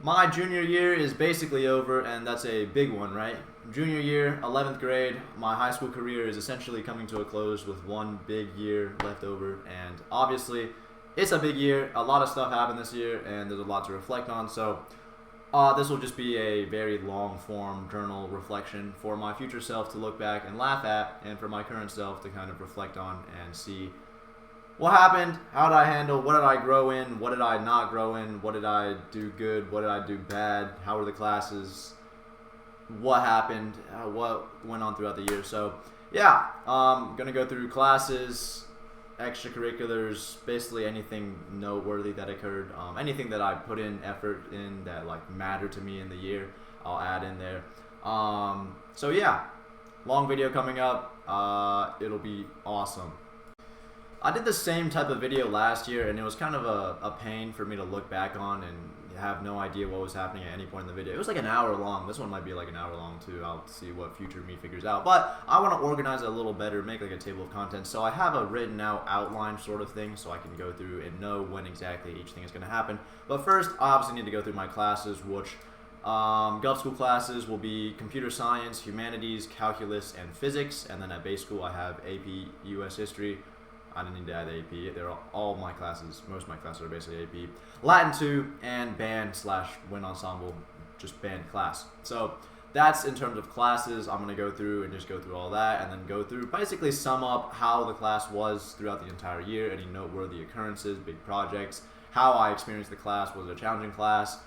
My junior year is basically over, and that's a big one, right? Junior year, 11th grade, my high school career is essentially coming to a close with one big year left over, and obviously, it's a big year. A lot of stuff happened this year, and there's a lot to reflect on, so this will just be a very long-form journal reflection for my future self to look back and laugh at, and for my current self to kind of reflect on and see what happened, how did I handle, what did I grow in, what did I not grow in, what did I do good, what did I do bad, how were the classes, what happened, what went on throughout the year. So yeah, gonna go through classes, extracurriculars, basically anything noteworthy that occurred, anything that I put in effort in that like mattered to me in the year, I'll add in there. So yeah, long video coming up, it'll be awesome. I did the same type of video last year, and it was kind of a pain for me to look back on and have no idea what was happening at any point in the video. It was like an hour long. This one might be like an hour long too. I'll see what future me figures out. But I want to organize it a little better, make like a table of contents. So I have a written out outline sort of thing so I can go through and know when exactly each thing is going to happen. But first, I obviously need to go through my classes, which Gov school classes will be computer science, humanities, calculus, and physics. And then at base school, I have AP US history. I didn't need to add AP. They're all my classes. Most of my classes are basically AP. Latin 2 and band/wind ensemble, just band class. So that's in terms of classes. I'm going to go through and just go through all that and then go through, basically sum up how the class was throughout the entire year, any noteworthy occurrences, big projects, how I experienced the class. Was it a challenging class?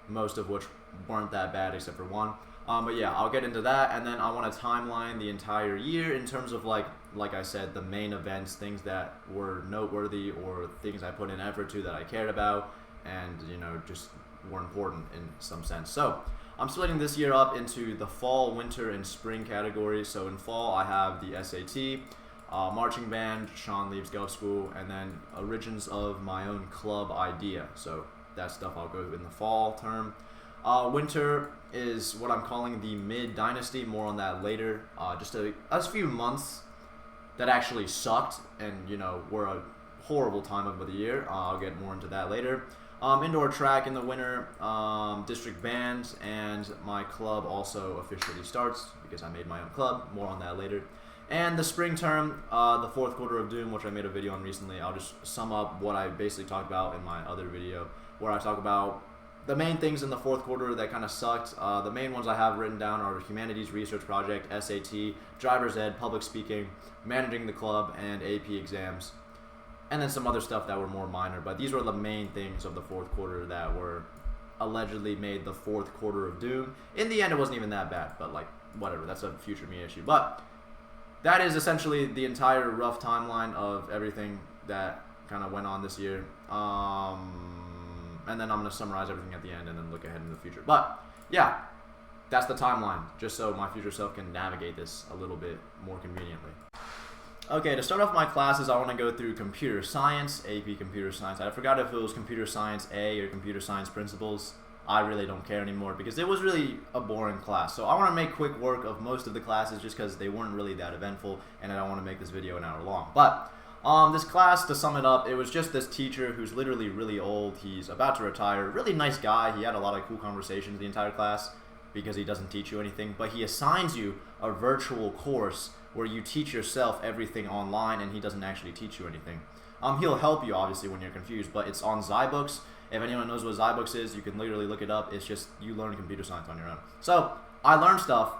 Most of which weren't that bad except for one. But yeah, I'll get into that, and then I want to timeline the entire year in terms of like I said, the main events, things that were noteworthy or things I put in effort to that I cared about, and just were important in some sense. So I'm splitting this year up into the fall, winter, and spring categories. So in fall, I have the SAT, marching band, Sean leaves Gov school, and then origins of my own club idea. So that stuff I'll go in the fall term. Winter is what I'm calling the mid-dynasty, more on that later. Just a few months that actually sucked and, were a horrible time of the year. I'll get more into that later. Indoor track in the winter, district band, and my club also officially starts because I made my own club. More on that later. And the spring term, the fourth quarter of Doom, which I made a video on recently. I'll just sum up what I basically talked about in my other video, where I talk about the main things in the fourth quarter that kind of sucked. The main ones I have written down are Humanities Research Project, SAT, Driver's Ed, Public Speaking, Managing the Club, and AP exams. And then some other stuff that were more minor. But these were the main things of the fourth quarter that were allegedly made the fourth quarter of Doom. In the end, it wasn't even that bad, but like, whatever. That's a future me issue. But that is essentially the entire rough timeline of everything that kind of went on this year. And then I'm going to summarize everything at the end and then look ahead in the future. But yeah, that's the timeline, just so my future self can navigate this a little bit more conveniently. Okay, to start off my classes, I want to go through computer science, AP computer science. I forgot if it was computer science A or computer science principles. I really don't care anymore because it was really a boring class. So I want to make quick work of most of the classes just because they weren't really that eventful, and I don't want to make this video an hour long. But this class, to sum it up, it was just this teacher who's literally really old. He's about to retire. Really nice guy. He had a lot of cool conversations the entire class because he doesn't teach you anything. But he assigns you a virtual course where you teach yourself everything online, and he doesn't actually teach you anything. He'll help you, obviously, when you're confused, but it's on Zybooks. If anyone knows what Zybooks is, you can literally look it up. It's just you learn computer science on your own. So I learned stuff.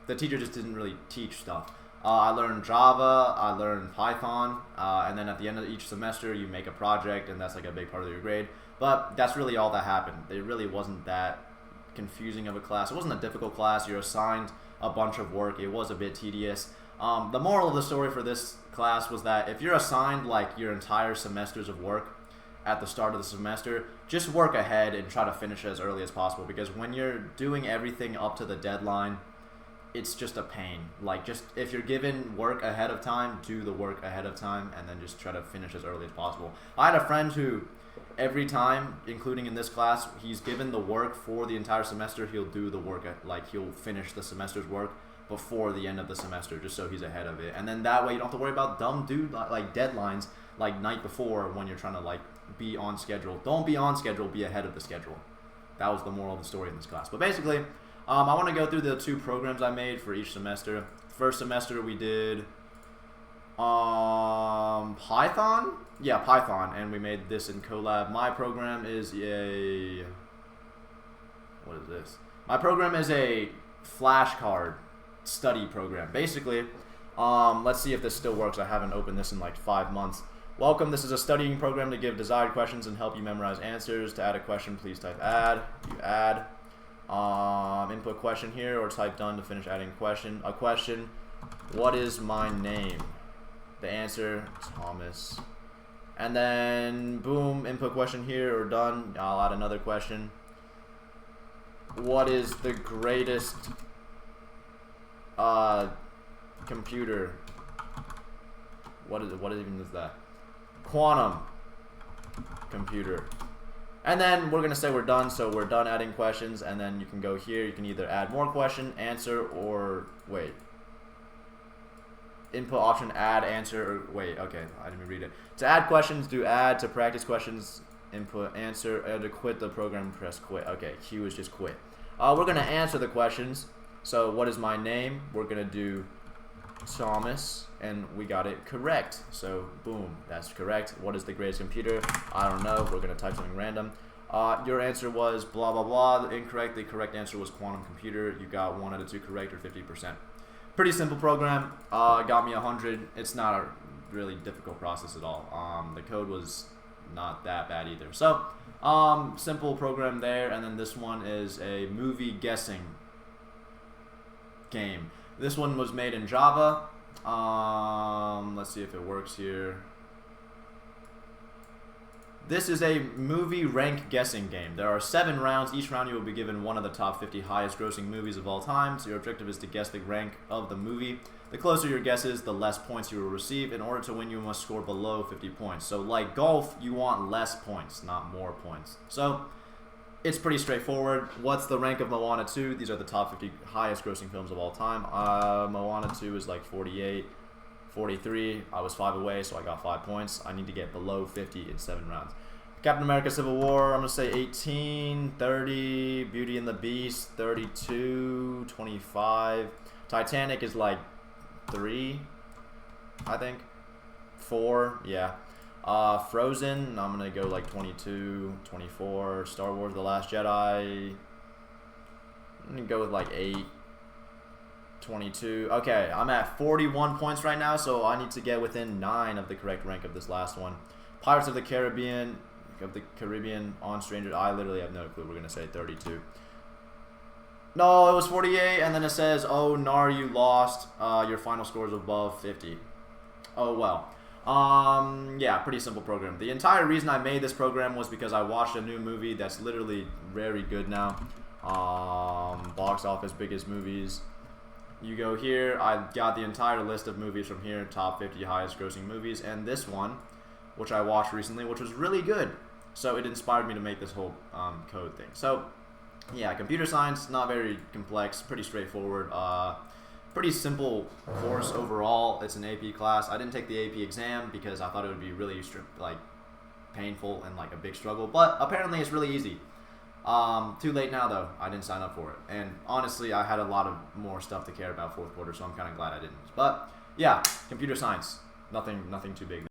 The teacher just didn't really teach stuff. I learned Java, I learned Python, and then at the end of each semester you make a project, and that's like a big part of your grade. But that's really all that happened. It really wasn't that confusing of a class. It wasn't a difficult class. You're assigned a bunch of work. It was a bit tedious. The moral of the story for this class was that if you're assigned like your entire semesters of work at the start of the semester, just work ahead and try to finish it as early as possible, because when you're doing everything up to the deadline, it's just a pain. Like, just if you're given work ahead of time, do the work ahead of time and then just try to finish as early as possible. I had a friend who every time, including in this class, he's given the work for the entire semester, he'll do the work he'll finish the semester's work before the end of the semester, just so he's ahead of it. And then that way you don't have to worry about dumb deadlines like night before when you're trying to like be on schedule. Don't be on schedule, be ahead of the schedule. that was the moral of the story in this class. But basically, I want to go through the 2 programs I made for each semester. First semester we did Python? Yeah, Python, and we made this in Colab. My program is a... What is this? My program is a flashcard study program. Basically, let's see if this still works. I haven't opened this in like 5 months. Welcome, this is a studying program to give desired questions and help you memorize answers. To add a question, please type add. You add. Input question here or type done to finish adding a question. What is my name? The answer, Thomas. And then, boom, input question here or done. I'll add another question. What is the greatest computer? What even is that? Quantum computer. And then we're going to say we're done, so we're done adding questions, and then you can go here. You can either add more question, answer, or wait. Input option, add, answer, or wait, okay, I didn't even read it. To add questions, do add. To practice questions, input, answer. To quit the program, press quit. Okay, Q is just quit. We're going to answer the questions. So what is my name? We're going to do Thomas, and we got it correct. So boom, that's correct. What is the greatest computer? I don't know. We're going to type something random. Your answer was blah, blah, blah. Incorrect. The correct answer was quantum computer. You got 1 out of 2 correct, or 50%. Pretty simple program. Got me 100. It's not a really difficult process at all. The code was not that bad either. So, simple program there. And then this one is a movie guessing game. This one was made in Java. Let's see if it works here. This is a movie rank guessing game. There are 7 rounds. Each round you will be given one of the top 50 highest grossing movies of all time. So your objective is to guess the rank of the movie. The closer your guess is, the less points you will receive. In order to win, you must score below 50 points. So like golf, you want less points, not more points. So it's pretty straightforward. What's the rank of Moana 2? These are the top 50 highest grossing films of all time. Moana 2 is like 48. 43. I was 5 away, so I got 5 points. I need to get below 50 in 7 rounds. Captain America Civil War, I'm going to say 18, 30. Beauty and the Beast, 32, 25. Titanic is like 3, I think. 4, yeah. Frozen, I'm going to go like 22, 24. Star Wars The Last Jedi, I'm going to go with like 8. 22. Okay, I'm at 41 points right now, so I need to get within 9 of the correct rank of this last one. Pirates of the Caribbean on Stranger. I literally have no clue. We're gonna say 32. No, it was 48, and then it says, "Oh, Nar, you lost. Your final score is above 50." Oh well. Yeah, pretty simple program. The entire reason I made this program was because I watched a new movie that's literally very good now. Box office biggest movies. You go here, I got the entire list of movies from here, top 50 highest grossing movies, and this one, which I watched recently, which was really good. So it inspired me to make this whole code thing. So yeah, computer science, not very complex, pretty straightforward. Pretty simple course overall. It's an AP class. I didn't take the AP exam because I thought it would be really painful and like a big struggle, but apparently it's really easy. Too late now though. I didn't sign up for it, and honestly I had a lot of more stuff to care about 4th quarter, so I'm kind of glad I didn't. But yeah, computer science, nothing too big.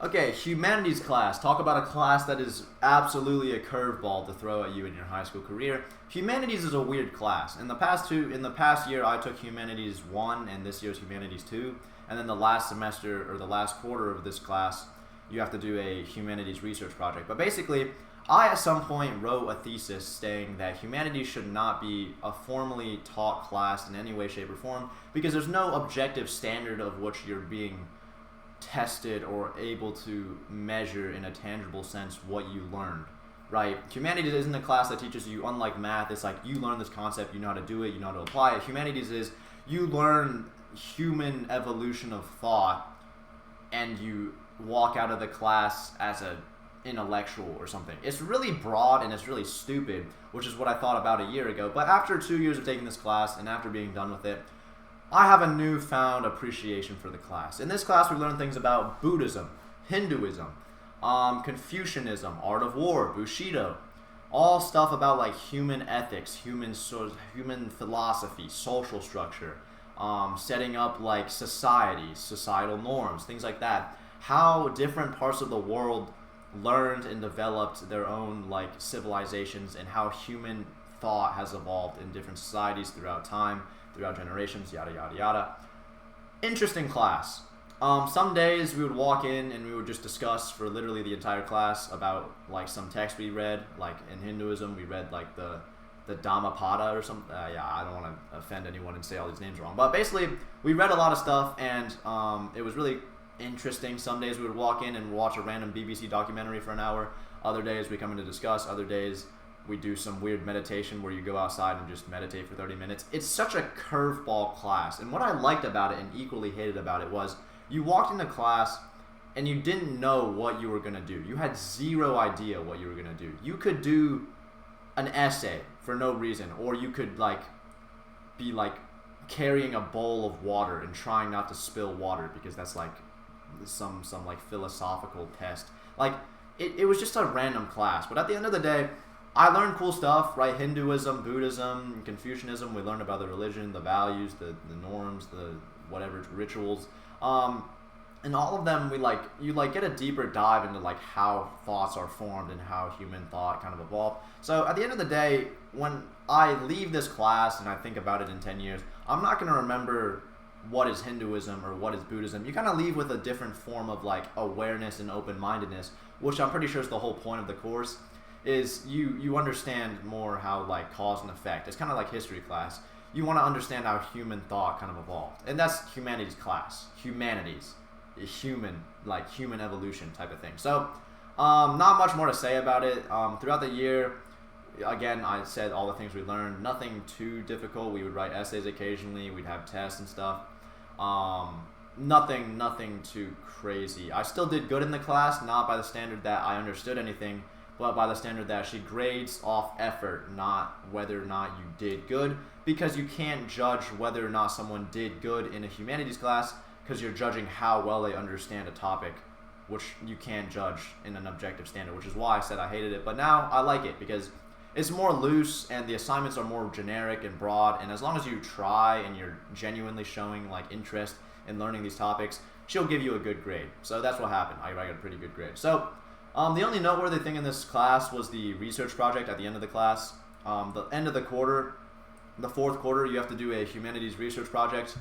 Okay, humanities class. Talk about a class that is absolutely a curveball to throw at you in your high school career. Humanities is a weird class. In the past year I took Humanities 1, and this year's Humanities 2, and then the last semester or the last quarter of this class you have to do a humanities research project. But basically, I at some point wrote a thesis stating that humanities should not be a formally taught class in any way, shape, or form because there's no objective standard of which you're being tested or able to measure in a tangible sense what you learned, right? Humanities isn't a class that teaches you, unlike math, it's like you learn this concept, you know how to do it, you know how to apply it. Humanities is you learn human evolution of thought and you walk out of the class as a intellectual or something. It's really broad and it's really stupid, which is what I thought about a year ago. But after 2 years of taking this class and after being done with it, I have a newfound appreciation for the class. In this class, we learn things about Buddhism, Hinduism, Confucianism, art of war, Bushido, all stuff about like human ethics, human philosophy, social structure, setting up like societies, societal norms, things like that. How different parts of the world learned and developed their own like civilizations, and how human thought has evolved in different societies throughout time, throughout generations, yada yada yada. Interesting class. Some days we would walk in and we would just discuss for literally the entire class about like some text we read. Like in Hinduism, we read like the Dhammapada or something. Yeah, I don't want to offend anyone and say all these names wrong, but basically we read a lot of stuff, and it was really interesting. Some days we would walk in and watch a random BBC documentary for an hour. Other days we come in to discuss. Other days we do some weird meditation where you go outside and just meditate for 30 minutes. It's such a curveball class, and what I liked about it and equally hated about it was you walked into class and you didn't know what you were going to do. You had zero idea what you were going to do. You could do an essay for no reason, or you could like be like carrying a bowl of water and trying not to spill water because that's like some like philosophical test. Like it was just a random class, but at the end of the day I learned cool stuff, right? Hinduism, Buddhism, Confucianism. We learned about the religion, the values, the norms, the whatever rituals. And all of them, you get a deeper dive into like how thoughts are formed and how human thought kind of evolved. So at the end of the day, when I leave this class and I think about it in 10 years, I'm not going to remember what is Hinduism or what is Buddhism. You kind of leave with a different form of like awareness and open-mindedness, which I'm pretty sure is the whole point of the course. Is you understand more how like cause and effect. It's kind of like history class. You want to understand how human thought kind of evolved, and that's humanities class. Humanities, human evolution type of thing. So, not much more to say about it. Throughout the year, again, I said all the things we learned. Nothing too difficult. We would write essays occasionally. We'd have tests and stuff. Nothing too crazy. I still did good in the class, not by the standard that I understood anything, but by the standard that she grades off effort, not whether or not you did good, because you can't judge whether or not someone did good in a humanities class because you're judging how well they understand a topic, which you can't judge in an objective standard, which is why I said I hated it. But now I like it because it's more loose and the assignments are more generic and broad, and as long as you try and you're genuinely showing like interest in learning these topics, she'll give you a good grade. So that's what happened. I got a pretty good grade. So the only noteworthy thing in this class was the research project at the end of the class. The end of the quarter, the fourth quarter, you have to do a humanities research project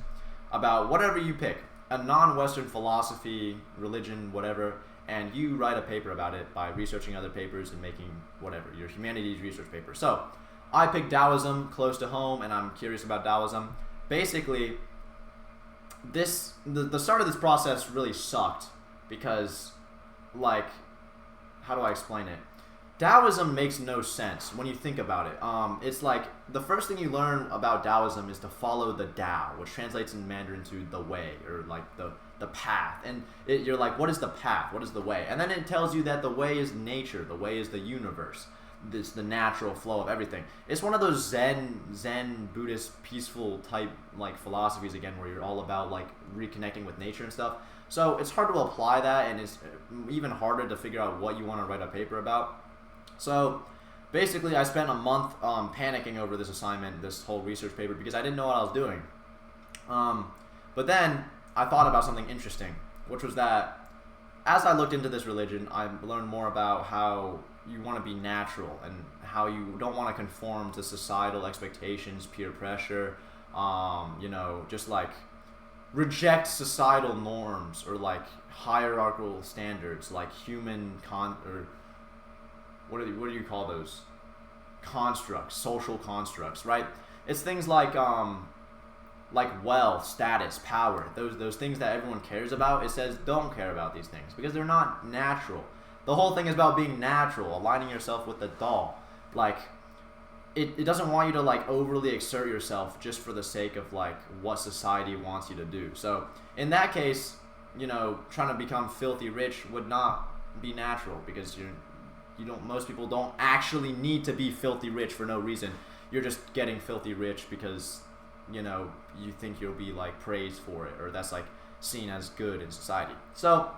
about whatever you pick, a non-Western philosophy, religion, whatever, and you write a paper about it by researching other papers and making whatever, your humanities research paper. So I picked Taoism close to home, and I'm curious about Taoism. Basically, the start of this process really sucked because, like, how do I explain it? Taoism makes no sense when you think about it. It's like the first thing you learn about Taoism is to follow the Tao, which translates in Mandarin to the way, or like the path. And you're like, what is the path? What is the way? And then it tells you that the way is nature, the way is the universe. It's the natural flow of everything. It's one of those Zen Buddhist peaceful type like philosophies again, where you're all about like reconnecting with nature and stuff. So it's hard to apply that, and it's even harder to figure out what you want to write a paper about. So basically I spent a month panicking over this assignment, this whole research paper, because I didn't know what I was doing. But then I thought about something interesting, which was that as I looked into this religion, I learned more about how you want to be natural and how you don't want to conform to societal expectations, peer pressure, just like reject societal norms or like hierarchical standards, like what do you call those constructs, social constructs, right? It's things like wealth, status, power, those things that everyone cares about. It says don't care about these things because they're not natural. The whole thing is about being natural, aligning yourself with the Dao. Like, it doesn't want you to like overly exert yourself just for the sake of like what society wants you to do. So in that case, trying to become filthy rich would not be natural because most people don't actually need to be filthy rich for no reason. You're just getting filthy rich because you think you'll be like praised for it, or that's like seen as good in society. So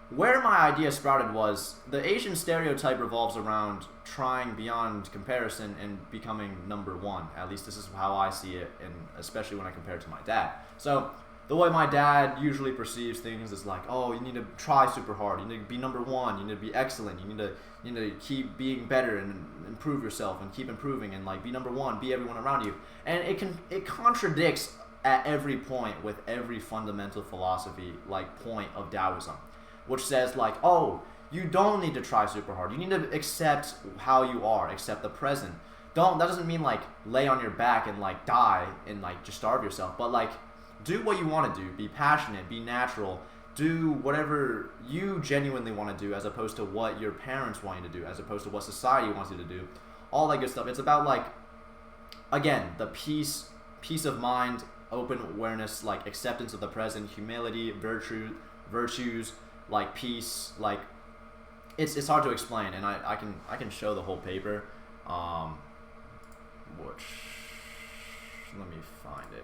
where my idea sprouted was the Asian stereotype revolves around trying beyond comparison and becoming number one. At least this is how I see it, and especially when I compare it to my dad. So the way my dad usually perceives things is like, oh, you need to try super hard. You need to be number one. You need to be excellent. You need to keep being better and improve yourself and keep improving and like be number one, be everyone around you. And it contradicts at every point with every fundamental philosophy like point of Taoism, which says like, oh, you don't need to try super hard. You need to accept how you are, accept the present. That doesn't mean like lay on your back and like die and like just starve yourself, but like do what you want to do, be passionate, be natural, do whatever you genuinely want to do as opposed to what your parents want you to do, as opposed to what society wants you to do, all that good stuff. It's about like, again, the peace of mind, open awareness, like acceptance of the present, humility, virtues, like peace, like it's hard to explain, and I can show the whole paper, which, let me find it.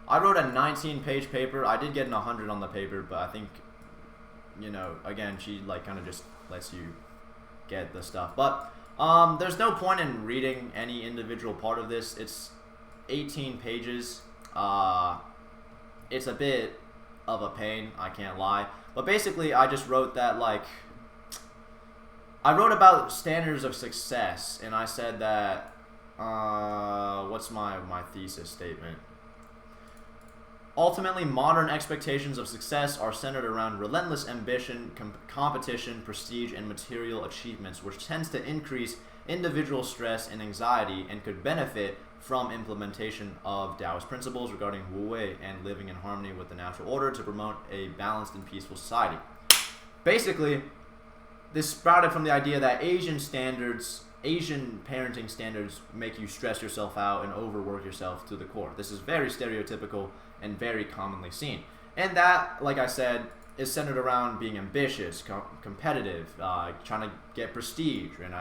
I wrote a 19-page paper. I did get an 100 on the paper, but I think, you know, again, she like kind of just lets you get the stuff. But there's no point in reading any individual part of this. It's 18 pages. It's a bit of a pain, I can't lie. But basically, I just wrote that like, I wrote about standards of success, and I said that, what's my thesis statement? Ultimately, modern expectations of success are centered around relentless ambition, competition, prestige, and material achievements, which tends to increase individual stress and anxiety and could benefit from implementation of Taoist principles regarding Wu Wei and living in harmony with the natural order to promote a balanced and peaceful society. Basically, this sprouted from the idea that Asian parenting standards make you stress yourself out and overwork yourself to the core. This is very stereotypical and very commonly seen. And that, like I said, is centered around being ambitious, competitive, trying to get prestige, and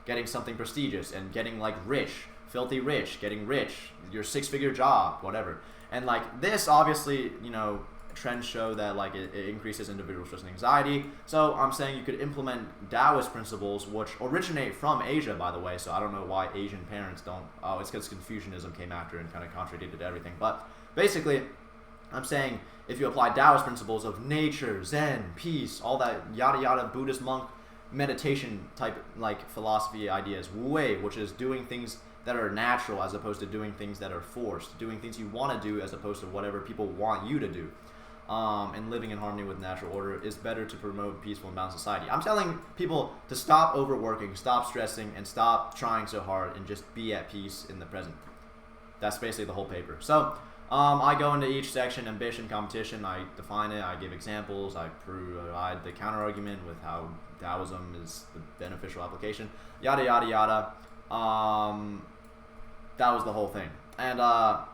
getting something prestigious and getting like rich, filthy rich, getting rich, your six-figure job, whatever. And like this, obviously, you know, trends show that like it increases individual stress and anxiety. So I'm saying you could implement Taoist principles, which originate from Asia, by the way. So I don't know why Asian parents don't. Oh, it's because Confucianism came after and kind of contradicted everything. But basically, I'm saying if you apply Taoist principles of nature, Zen, peace, all that yada yada, Buddhist monk meditation type like philosophy ideas, Wu Wei, which is doing things that are natural as opposed to doing things that are forced, doing things you want to do as opposed to whatever people want you to do, and living in harmony with natural order is better to promote peaceful and balanced society. I'm telling people to stop overworking, stop stressing, and stop trying so hard and just be at peace in the present. That's basically the whole paper. So I go into each section, ambition, competition, I define it, I give examples, I provide the counter-argument with how Taoism is the beneficial application, yada, yada, yada. That was the whole thing. And a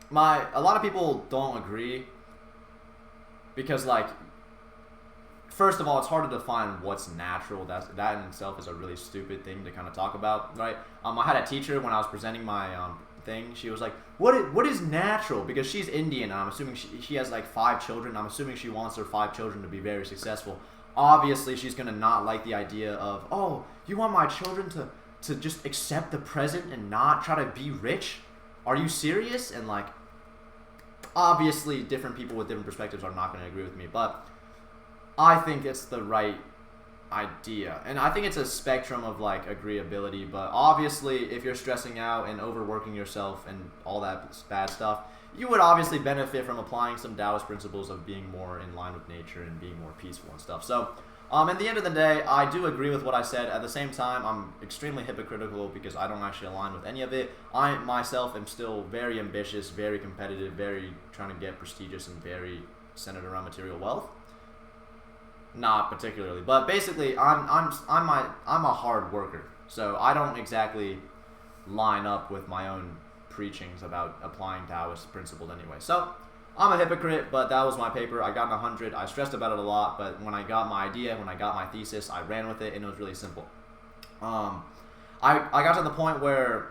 lot of people don't agree because, like, first of all, it's hard to define what's natural. That in itself is a really stupid thing to kind of talk about, right? I had a teacher when I was presenting my thing. She was like, "What is natural?" Because she's Indian, and I'm assuming she has like 5 children. I'm assuming she wants her 5 children to be very successful. Obviously, she's gonna not like the idea of, "Oh, you want my children to just accept the present and not try to be rich? Are you serious?" And like, obviously, different people with different perspectives are not going to agree with me, but I think it's the right idea. And I think it's a spectrum of like agreeability, but obviously if you're stressing out and overworking yourself and all that bad stuff, you would obviously benefit from applying some Taoist principles of being more in line with nature and being more peaceful and stuff. So at the end of the day, I do agree with what I said. At the same time, I'm extremely hypocritical because I don't actually align with any of it. I myself am still very ambitious, very competitive, very trying to get prestigious, and very centered around material wealth. Not particularly, but basically, I'm a hard worker, so I don't exactly line up with my own preachings about applying Taoist principles anyway. So I'm a hypocrite, but that was my paper. I got an 100. I stressed about it a lot, but when I got my idea, when I got my thesis, I ran with it, and it was really simple. I got to the point where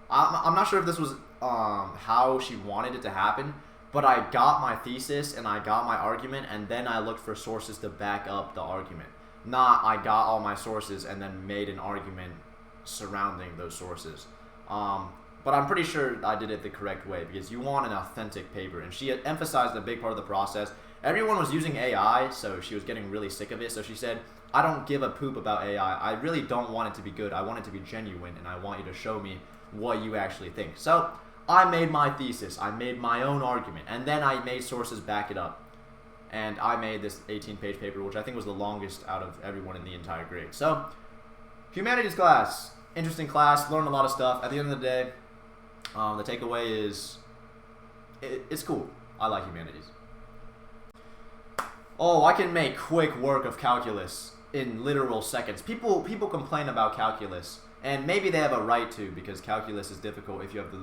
I'm not sure if this was how she wanted it to happen, but I got my thesis and I got my argument, and then I looked for sources to back up the argument. Not I got all my sources and then made an argument surrounding those sources. But I'm pretty sure I did it the correct way, because you want an authentic paper. And she emphasized a big part of the process. Everyone was using AI, so she was getting really sick of it. So she said, I don't give a poop about AI. I really don't want it to be good. I want it to be genuine, and I want you to show me what you actually think. So I made my thesis. I made my own argument. And then I made sources back it up. And I made this 18-page paper, which I think was the longest out of everyone in the entire grade. So, humanities class. Interesting class. Learned a lot of stuff. At the end of the day, the takeaway is, it's cool. I like humanities. Oh, I can make quick work of calculus in literal seconds. People complain about calculus, and maybe they have a right to, because calculus is difficult if you have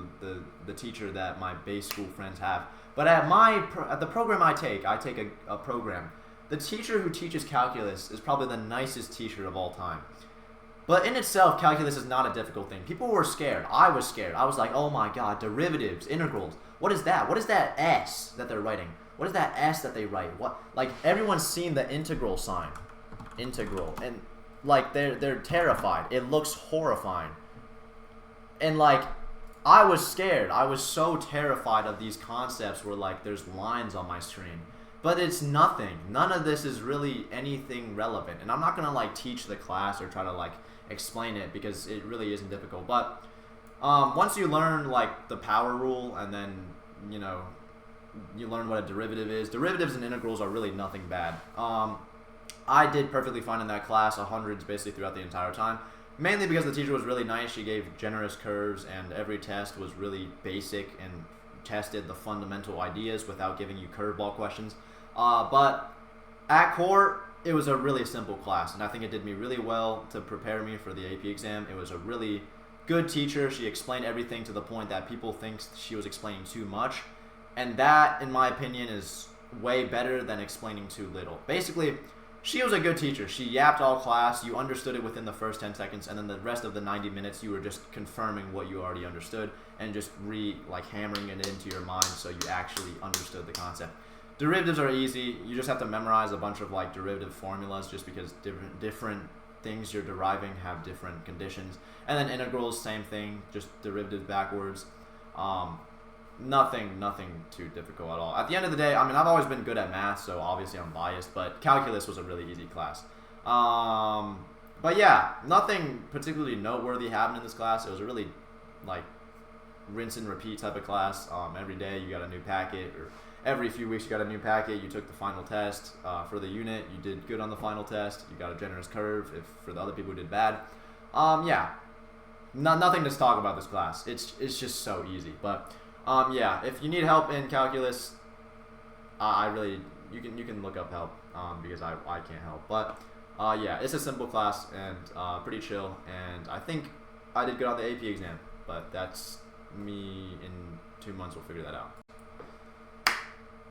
the teacher that my base school friends have. But at the program I take a program. The teacher who teaches calculus is probably the nicest teacher of all time. But in itself, calculus is not a difficult thing. People were scared. I was scared. I was like, oh my god, derivatives, integrals. What is that? What is that S that they're writing? What is that S that they write? What? Like, everyone's seen the integral sign. Integral. And, like, they're terrified. It looks horrifying. And, like, I was scared. I was so terrified of these concepts where, like, there's lines on my screen. But it's nothing. None of this is really anything relevant. And I'm not going to, like, teach the class or try to, like, explain it, because it really isn't difficult. But once you learn, like, the power rule, and then, you know, you learn what a derivative is. Derivatives and integrals are really nothing bad. I did perfectly fine in that class, 100s basically throughout the entire time. Mainly because the teacher was really nice. She gave generous curves, and every test was really basic and tested the fundamental ideas without giving you curveball questions. But at core, it was a really simple class, and I think it did me really well to prepare me for the AP exam. It was a really good teacher. She explained everything to the point that people think she was explaining too much, and that, in my opinion, is way better than explaining too little. Basically, she was a good teacher. She yapped all class. You understood it within the first 10 seconds, and then the rest of the 90 minutes, you were just confirming what you already understood and just hammering it into your mind so you actually understood the concept. Derivatives are easy. You just have to memorize a bunch of, like, derivative formulas, just because different things you're deriving have different conditions. And then integrals, same thing, just derivatives backwards. Nothing too difficult at all. At the end of the day, I mean, I've always been good at math, so obviously I'm biased, but calculus was a really easy class. But yeah, nothing particularly noteworthy happened in this class. It was a really, like, rinse and repeat type of class. Every day you got a new packet, or every few weeks you got a new packet. You took the final test for the unit. You did good on the final test. You got a generous curve for the other people who did bad. Yeah, nothing to talk about this class. It's just so easy. But yeah, if you need help in calculus, you can look up help, because I can't help. But yeah, it's a simple class and pretty chill. And I think I did good on the AP exam. But that's me. In 2 months we'll figure that out.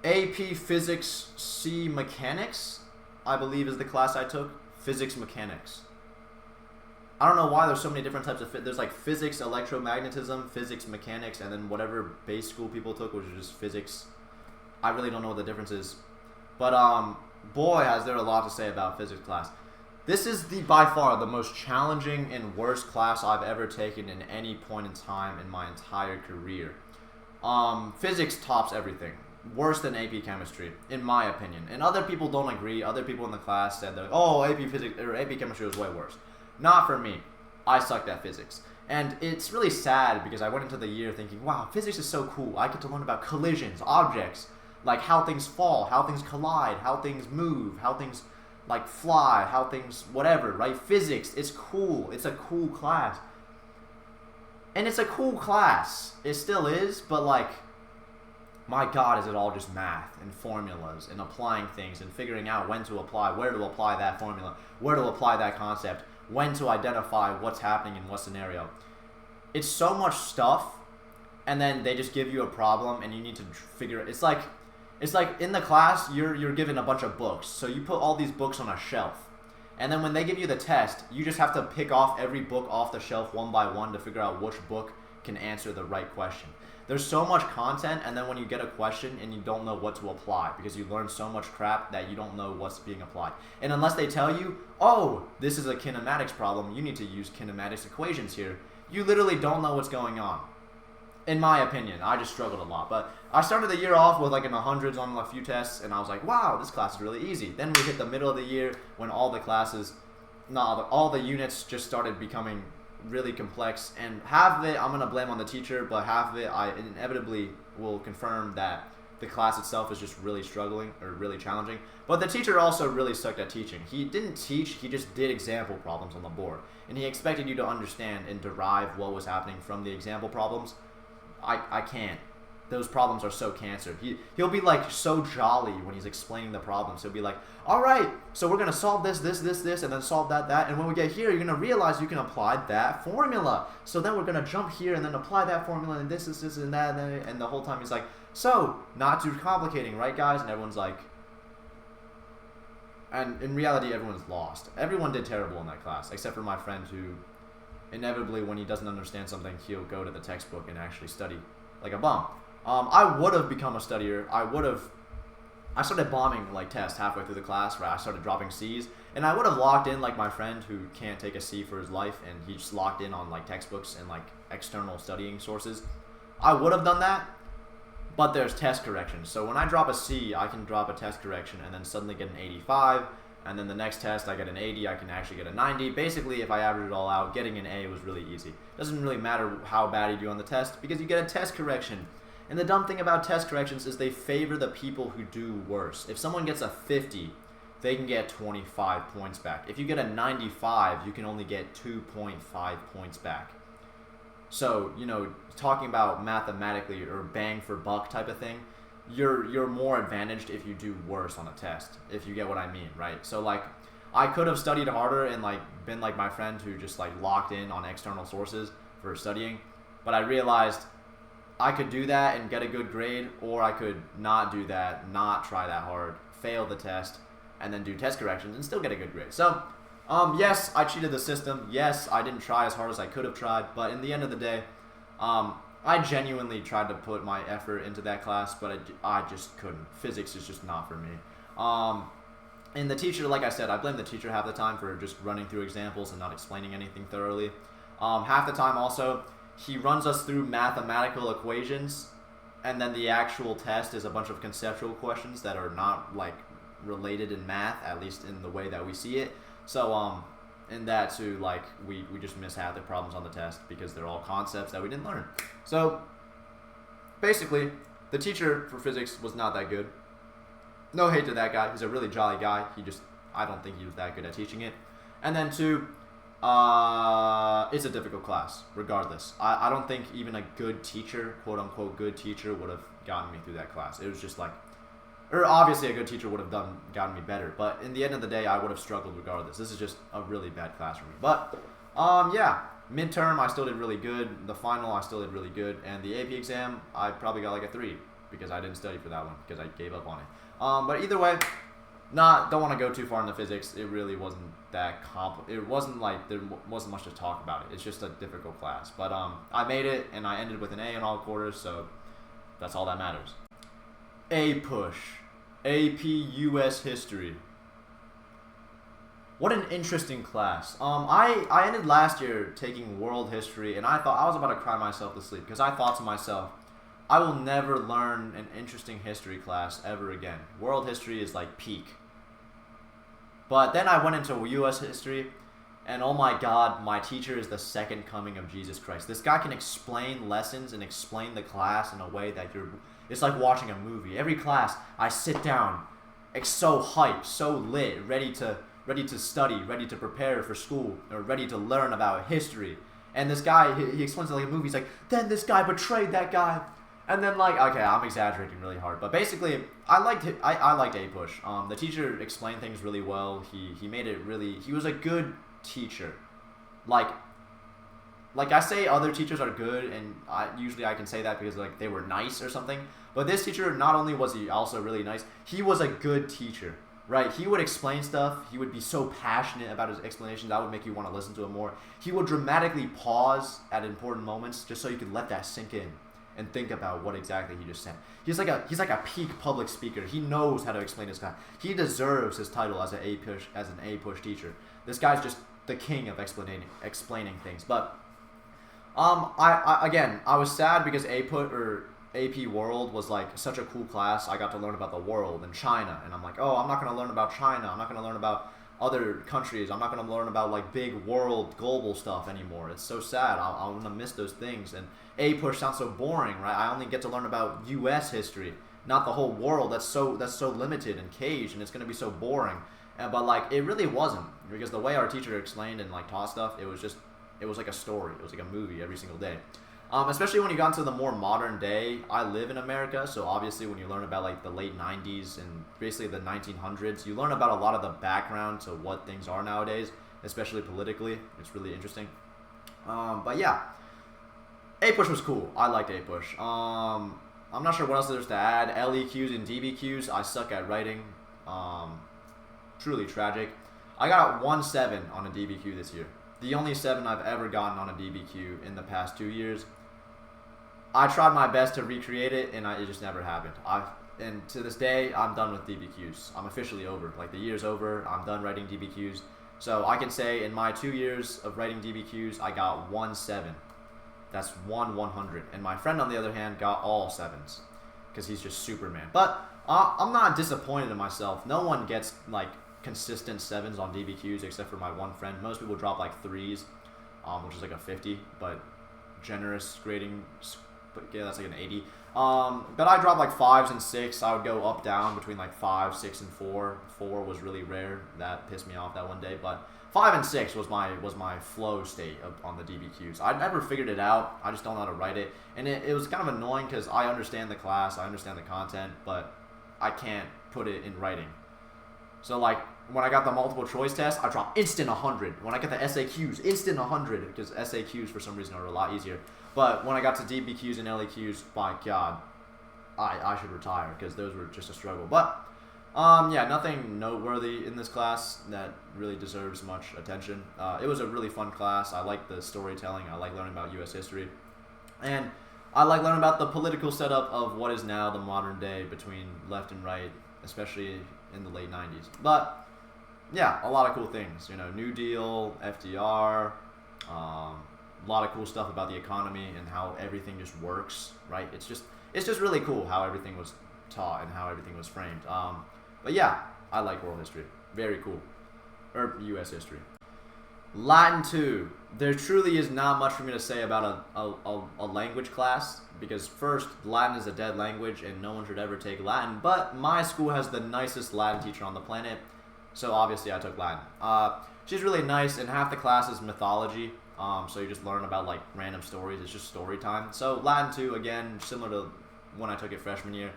AP Physics C Mechanics, I believe, is the class I took. Physics Mechanics. I don't know why there's so many different types of there's like physics, electromagnetism, physics, mechanics, and then whatever base school people took, which is just physics. I really don't know what the difference is. But boy, has there a lot to say about physics class. This is by far the most challenging and worst class I've ever taken in any point in time in my entire career. Physics tops everything. Worse than AP Chemistry, in my opinion. And other people don't agree. Other people in the class said that, oh, AP Physics or AP Chemistry was way worse. Not for me. I sucked at physics. And it's really sad, because I went into the year thinking, wow, physics is so cool. I get to learn about collisions, objects, like how things fall, how things collide, how things move, how things, like, fly, how things, whatever, right? Physics, it's cool. It's a cool class. And it's a cool class. It still is, but, like, my God, is it all just math and formulas and applying things and figuring out when to apply, where to apply that formula, where to apply that concept, when to identify what's happening in what scenario. It's so much stuff, and then they just give you a problem and you need to figure it. It's like in the class, you're given a bunch of books. So you put all these books on a shelf. And then when they give you the test, you just have to pick off every book off the shelf one by one to figure out which book can answer the right question. There's so much content, and then when you get a question and you don't know what to apply because you learn so much crap that you don't know what's being applied. And unless they tell you, oh, this is a kinematics problem, you need to use kinematics equations here, you literally don't know what's going on. In my opinion, I just struggled a lot. But I started the year off with like in the hundreds on a few tests, and I was like, wow, this class is really easy. Then we hit the middle of the year when all the units just started becoming really complex, and half of it I'm gonna blame on the teacher, but half of it I inevitably will confirm that the class itself is just really struggling or really challenging. But the teacher also really sucked at teaching. He didn't teach, he just did example problems on the board, and he expected you to understand and derive what was happening from the example problems. I can't. Those problems are so cancer. He'll be like so jolly when he's explaining the problems. He'll be like, all right, so we're gonna solve this, and then solve that, and when we get here, you're gonna realize you can apply that formula. So then we're gonna jump here and then apply that formula and this, and that, and the whole time he's like, so not too complicating, right, guys? And everyone's like, and in reality, everyone's lost. Everyone did terrible in that class, except for my friend who, inevitably, when he doesn't understand something, he'll go to the textbook and actually study like a bum. I would have become a studier. I started bombing like tests halfway through the class where I started dropping C's, and I would have locked in like my friend who can't take a C for his life, and he just locked in on like textbooks and like external studying sources. I would have done that, but there's test corrections. So when I drop a C, I can drop a test correction and then suddenly get an 85, and then the next test I get an 80, I can actually get a 90. Basically, if I average it all out, getting an A was really easy. Doesn't really matter how bad you do on the test because you get a test correction. And the dumb thing about test corrections is they favor the people who do worse. If someone gets a 50, they can get 25 points back. If you get a 95, you can only get 2.5 points back. So, you know, talking about mathematically or bang for buck type of thing, you're more advantaged if you do worse on a test, if you get what I mean, right? So, like, I could have studied harder and, like, been like my friend who just, like, locked in on external sources for studying, but I realized I could do that and get a good grade, or I could not do that, not try that hard, fail the test, and then do test corrections and still get a good grade. So, yes, I cheated the system. Yes, I didn't try as hard as I could have tried, but in the end of the day, I genuinely tried to put my effort into that class, but I just couldn't. Physics is just not for me. And the teacher, like I said, I blame the teacher half the time for just running through examples and not explaining anything thoroughly. Half the time also, he runs us through mathematical equations, and then the actual test is a bunch of conceptual questions that are not, like, related in math, at least in the way that we see it. So, in that too, like, we just miss half the problems on the test because they're all concepts that we didn't learn. So, basically, the teacher for physics was not that good. No hate to that guy. He's a really jolly guy. I don't think he was that good at teaching it. And then two, it's a difficult class, regardless. I don't think even a good teacher, quote unquote good teacher, would have gotten me through that class. It was just like, or obviously a good teacher would have gotten me better, but in the end of the day, I would have struggled regardless. This is just a really bad class for me. But, yeah, midterm, I still did really good. The final, I still did really good. And the AP exam, I probably got like a 3 because I didn't study for that one because I gave up on it. But either way, don't want to go too far into physics. It really wasn't that it wasn't like there wasn't much to talk about it. It's just a difficult class. But I made it, and I ended with an A in all quarters, so that's all that matters. APUSH. AP US History. What an interesting class. I ended last year taking world history, and I thought I was about to cry myself to sleep because I thought to myself, I will never learn an interesting history class ever again. World history is like peak. But then I went into US history, and oh my god, my teacher is the second coming of Jesus Christ. This guy can explain lessons and explain the class in a way that it's like watching a movie. Every class, I sit down, so hyped, so lit, ready to study, ready to prepare for school, or ready to learn about history. And this guy, he explains it like a movie. He's like, then this guy betrayed that guy. And then, like, okay, I'm exaggerating really hard, but basically, I liked APUSH. The teacher explained things really well. He made it really. He was a good teacher. Like I say, other teachers are good, and usually I can say that because like they were nice or something. But this teacher, not only was he also really nice, he was a good teacher. right? He would explain stuff. He would be so passionate about his explanation that would make you want to listen to him more. He would dramatically pause at important moments just so you could let that sink in and think about what exactly he just said. He's like a peak public speaker. He knows how to explain his class. He deserves his title as an APUSH teacher. This guy's just the king of explaining things. But I was sad because AP World was like such a cool class. I got to learn about the world and China, and I'm like, oh, I'm not going to learn about China. I'm not going to learn about other countries. I'm not going to learn about like big world global stuff anymore. It's so sad. I'm going to miss those things. And APUSH sounds so boring, right? I only get to learn about U.S. history, not the whole world. That's so limited and caged, and it's going to be so boring. But like it really wasn't, because the way our teacher explained and like taught stuff, it was like a story. It was like a movie every single day. Especially when you got into the more modern day. I live in America, so obviously when you learn about like the late 90s and basically the 1900s, you learn about a lot of the background to what things are nowadays, especially politically. It's really interesting. But yeah, APUSH was cool. I liked APUSH. I'm not sure what else there's to add. LEQs and DBQs, I suck at writing. Truly tragic. I got 1.7 on a DBQ this year. The only 7 I've ever gotten on a DBQ in the past 2 years. I tried my best to recreate it, and it just never happened. And to this day, I'm done with DBQs. I'm officially over. Like, the year's over. I'm done writing DBQs. So I can say in my 2 years of writing DBQs, I got 1.7. That's 1/100. And my friend, on the other hand, got all 7s because he's just Superman. But I'm not disappointed in myself. No one gets, like, consistent 7s on DBQs except for my one friend. Most people drop, like, 3s, which is like a 50, but generous grading. But yeah, that's like an 80. But I dropped like 5s and 6. I would go up, down between like 5, 6, and 4. 4 was really rare. That pissed me off that one day. But 5 and 6 was my flow state on the DBQs. I never figured it out. I just don't know how to write it. And it was kind of annoying because I understand the class, I understand the content, but I can't put it in writing. So like when I got the multiple choice test, I dropped instant 100. When I got the SAQs, instant 100, because SAQs for some reason are a lot easier. But when I got to DBQs and LEQs, my God, I should retire because those were just a struggle. But yeah, nothing noteworthy in this class that really deserves much attention. It was a really fun class. I like the storytelling. I like learning about U.S. history. And I like learning about the political setup of what is now the modern day between left and right, especially in the late 90s. But yeah, a lot of cool things. You know, New Deal, FDR, a lot of cool stuff about the economy and how everything just works, right? It's just really cool how everything was taught and how everything was framed. But yeah, I like world history. Very cool. Or U.S. history. Latin 2. There truly is not much for me to say about a language class, because first, Latin is a dead language and no one should ever take Latin, but my school has the nicest Latin teacher on the planet, so obviously I took Latin. She's really nice, and half the class is mythology, so you just learn about like random stories. It's just story time. So Latin 2, again, similar to when I took it freshman year,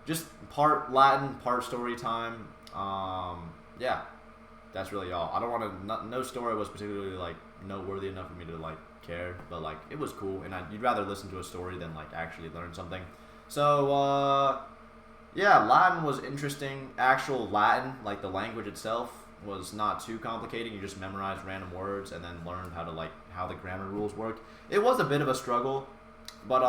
just part Latin, part story time. Yeah, that's really all. I don't want to. No story was particularly like noteworthy enough for me to like care, but like it was cool, and you'd rather listen to a story than like actually learn something. So yeah, Latin was interesting. Actual Latin, like the language itself, was not too complicated. You just memorized random words and then learned how to like how the grammar rules work. It was a bit of a struggle, but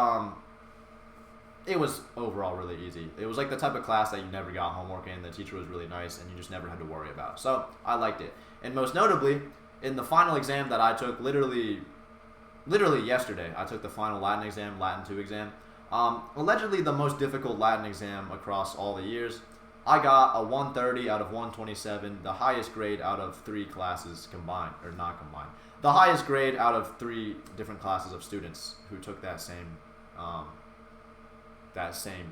it was overall really easy. It was like the type of class that you never got homework in. The teacher was really nice, and you just never had to worry about. So I liked it. And most notably, in the final exam that I took literally yesterday, I took the final Latin exam, Latin 2 exam. Allegedly the most difficult Latin exam across all the years. I got a 130 out of 127, the highest grade out of 3 classes combined, or not combined. The highest grade out of 3 different classes of students who took that same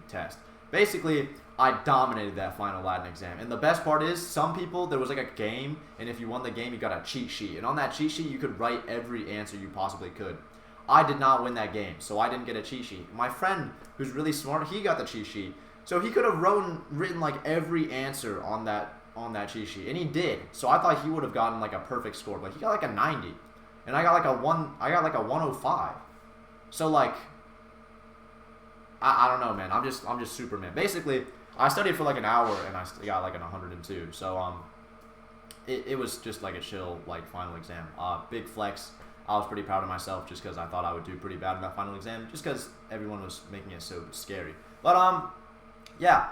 test. Basically, I dominated that final Latin exam. And the best part is, some people, there was like a game, and if you won the game, you got a cheat sheet. And on that cheat sheet, you could write every answer you possibly could. I did not win that game, so I didn't get a cheat sheet. My friend, who's really smart, he got the cheat sheet. So he could have written like every answer on that cheat sheet, and he did. So I thought he would have gotten like a perfect score, but he got like a 90, and I got like a 105. So like, I don't know, man. I'm just Superman. Basically, I studied for like an hour and I got like an 102. So it was just like a chill like final exam. Big flex. I was pretty proud of myself just because I thought I would do pretty bad in that final exam, just because everyone was making it so scary. But yeah,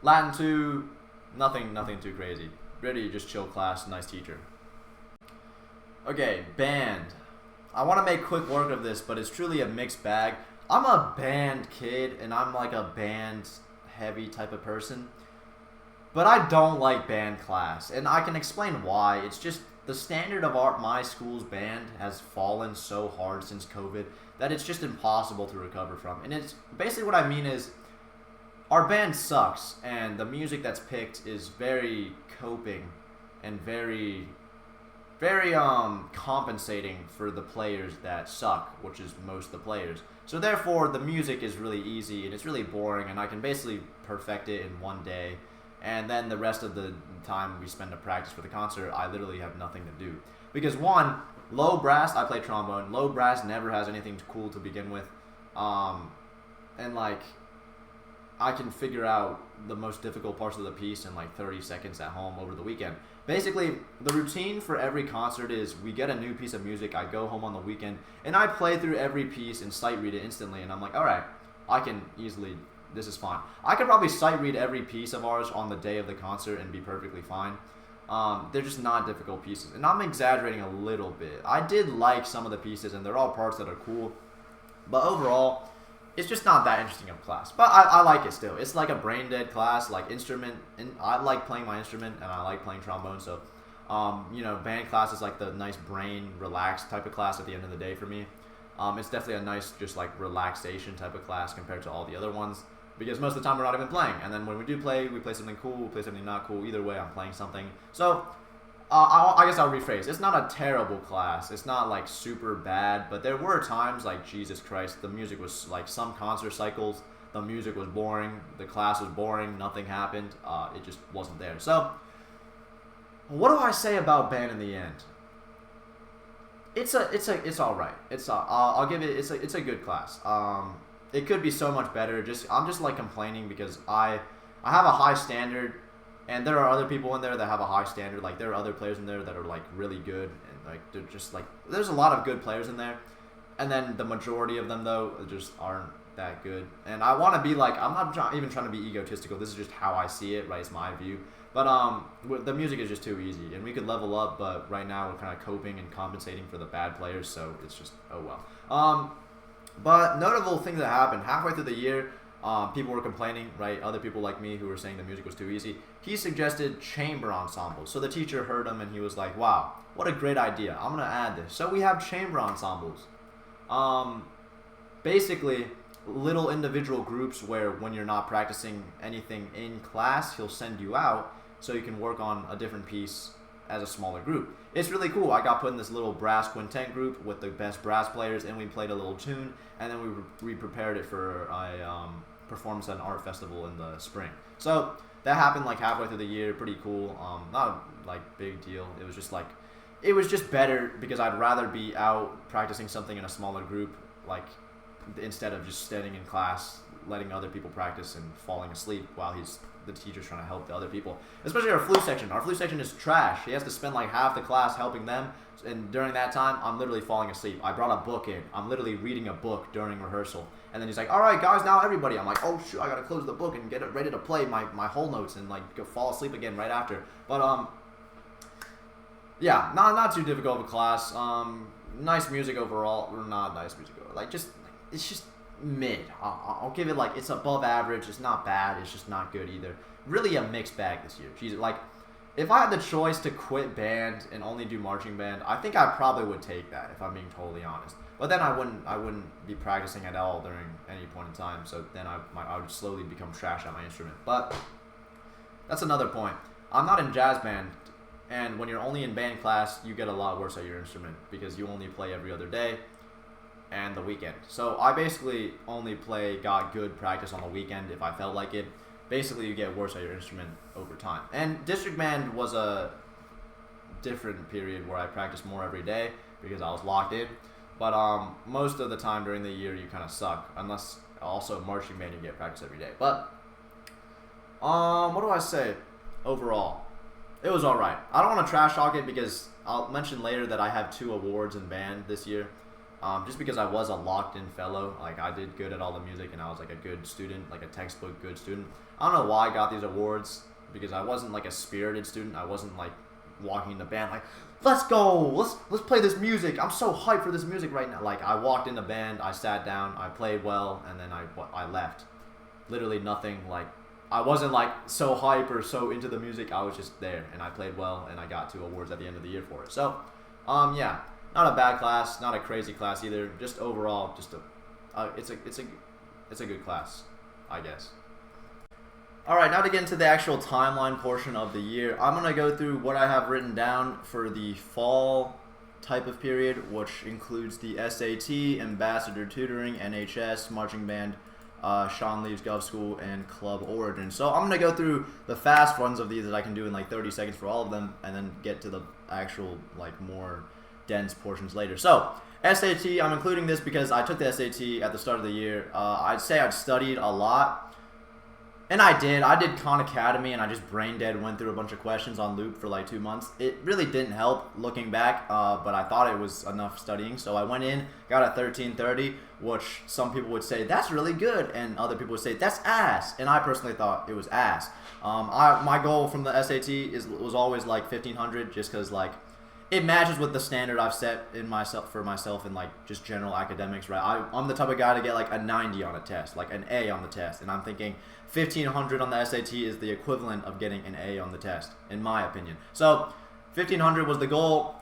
Latin 2, nothing too crazy. Really just chill class, nice teacher. Okay, band. I want to make quick work of this, but it's truly a mixed bag. I'm a band kid, and I'm like a band heavy type of person. But I don't like band class, and I can explain why. It's just the standard of my school's band has fallen so hard since COVID that it's just impossible to recover from. And it's basically what I mean is our band sucks, and the music that's picked is very coping and very compensating for the players that suck, which is most of the players. So therefore, the music is really easy and it's really boring, and I can basically perfect it in one day. And then the rest of the time we spend to practice for the concert, I literally have nothing to do. Because one, low brass, I play trombone. Low brass never has anything cool to begin with. And like, I can figure out the most difficult parts of the piece in like 30 seconds at home over the weekend. Basically, the routine for every concert is we get a new piece of music, I go home on the weekend, and I play through every piece and sight read it instantly, and I'm like, alright, I can easily, this is fine. I could probably sight read every piece of ours on the day of the concert and be perfectly fine. They're just not difficult pieces, and I'm exaggerating a little bit. I did like some of the pieces, and they're all parts that are cool, but overall, it's just not that interesting of a class. But I like it still. It's like a brain dead class, like instrument, and I like playing my instrument, and I like playing trombone, so you know, band class is like the nice brain relaxed type of class at the end of the day for me. It's definitely a nice just like relaxation type of class compared to all the other ones, because most of the time we're not even playing, and then when we do play, we play something cool, we play something not cool. Either way, I'm playing something. So I guess I'll rephrase. It's not a terrible class. It's not like super bad, but there were times like, Jesus Christ, the music was like some concert cycles, the music was boring, the class was boring, nothing happened. It just wasn't there. So what do I say about band in the end? It's all right. I'll give it. It's a good class. It could be so much better. I'm just like complaining because I have a high standard. And there are other people in there that have a high standard. Like, there are other players in there that are, like, really good. And, like, they're just, like... There's a lot of good players in there. And then the majority of them, though, just aren't that good. And I want to be, like... I'm not even trying to be egotistical. This is just how I see it, right? It's my view. But the music is just too easy. And we could level up, but right now we're kind of coping and compensating for the bad players. So it's just, oh, well. But notable things that happened. Halfway through the year... people were complaining, right? Other people like me who were saying the music was too easy. He suggested chamber ensembles. So the teacher heard him and he was like, wow, what a great idea. I'm going to add this. So we have chamber ensembles. Basically, little individual groups where when you're not practicing anything in class, he'll send you out so you can work on a different piece as a smaller group. It's really cool. I got put in this little brass quintet group with the best brass players, and we played a little tune, and then we prepared it for a performance at an art festival in the spring. So that happened like halfway through the year. Pretty cool. Not a like big deal. It was just better because I'd rather be out practicing something in a smaller group, like instead of just standing in class letting other people practice and falling asleep while the teacher's trying to help the other people. Especially our flute section. Our flute section is trash. He has to spend like half the class helping them, and during that time, I'm literally falling asleep. I brought a book in. I'm literally reading a book during rehearsal. And then he's like, all right, guys, now everybody. I'm like, oh, shoot, I got to close the book and get it ready to play my whole notes and like go fall asleep again right after. But, yeah, not too difficult of a class. Nice music overall. Or not nice music overall. Like, it's just mid. I'll give it like, it's above average. It's not bad. It's just not good either. Really a mixed bag this year. Jeez, like, if I had the choice to quit band and only do marching band, I think I probably would take that, if I'm being totally honest. But then I wouldn't be practicing at all during any point in time, so then I would slowly become trash at my instrument. But that's another point. I'm not in jazz band, and when you're only in band class, you get a lot worse at your instrument because you only play every other day and the weekend. So I basically only got good practice on the weekend if I felt like it. Basically, you get worse at your instrument over time. And district band was a different period where I practiced more every day because I was locked in. But most of the time during the year, you kind of suck. Unless also marching band, you get practice every day. But What do I say? Overall, it was all right. I don't want to trash talk it because I'll mention later that I have 2 awards in band this year. Just because I was a locked-in fellow, like I did good at all the music and I was like a good student, like a textbook good student. I don't know why I got these awards because I wasn't like a spirited student. I wasn't like walking in the band like, let's go, let's play this music. I'm so hyped for this music right now. Like I walked in the band, I sat down, I played well, and then I left. Literally nothing like. I wasn't like so hype or so into the music. I was just there and I played well and I got 2 awards at the end of the year for it. So, yeah, not a bad class, not a crazy class either. Just overall, just it's a good class, I guess. All right, now to get into the actual timeline portion of the year, I'm gonna go through what I have written down for the fall type of period, which includes the SAT, ambassador tutoring, NHS, marching band, Sean Leaves Gov School, and Club Origin. So I'm going to go through the fast runs of these that I can do in like 30 seconds for all of them, and then get to the actual like more dense portions later. So SAT, I'm including this because I took the SAT at the start of the year. I'd say I'd studied a lot. And I did Khan Academy, and I just brain dead went through a bunch of questions on loop for like 2 months. It really didn't help looking back, but I thought it was enough studying. So I went in, got a 1330, which some people would say, that's really good, and other people would say, that's ass. And I personally thought it was ass. My goal from the SAT was always like 1500, just because like it matches with the standard I've set for myself in like just general academics, right? I'm the type of guy to get like a 90 on a test, like an A on the test, and I'm thinking 1500 on the SAT is the equivalent of getting an A on the test, in my opinion. So 1500 was the goal.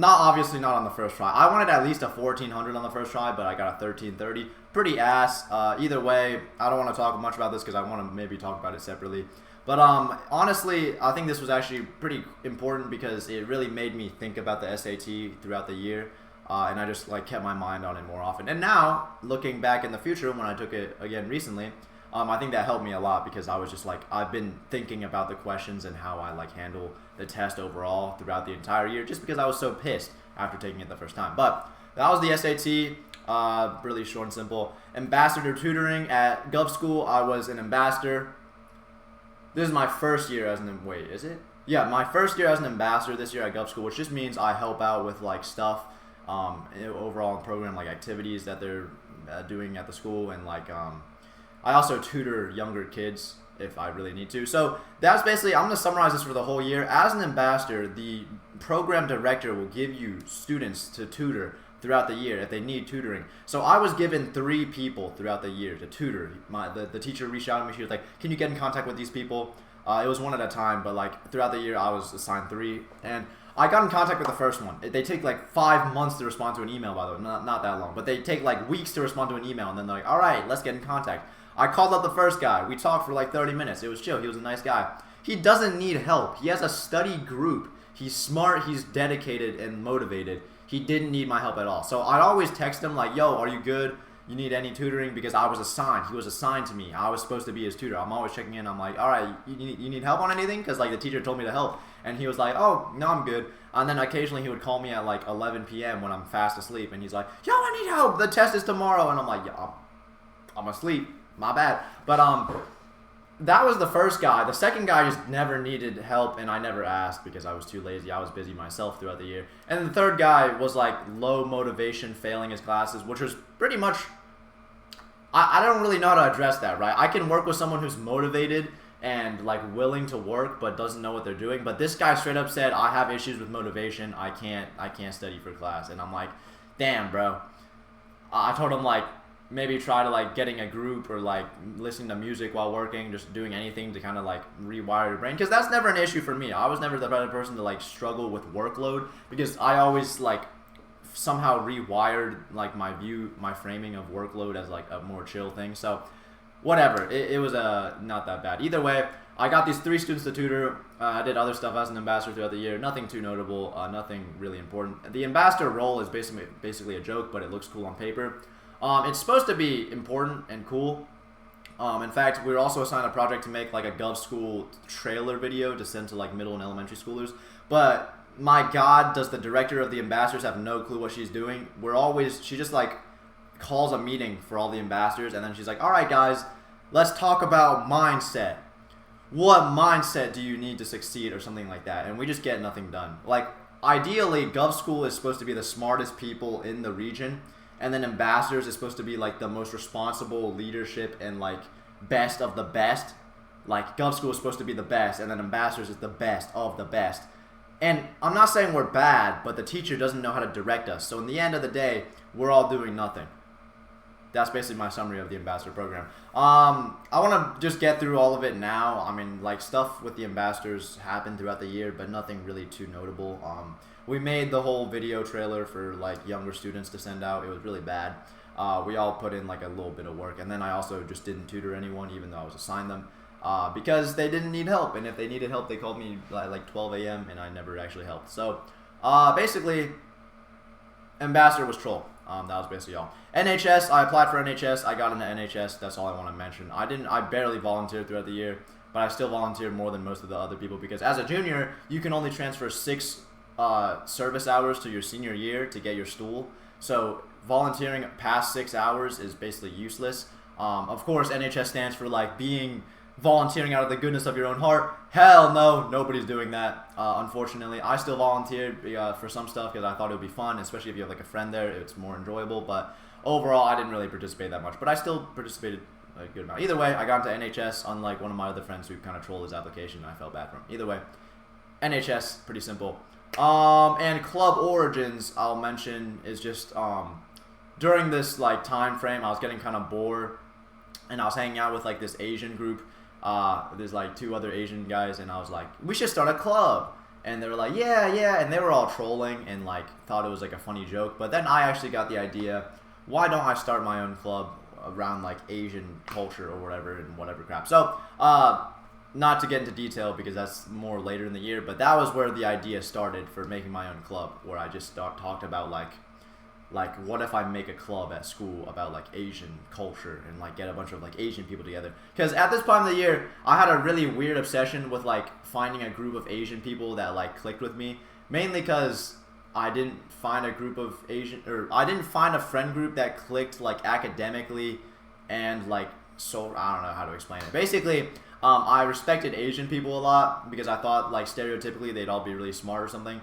Obviously not on the first try. I wanted at least a 1400 on the first try, but I got a 1330. Pretty ass. Either way, I don't want to talk much about this because I want to maybe talk about it separately. But honestly, I think this was actually pretty important because it really made me think about the SAT throughout the year, and I just like kept my mind on it more often. And now, looking back in the future when I took it again recently, I think that helped me a lot because I was just like, I've been thinking about the questions and how I like handle the test overall throughout the entire year, just because I was so pissed after taking it the first time. But that was the SAT. Really short and simple. Ambassador tutoring at Gov School. I was an ambassador. This is my first year as an is it? Yeah, my first year as an ambassador this year at Gov School, which just means I help out with like stuff overall in program, like activities that they're doing at the school, and like I also tutor younger kids if I really need to. So that's basically, I'm going to summarize this for the whole year. As an ambassador, the program director will give you students to tutor throughout the year if they need tutoring. So I was given 3 people throughout the year to tutor. The teacher reached out to me. She was like, can you get in contact with these people? It was one at a time, but like throughout the year I was assigned 3. And I got in contact with the first one. They take like 5 months to respond to an email, by the way. Not that long. But they take like weeks to respond to an email, and then they're like, all right, let's get in contact. I called up the first guy. We talked for like 30 minutes. It was chill. He was a nice guy. He doesn't need help. He has a study group. He's smart. He's dedicated and motivated. He didn't need my help at all. So I'd always text him like, yo, are you good? You need any tutoring? Because I was assigned. He was assigned to me. I was supposed to be his tutor. I'm always checking in. I'm like, all right, you need help on anything? Because like the teacher told me to help. And he was like, oh, no, I'm good. And then occasionally he would call me at like 11 p.m. when I'm fast asleep. And he's like, yo, I need help. The test is tomorrow. And I'm like, yeah, I'm asleep. My bad. But that was the first guy. The second guy just never needed help, and I never asked because I was too lazy. I was busy myself throughout the year. And the third guy was like low motivation, failing his classes, which was pretty much, I don't really know how to address that, right? I can work with someone who's motivated and like willing to work but doesn't know what they're doing. But this guy straight up said, I have issues with motivation. I can't study for class. And I'm like, damn, bro. I told him like, maybe try to like getting a group or like listening to music while working, just doing anything to kind of like rewire your brain, because that's never an issue for me. I was never the better person to like struggle with workload because I always like somehow rewired like my framing of workload as like a more chill thing. So whatever, it was not that bad. Either way, I got these 3 students to tutor. I did other stuff as an ambassador throughout the year. Nothing too notable, nothing really important. The ambassador role is basically a joke, but it looks cool on paper. It's supposed to be important and cool. In fact, we were also assigned a project to make like a Gov School trailer video to send to like middle and elementary schoolers. But my God, does the director of the ambassadors have no clue what she's doing? She just like calls a meeting for all the ambassadors, and then she's like, all right guys, let's talk about mindset. what mindset do you need to succeed or something like that, and we just get nothing done. Like, ideally, Gov School is supposed to be the smartest people in the region, and then ambassadors is supposed to be like the most responsible leadership and like best of the best. Like, Gov School is supposed to be the best, and then ambassadors is the best of the best. And I'm not saying we're bad, but the teacher doesn't know how to direct us. So in the end of the day, we're all doing nothing. That's basically my summary of the ambassador program. I want to just get through all of it now. I mean, like, stuff with the ambassadors happened throughout the year, but nothing really too notable. We made the whole video trailer for like younger students to send out. It was really bad. We all put in like a little bit of work, and then I also just didn't tutor anyone, even though I was assigned them, because they didn't need help. And if they needed help, they called me at like 12 a.m. and I never actually helped. So basically, ambassador was troll. That was basically all. NHS, I applied for NHS. I got into NHS. That's all I want to mention. I barely volunteered throughout the year, but I still volunteered more than most of the other people, because as a junior, you can only transfer 6 service hours to your senior year to get your stool. So volunteering past 6 hours is basically useless. Of course, NHS stands for like being volunteering out of the goodness of your own heart. Hell no, nobody's doing that. Unfortunately, I still volunteered for some stuff because I thought it would be fun, especially if you have like a friend there. It's more enjoyable. But overall, I didn't really participate that much. But I still participated a good amount. Either way, I got into NHS, unlike one of my other friends who kind of trolled his application. I felt bad for him. Either way, NHS, pretty simple. And club origins, I'll mention, is just during this like time frame, I was getting kind of bored, and I was hanging out with like this Asian group. There's like 2 other Asian guys, and I was like, we should start a club. And they were like, yeah, and they were all trolling and like thought it was like a funny joke. But then I actually got the idea, why don't I start my own club around like Asian culture or whatever and whatever crap. So not to get into detail because that's more later in the year, but that was where the idea started for making my own club, where I just talked about like what if I make a club at school about like Asian culture and like get a bunch of like Asian people together. Because at this point in the year, I had a really weird obsession with like finding a group of Asian people that like clicked with me, mainly because I didn't find a group of I didn't find a friend group that clicked like academically and like, so I don't know how to explain it. Basically, I respected Asian people a lot because I thought like stereotypically they'd all be really smart or something.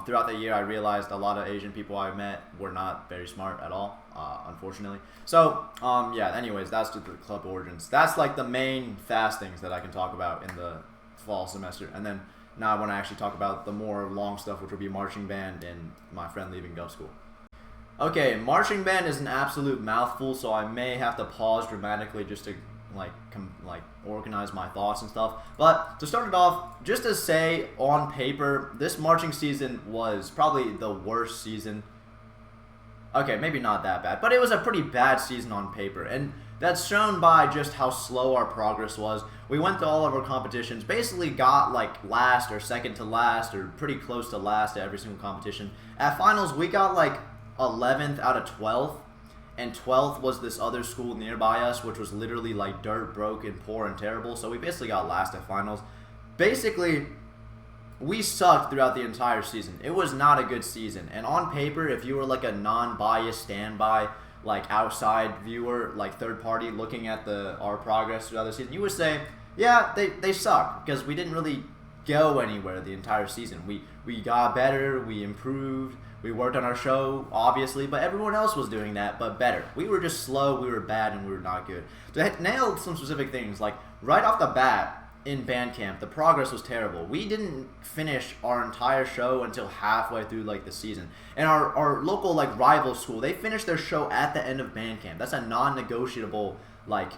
Throughout the year, I realized a lot of Asian people I met were not very smart at all, unfortunately. So, yeah, anyways, that's just the club origins. That's like the main fast things that I can talk about in the fall semester. And then now I want to actually talk about the more long stuff, which will be marching band and my friend leaving Gov School. Okay, marching band is an absolute mouthful, so I may have to pause dramatically just to like organize my thoughts and stuff. But to start it off, just to say, on paper, this marching season was probably the worst season. Okay, maybe not that bad, but it was a pretty bad season on paper, and that's shown by just how slow our progress was. We went to all of our competitions, basically got like last or second to last or pretty close to last at every single competition. At finals, we got like 11th out of 12th. And 12th was this other school nearby us, which was literally like dirt, broke, and poor and terrible. So we basically got last at finals. Basically, we sucked throughout the entire season. It was not a good season. And on paper, if you were like a non-biased standby, like outside viewer, like third party looking at our progress throughout the season, you would say, yeah, they suck because we didn't really go anywhere the entire season. We got better, we improved. We worked on our show, obviously, but everyone else was doing that, but better. We were just slow, we were bad, and we were not good. To nail some specific things, like right off the bat in band camp, the progress was terrible. We didn't finish our entire show until halfway through like the season. And our local like rival school, they finished their show at the end of band camp. That's a non-negotiable like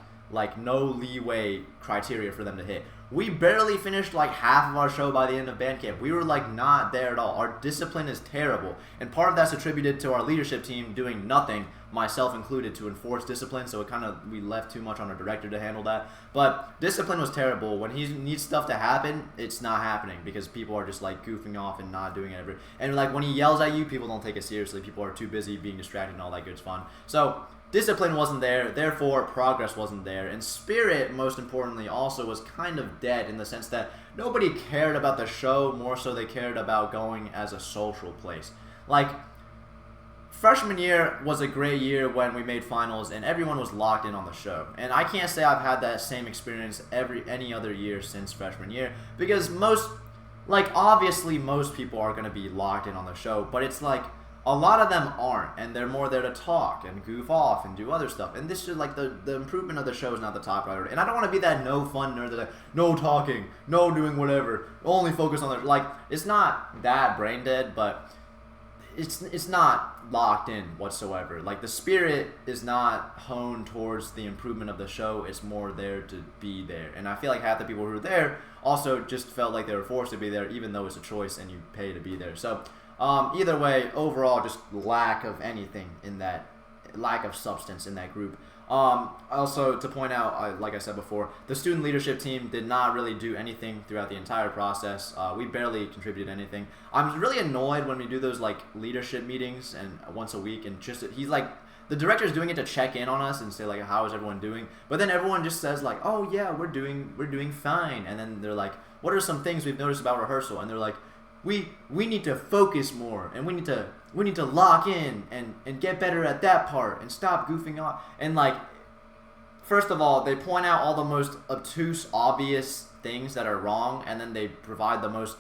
no leeway criteria for them to hit. We barely finished like half of our show by the end of band camp. We were like not there at all. Our discipline is terrible. And part of that's attributed to our leadership team doing nothing, myself included, to enforce discipline. So we left too much on our director to handle that. But discipline was terrible. When he needs stuff to happen, it's not happening because people are just like goofing off and not doing it. And like when he yells at you, people don't take it seriously. People are too busy being distracted and all that good fun. So discipline wasn't there, therefore progress wasn't there. And spirit, most importantly, also was kind of dead in the sense that nobody cared about the show, more so they cared about going as a social place. Like, freshman year was a great year when we made finals and everyone was locked in on the show. And I can't say I've had that same experience any other year since freshman year, because obviously most people are going to be locked in on the show, but it's like a lot of them aren't, and they're more there to talk and goof off and do other stuff. And this is like the improvement of the show is not the top priority. And I don't want to be that no fun nerd that's like, no talking, no doing whatever, only focus on it's not that brain dead, but it's not locked in whatsoever. Like, the spirit is not honed towards the improvement of the show. It's more there to be there. And I feel like half the people who were there also just felt like they were forced to be there, even though it's a choice and you pay to be there. So either way, overall, just lack of anything in that, lack of substance in that group. Also, to point out, like I said before, the student leadership team did not really do anything throughout the entire process. We barely contributed anything. I'm really annoyed when we do those leadership meetings and once a week, and he's like, the director's doing it to check in on us and say how is everyone doing, but then everyone just says oh yeah, we're doing fine, and then they're like, what are some things we've noticed about rehearsal, and they're like, we need to focus more, and we need to lock in and get better at that part and stop goofing off. And first of all, they point out all the most obtuse, obvious things that are wrong, and then they provide the most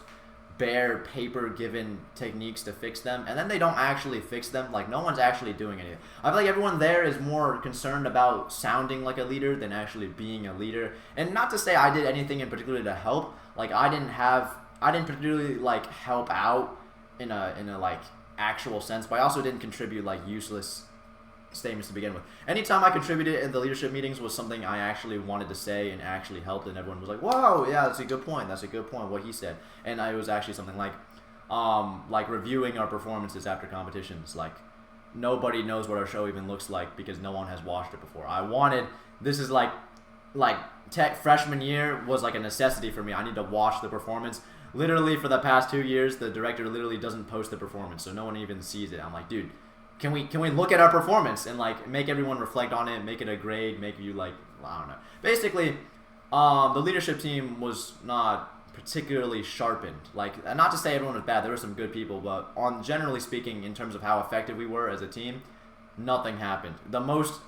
bare paper given techniques to fix them, and then they don't actually fix them. No one's actually doing anything. I feel like everyone there is more concerned about sounding like a leader than actually being a leader. And not to say I did anything in particular to help. I didn't particularly help out in a actual sense, but I also didn't contribute useless statements to begin with. Anytime I contributed in the leadership meetings was something I actually wanted to say and actually helped, and everyone was like, "Whoa, yeah, that's a good point. That's a good point. What he said." And it was actually something like reviewing our performances after competitions. Nobody knows what our show even looks like because no one has watched it before. This is tech freshman year was a necessity for me. I need to watch the performance. Literally for the past 2 years, the director literally doesn't post the performance, so no one even sees it. I'm like, dude, can we look at our performance and make everyone reflect on it, make it a grade, make you I don't know. Basically, the leadership team was not particularly sharpened. Not to say everyone was bad, there were some good people, but generally speaking, in terms of how effective we were as a team, nothing happened. The most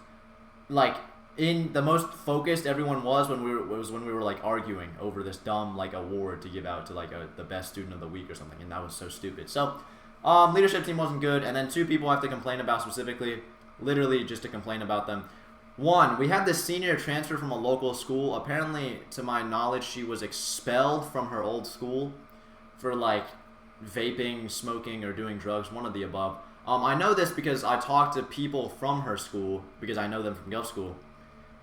focused everyone was when we were arguing over this dumb award to give out to the best student of the week or something, and that was so stupid. So leadership team wasn't good, and then two people I have to complain about specifically, literally just to complain about them. One, we had this senior transfer from a local school. Apparently, to my knowledge, she was expelled from her old school for vaping, smoking, or doing drugs, one of the above. I know this because I talked to people from her school because I know them from Gulf School.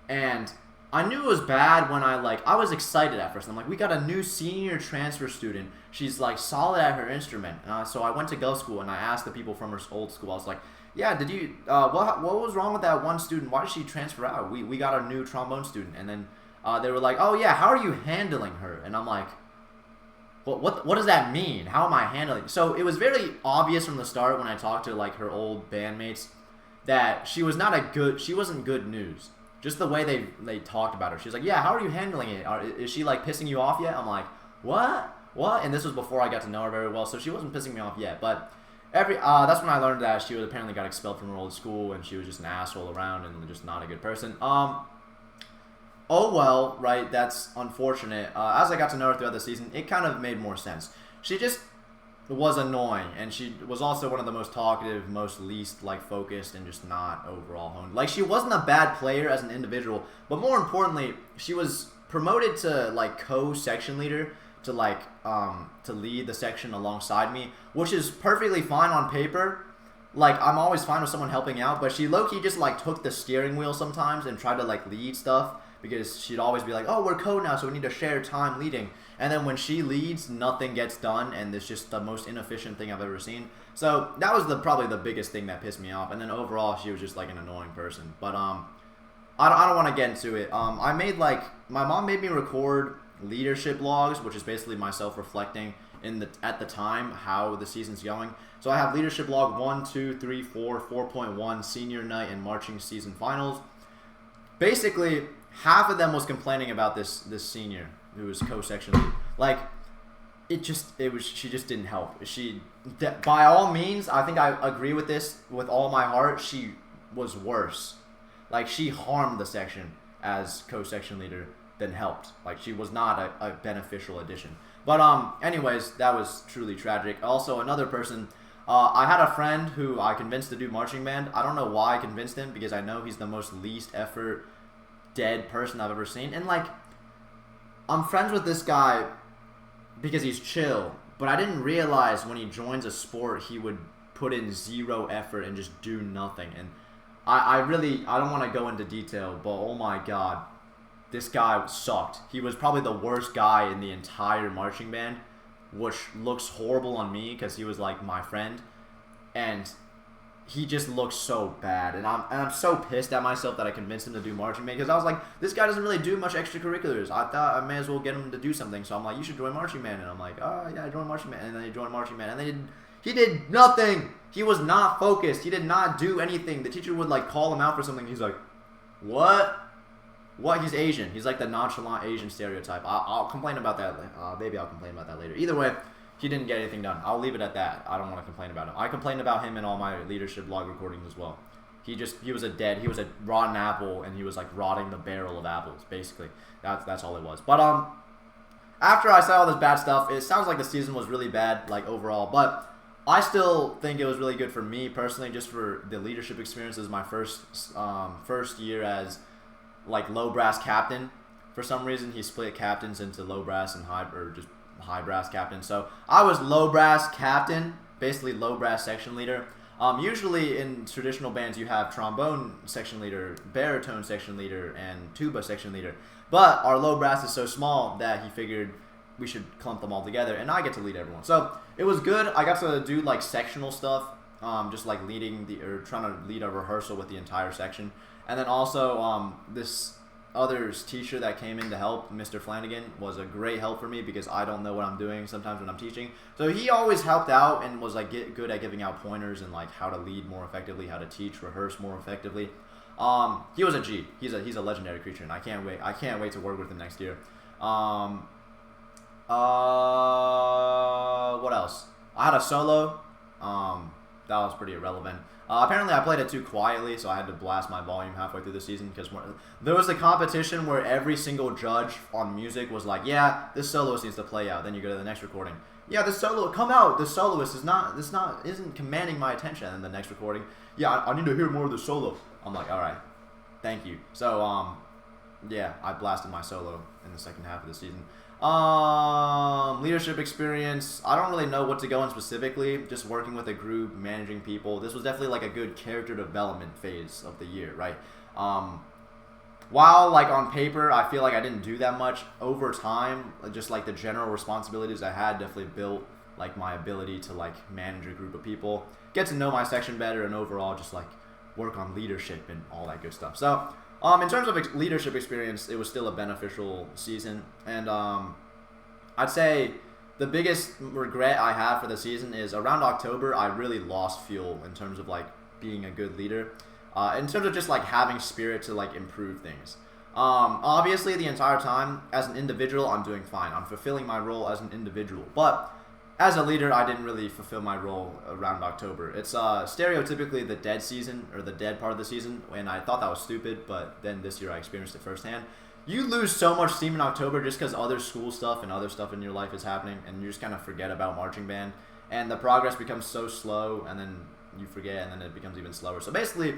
And I knew it was bad when I was excited at first. I'm like, we got a new senior transfer student. She's solid at her instrument. So I went to Gulf School and I asked the people from her old school. I was like, yeah, did you, what was wrong with that one student? Why did she transfer out? We got a new trombone student. And then they were like, oh yeah, how are you handling her? And I'm like, what does that mean? How am I handling? So it was very obvious from the start when I talked to her old bandmates that she wasn't good news. Just the way they talked about her. She's like, yeah, how are you handling it? Is she pissing you off yet? I'm like, what? And this was before I got to know her very well, so she wasn't pissing me off yet. But that's when I learned that she apparently got expelled from her old school, and she was just an asshole around and just not a good person. Oh well, right? That's unfortunate. As I got to know her throughout the season, it kind of made more sense. She just was annoying, and she was also one of the most talkative, most least focused, and just not overall honed. She wasn't a bad player as an individual, but more importantly, she was promoted to co-section leader to lead the section alongside me, which is perfectly fine on paper. I'm always fine with someone helping out, but she low-key just took the steering wheel sometimes and tried to lead stuff, because she'd always be like, oh, we're co now, so we need to share time leading. And then when she leads, nothing gets done, and it's just the most inefficient thing I've ever seen. So that was probably the biggest thing that pissed me off. And then overall, she was just an annoying person. But I don't want to get into it. My mom made me record leadership logs, which is basically myself reflecting at the time how the season's going. So I have leadership log 1, 2, 3, 4, 4.1, senior night, and marching season finals. Basically, half of them was complaining about this senior who was co-section lead. she just didn't help. By all means, I think I agree with this with all my heart. She was worse. Like, she harmed the section as co-section leader than helped. Like, she was not a beneficial addition. But anyways, that was truly tragic. Also, another person, I had a friend who I convinced to do marching band. I don't know why I convinced him, because I know he's the most least effort dead person I've ever seen. And like, I'm friends with this guy because he's chill, but I didn't realize when he joins a sport he would put in zero effort and just do nothing. And I don't want to go into detail, but oh my god, this guy sucked. He was probably the worst guy in the entire marching band, which looks horrible on me because he was like my friend, and he just looks so bad. And I'm so pissed at myself that I convinced him to do marching band, because I was like, this guy doesn't really do much extracurriculars. I thought I may as well get him to do something. So I'm like, you should join marching band. And I'm like, oh yeah, join marching band. And then he joined marching band, and then he did nothing. He was not focused. He did not do anything. The teacher would like call him out for something. He's like, what? He's Asian. He's like the nonchalant Asian stereotype. I'll complain about that. Maybe I'll complain about that later. Either way, he didn't get anything done. I'll leave it at that. I don't want to complain about him. I complained about him in all my leadership blog recordings as well. He was a rotten apple, and he was like rotting the barrel of apples, basically. That's all it was. But after I said all this bad stuff, it sounds like the season was really bad, like overall. But I still think it was really good for me personally, just for the leadership experience. This is my first year as like low brass captain. For some reason, he split captains into low brass and high brass captain. So I was low brass captain, basically low brass section leader. Usually in traditional bands, you have trombone section leader, baritone section leader, and tuba section leader. But our low brass is so small that he figured we should clump them all together, and I get to lead everyone. So it was good. I got to do like sectional stuff, just like trying to lead a rehearsal with the entire section. And then also this other teacher that came in to help, Mr. Flanagan, was a great help for me because I don't know what I'm doing sometimes when I'm teaching. So he always helped out and was like good at giving out pointers and like how to lead more effectively, how to teach, rehearse more effectively. He was a G. He's a legendary creature, and I can't wait to work with him next year. What else? I had a solo. That was pretty irrelevant. Apparently, I played it too quietly, so I had to blast my volume halfway through the season because there was a competition where every single judge on music was like, "Yeah, this soloist needs to play out." Then you go to the next recording. Yeah, this solo, come out. The soloist isn't commanding my attention. And then the next recording, yeah, I need to hear more of the solo. I'm like, all right, thank you. So yeah, I blasted my solo in the second half of the season. Leadership experience, I don't really know what to go in specifically, just working with a group, managing people. This was definitely like a good character development phase of the year, right? While like on paper I feel like I didn't do that much, over time just like the general responsibilities I had definitely built like my ability to like manage a group of people, get to know my section better, and overall just like work on leadership and all that good stuff. So in terms of leadership experience, it was still a beneficial season, and I'd say the biggest regret I have for the season is around October, I really lost fuel in terms of like being a good leader, in terms of just like having spirit to like improve things. Obviously, the entire time as an individual, I'm doing fine. I'm fulfilling my role as an individual, but as a leader, I didn't really fulfill my role around October. It's stereotypically the dead season, or the dead part of the season, and I thought that was stupid, but then this year I experienced it firsthand. You lose so much steam in October just because other school stuff and other stuff in your life is happening, and you just kind of forget about marching band, and the progress becomes so slow, and then you forget, and then it becomes even slower. So basically,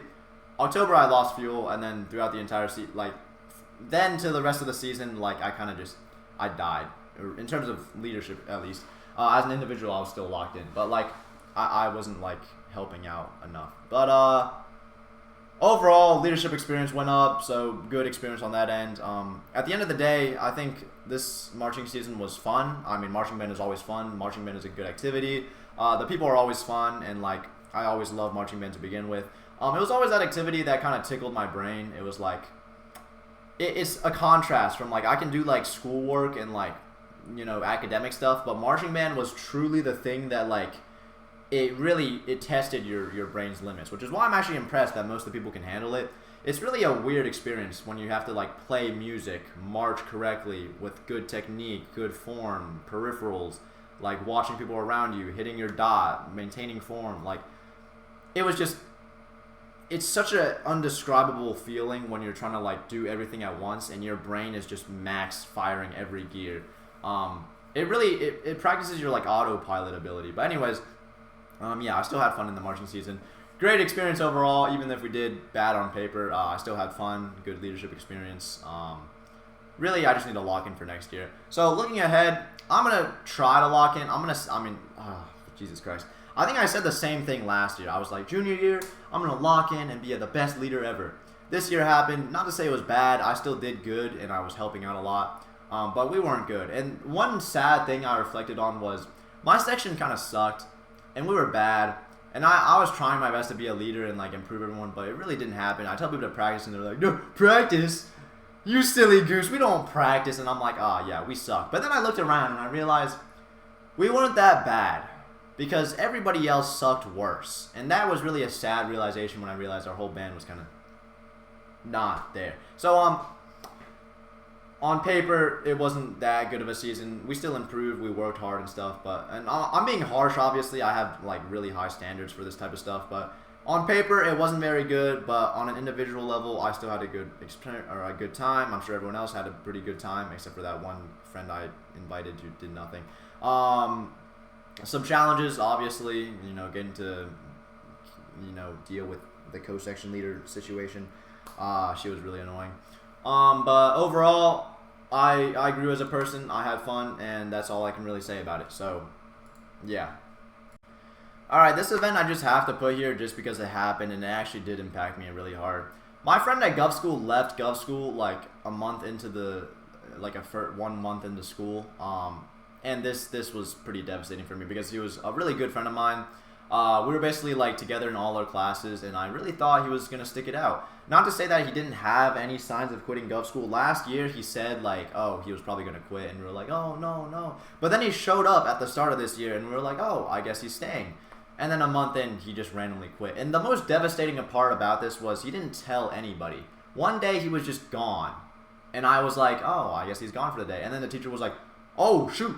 October I lost fuel, and then throughout the entire season, like, then to the rest of the season, like, I died, or in terms of leadership at least. As an individual, I was still locked in, but like I wasn't like helping out enough. But overall, leadership experience went up, so good experience on that end. At the end of the day, I think this marching season was fun. I mean, marching band is always fun. Marching band is a good activity. The people are always fun, and like I always loved marching band to begin with. It was always that activity that kind of tickled my brain. It was like it's a contrast from like I can do like schoolwork and like, you know, academic stuff, but marching band was truly the thing that like it tested your brain's limits, which is why I'm actually impressed that most of the people can handle it. It's really a weird experience when you have to like play music, march correctly with good technique, good form, peripherals, like watching people around you, hitting your dot, maintaining form. Like, it was just, it's such an undescribable feeling when you're trying to like do everything at once and your brain is just max firing every gear. It really, it practices your like autopilot ability. But anyways, yeah, I still had fun in the marching season. Great experience overall, even if we did bad on paper. I still had fun, good leadership experience. Really, I just need to lock in for next year. So looking ahead, I'm going to try to lock in. Jesus Christ. I think I said the same thing last year. I was like, junior year, I'm going to lock in and be the best leader ever. This year happened. Not to say it was bad. I still did good, and I was helping out a lot. But we weren't good. And one sad thing I reflected on was my section kind of sucked, and we were bad. And I was trying my best to be a leader and like improve everyone, but it really didn't happen. I tell people to practice, and they're like, no, practice? You silly goose, we don't practice. And I'm like, oh yeah, we suck. But then I looked around and I realized we weren't that bad because everybody else sucked worse. And that was really a sad realization when I realized our whole band was kind of not there. So on paper, it wasn't that good of a season. We still improved. We worked hard and stuff. And I'm being harsh, obviously. I have like really high standards for this type of stuff. But on paper, it wasn't very good. But on an individual level, I still had a good experience or a good time. I'm sure everyone else had a pretty good time, except for that one friend I invited who did nothing. Some challenges, obviously. You know, getting to deal with the co-section leader situation. She was really annoying. But overall, I grew as a person, I had fun, and that's all I can really say about it. So, yeah. Alright, this event I just have to put here just because it happened, and it actually did impact me really hard. My friend at Gov School left Gov School like a month into the, 1 month into school. And this was pretty devastating for me because he was a really good friend of mine. We were basically like together in all our classes, and I really thought he was going to stick it out. Not to say that he didn't have any signs of quitting Gov School. Last year he said like, oh, he was probably going to quit, and we were like, oh, no. But then he showed up at the start of this year, and we were like, oh, I guess he's staying. And then a month in, he just randomly quit. And the most devastating part about this was he didn't tell anybody. One day he was just gone, and I was like, oh, I guess he's gone for the day. And then the teacher was like, oh, shoot.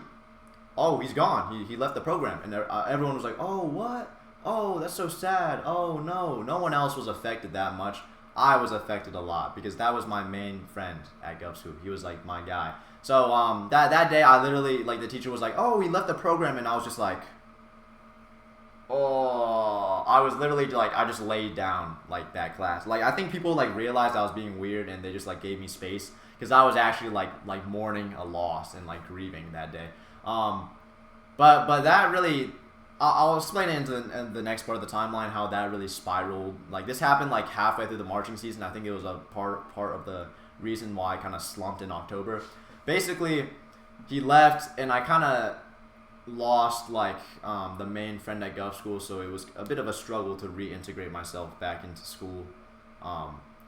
Oh, he's gone. He left the program. And everyone was like, oh, what? Oh, that's so sad. Oh, no. No one else was affected that much. I was affected a lot because that was my main friend at Gov School. He was like my guy. So that day I literally, like, the teacher was like, oh, he left the program. And I was just like, oh, I was literally like, I just laid down like that class. Like, I think people like realized I was being weird and they just like gave me space because I was actually like mourning a loss and like grieving that day. But that really, I'll explain it in the next part of the timeline how that really spiraled. Like, this happened like halfway through the marching season. I think it was a part of the reason why I kind of slumped in October. Basically, he left and I kind of lost like the main friend at Gov School, so it was a bit of a struggle to reintegrate myself back into school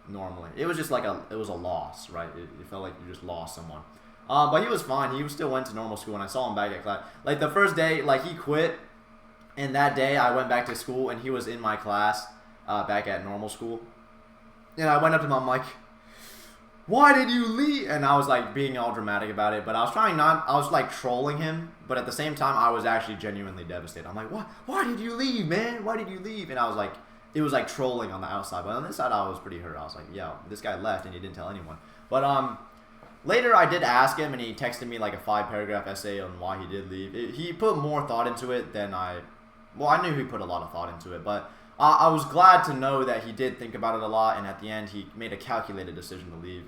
normally. It was just like it was a loss, right? It felt like you just lost someone. But he was fine. He still went to normal school, and I saw him back at class. Like, the first day, like, he quit, and that day I went back to school, and he was in my class back at normal school. And I went up to him, I'm like, why did you leave? And I was, like, being all dramatic about it, but I was, like, trolling him, but at the same time, I was actually genuinely devastated. I'm like, what? Why did you leave, man? Why did you leave? And I was like, it was, like, trolling on the outside, but on the inside, I was pretty hurt. I was like, yo, this guy left, and he didn't tell anyone. But, later, I did ask him, and he texted me like a 5-paragraph essay on why he did leave. He put more thought into it than I knew he put a lot of thought into it, but I was glad to know that he did think about it a lot, and at the end, he made a calculated decision to leave.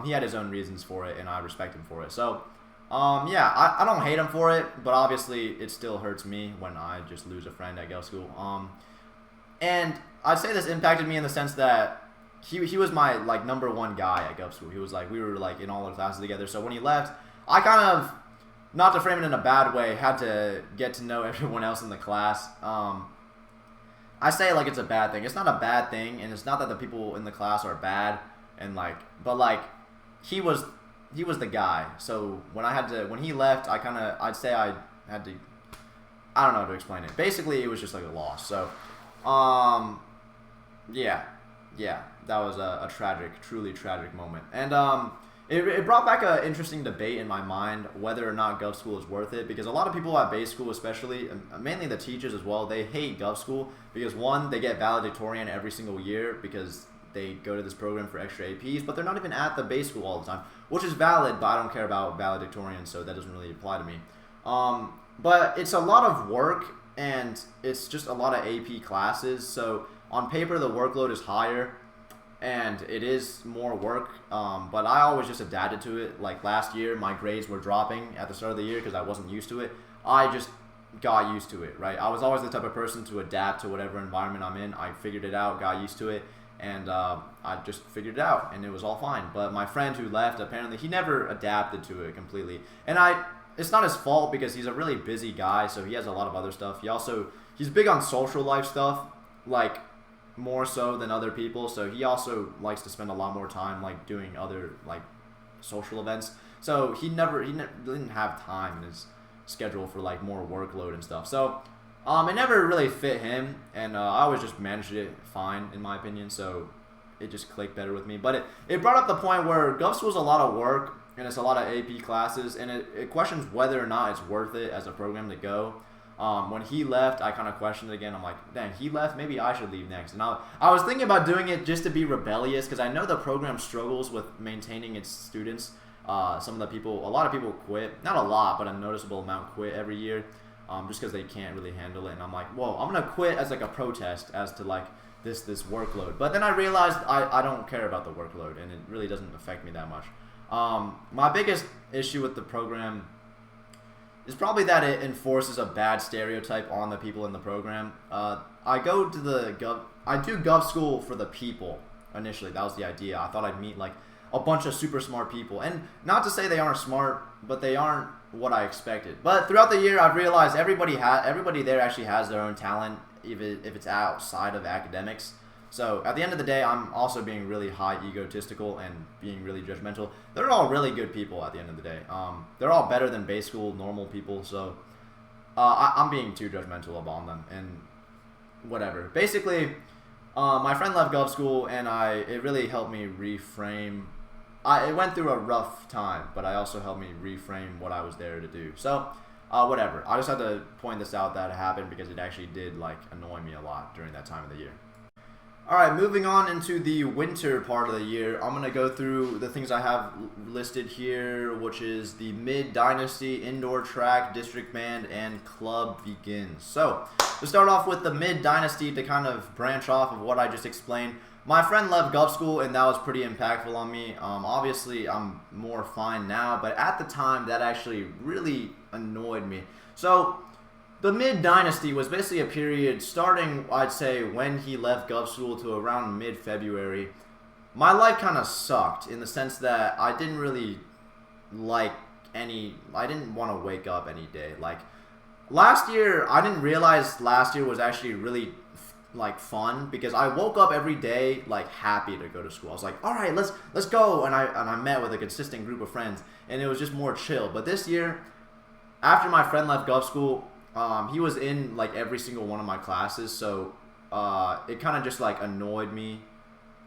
He had his own reasons for it, and I respect him for it. So, yeah, I don't hate him for it, but obviously, it still hurts me when I just lose a friend at Gov School. And I'd say this impacted me in the sense that he was my like #1 guy at Gov School. He was like, we were like in all our classes together. So when he left, I kind of, not to frame it in a bad way, had to get to know everyone else in the class. I say like it's a bad thing. It's not a bad thing, and it's not that the people in the class are bad and like, but like he was the guy. So when he left, I'd say I had to, I don't know how to explain it. Basically, it was just like a loss. So, yeah, that was a tragic, truly tragic moment. And it brought back an interesting debate in my mind whether or not Gov School is worth it, because a lot of people at base school, especially, mainly the teachers as well, they hate Gov School because, one, they get valedictorian every single year because they go to this program for extra APs, but they're not even at the base school all the time, which is valid, but I don't care about valedictorian, so that doesn't really apply to me. But it's a lot of work, and it's just a lot of AP classes, so on paper the workload is higher, and it is more work, but I always just adapted to it. Like last year, my grades were dropping at the start of the year because I wasn't used to it. I just got used to it, right? I was always the type of person to adapt to whatever environment I'm in. I figured it out, got used to it, and I just figured it out, and it was all fine. But my friend who left, apparently, he never adapted to it completely. And it's not his fault because he's a really busy guy, so he has a lot of other stuff. He's big on social life stuff, like more so than other people, so he also likes to spend a lot more time like doing other like social events. So he didn't have time in his schedule for like more workload and stuff. So it never really fit him, and I always just managed it fine in my opinion. So it just clicked better with me. But it brought up the point where Gov School is a lot of work and it's a lot of AP classes, and it questions whether or not it's worth it as a program to go. When he left, I kind of questioned it again. I'm like, dang, he left? Maybe I should leave next. And I was thinking about doing it just to be rebellious, because I know the program struggles with maintaining its students. A lot of people quit. Not a lot, but a noticeable amount quit every year, just because they can't really handle it. And I'm like, whoa, I'm going to quit as like a protest as to like this workload. But then I realized I don't care about the workload, and it really doesn't affect me that much. My biggest issue with the program is probably that it enforces a bad stereotype on the people in the program. I do Gov School for the people initially. That was the idea. I thought I'd meet like a bunch of super smart people, and not to say they aren't smart, but they aren't what I expected. But throughout the year, I've realized everybody there actually has their own talent, even if it's outside of academics. So at the end of the day, I'm also being really high egotistical and being really judgmental. They're all really good people at the end of the day. They're all better than base school normal people. So I'm being too judgmental upon them and whatever. Basically, my friend left Gov School, and it really helped me reframe. It went through a rough time, but it also helped me reframe what I was there to do. So whatever. I just had to point this out that it happened because it actually did like annoy me a lot during that time of the year. Alright, moving on into the winter part of the year, I'm going to go through the things I have listed here, which is the Mid-Dynasty, Indoor Track, District Band, and Club begins. So, to start off with the Mid-Dynasty, to kind of branch off of what I just explained, my friend left Gov School, and that was pretty impactful on me. Obviously, I'm more fine now, but at the time, that actually really annoyed me. So, the Mid-Dynasty was basically a period starting, I'd say, when he left Gov School to around mid-February. My life kind of sucked in the sense that I didn't really I didn't want to wake up any day. Like, last year, I didn't realize last year was actually really, fun, because I woke up every day, happy to go to school. I was like, all right, let's go, and I met with a consistent group of friends, and it was just more chill. But this year, after my friend left Gov School, he was in every single one of my classes, so it kind of just annoyed me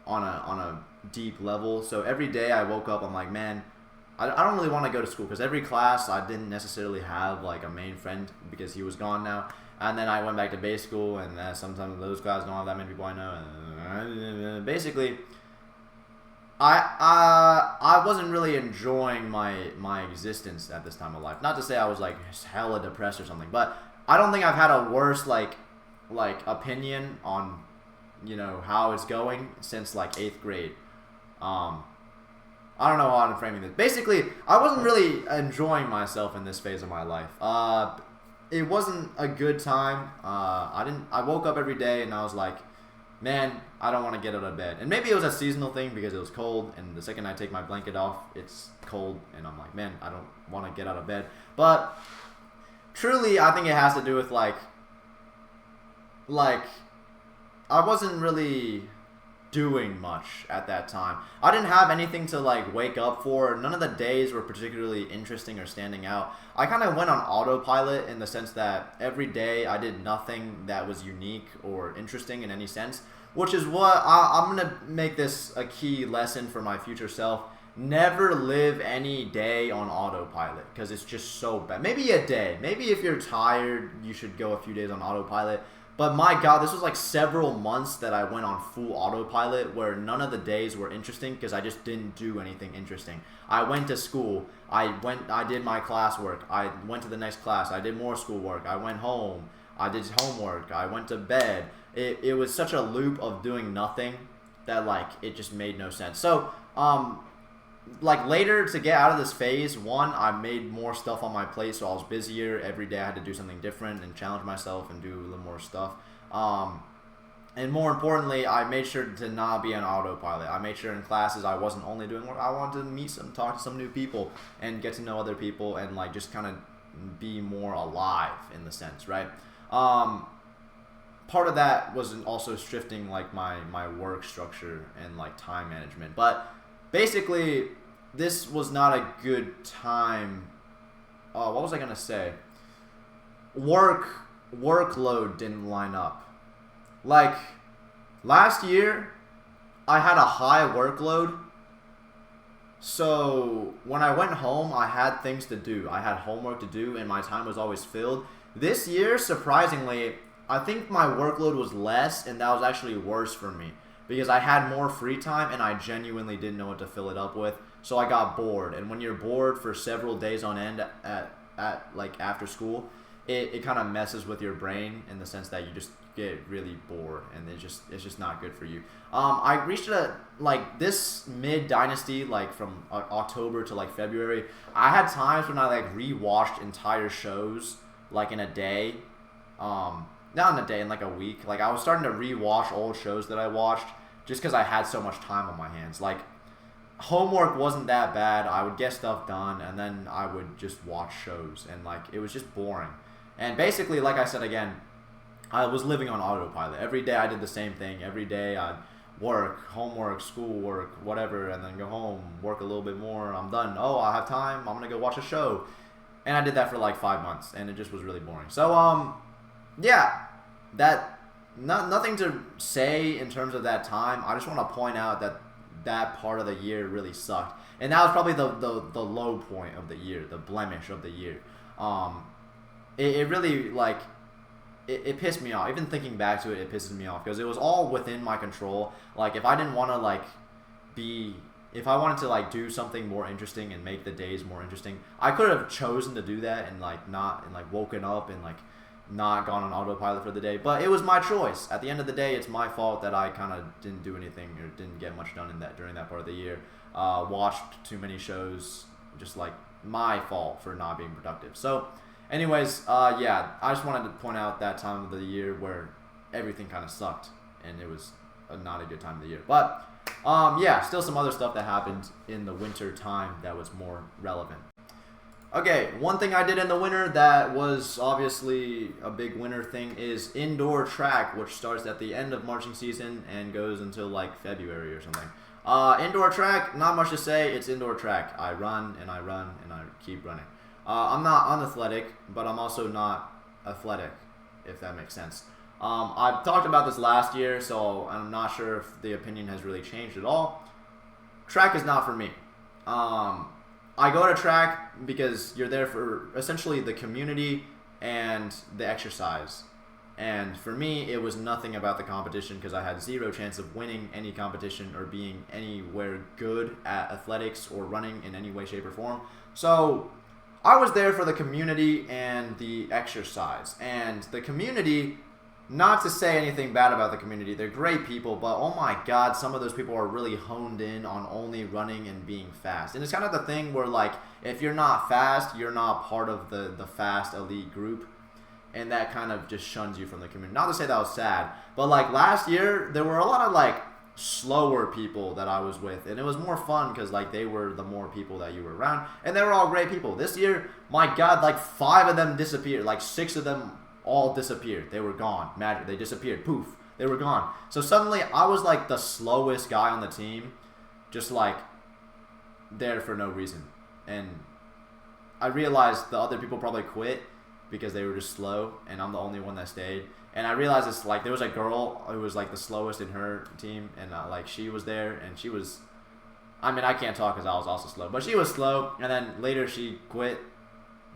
on a deep level. So every day I woke up, I'm like, man, I don't really want to go to school, because every class I didn't necessarily have a main friend because he was gone now. And then I went back to base school, and sometimes those classes don't have that many people I know. And basically, I wasn't really enjoying my existence at this time of life. Not to say I was hella depressed or something, but I don't think I've had a worse opinion on how it's going since 8th grade. I don't know how I'm framing this. Basically, I wasn't really enjoying myself in this phase of my life. It wasn't a good time. I woke up every day and I was like, man, I don't want to get out of bed. And maybe it was a seasonal thing because it was cold, and the second I take my blanket off, it's cold, and I'm like, man, I don't want to get out of bed. But truly, I think it has to do with I wasn't really doing much at that time. I didn't have anything to wake up for. None of the days were particularly interesting or standing out. I kind of went on autopilot in the sense that every day I did nothing that was unique or interesting in any sense, which is what I'm going to make this a key lesson for my future self. never live any day on autopilot because it's just so bad. Maybe a day. Maybe if you're tired, you should go a few days on autopilot. But my God, this was like several months that I went on full autopilot where none of the days were interesting because I just didn't do anything interesting. I went to school. I did my classwork. I went to the next class. I did more schoolwork. I went home. I did homework. I went to bed. It was such a loop of doing nothing that like it just made no sense. So, like later to get out of this phase, one, I made more stuff on my plate, so I was busier. Every day I had to do something different and challenge myself and do a little more stuff. And more importantly, I made sure to not be on autopilot. I made sure in classes I wasn't only doing work. I wanted to talk to some new people and get to know other people and like just kind of be more alive in the sense, right? Part of that was also shifting like my work structure and like time management, but basically, this was not a good time. What was I gonna say? Workload didn't line up. Like last year, I had a high workload. So when I went home, I had things to do. I had homework to do, and my time was always filled. This year, surprisingly, I think my workload was less, and that was actually worse for me. Because I had more free time and I genuinely didn't know what to fill it up with. So I got bored. And when you're bored for several days on end at like after school, it kind of messes with your brain in the sense that you just get really bored and it's just not good for you. I reached like this mid dynasty, like from October to like February. I had times when I like rewatched entire shows like in a day. Not in a day, in like a week. Like I was starting to rewatch old shows that I watched just because I had so much time on my hands. Like homework wasn't that bad. I would get stuff done and then I would just watch shows and like it was just boring. And basically, like I said again, I was living on autopilot. Every day I did the same thing. Every day I'd work, homework, schoolwork, whatever, and then go home, work a little bit more. I'm done. Oh, I have time. I'm going to go watch a show. And I did that for like 5 months and it just was really boring. So, yeah, nothing to say in terms of that time. I just want to point out that part of the year really sucked, and that was probably the low point of the year, the blemish of the year. It really like it pissed me off. Even thinking back to it, it pisses me off because it was all within my control. Like if I didn't want to like if I wanted to like do something more interesting and make the days more interesting, I could have chosen to do that and like not and like woken up and like not gone on autopilot for the day, but it was my choice. At the end of the day, it's my fault that I kind of didn't do anything or didn't get much done during that part of the year. Watched too many shows, just like my fault for not being productive. So anyways, yeah, I just wanted to point out that time of the year where everything kind of sucked and it was not a good time of the year. But yeah, still some other stuff that happened in the winter time that was more relevant. Okay, one thing I did in the winter that was obviously a big winter thing is indoor track, which starts at the end of marching season and goes until like February or something. Indoor track, not much to say. It's indoor track. I run and I run and I keep running. I'm not unathletic, but I'm also not athletic, if that makes sense. I've talked about this last year, so I'm not sure if the opinion has really changed at all. Track is not for me. I go to track because you're there for essentially the community and the exercise. And for me, it was nothing about the competition because I had zero chance of winning any competition or being anywhere good at athletics or running in any way, shape, or form. So I was there for the community and the exercise. And the community, not to say anything bad about the community, they're great people, but oh my God, some of those people are really honed in on only running and being fast. And it's kind of the thing where like, if you're not fast, you're not part of the fast elite group. And that kind of just shuns you from the community. Not to say that was sad, but like last year, there were a lot of like slower people that I was with. And it was more fun because like they were the more people that you were around. And they were all great people. This year, my God, like 5 of them disappeared. Like 6 of them all disappeared. They were gone. Magic. They disappeared. Poof. They were gone. So suddenly I was like the slowest guy on the team. Just like there for no reason. And I realized the other people probably quit because they were just slow and I'm the only one that stayed. And I realized it's like there was a girl who was like the slowest in her team and like she was there and she was I mean, I can't talk because I was also slow. But she was slow, and then later she quit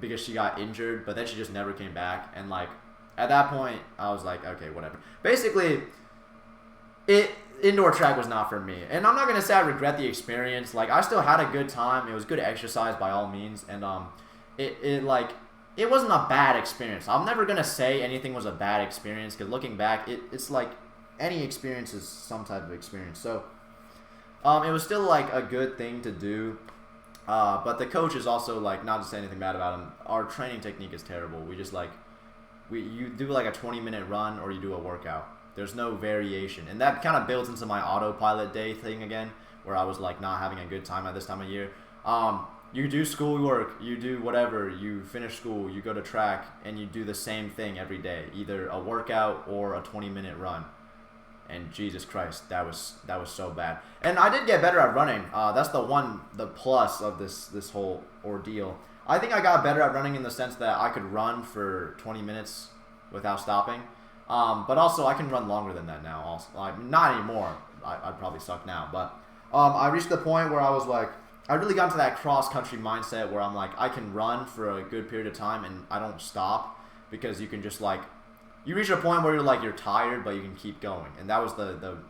because she got injured, but then she just never came back. And, like, at that point, I was like, okay, whatever. Basically, indoor track was not for me. And I'm not going to say I regret the experience. Like, I still had a good time. It was good exercise by all means. And, it wasn't a bad experience. I'm never going to say anything was a bad experience because looking back, it's like any experience is some type of experience. So, it was still, like, a good thing to do. But the coach is also, like, not to say anything bad about him, our training technique is terrible. We just, like, you do, like, a 20-minute run or you do a workout. There's no variation. And that kind of builds into my autopilot day thing again, where I was, like, not having a good time at this time of year. You do schoolwork, you do whatever, you finish school, you go to track, and you do the same thing every day, either a workout or a 20-minute run. And Jesus Christ, that was so bad. And I did get better at running. That's the plus of this whole ordeal. I think I got better at running in the sense that I could run for 20 minutes without stopping. But also I can run longer than that now. Also, not anymore. I'd probably suck now. But I reached the point where I was like, I really got into that cross-country mindset where I'm like, I can run for a good period of time and I don't stop because you can just like, you reach a point where you're like, you're tired, but you can keep going. And that was the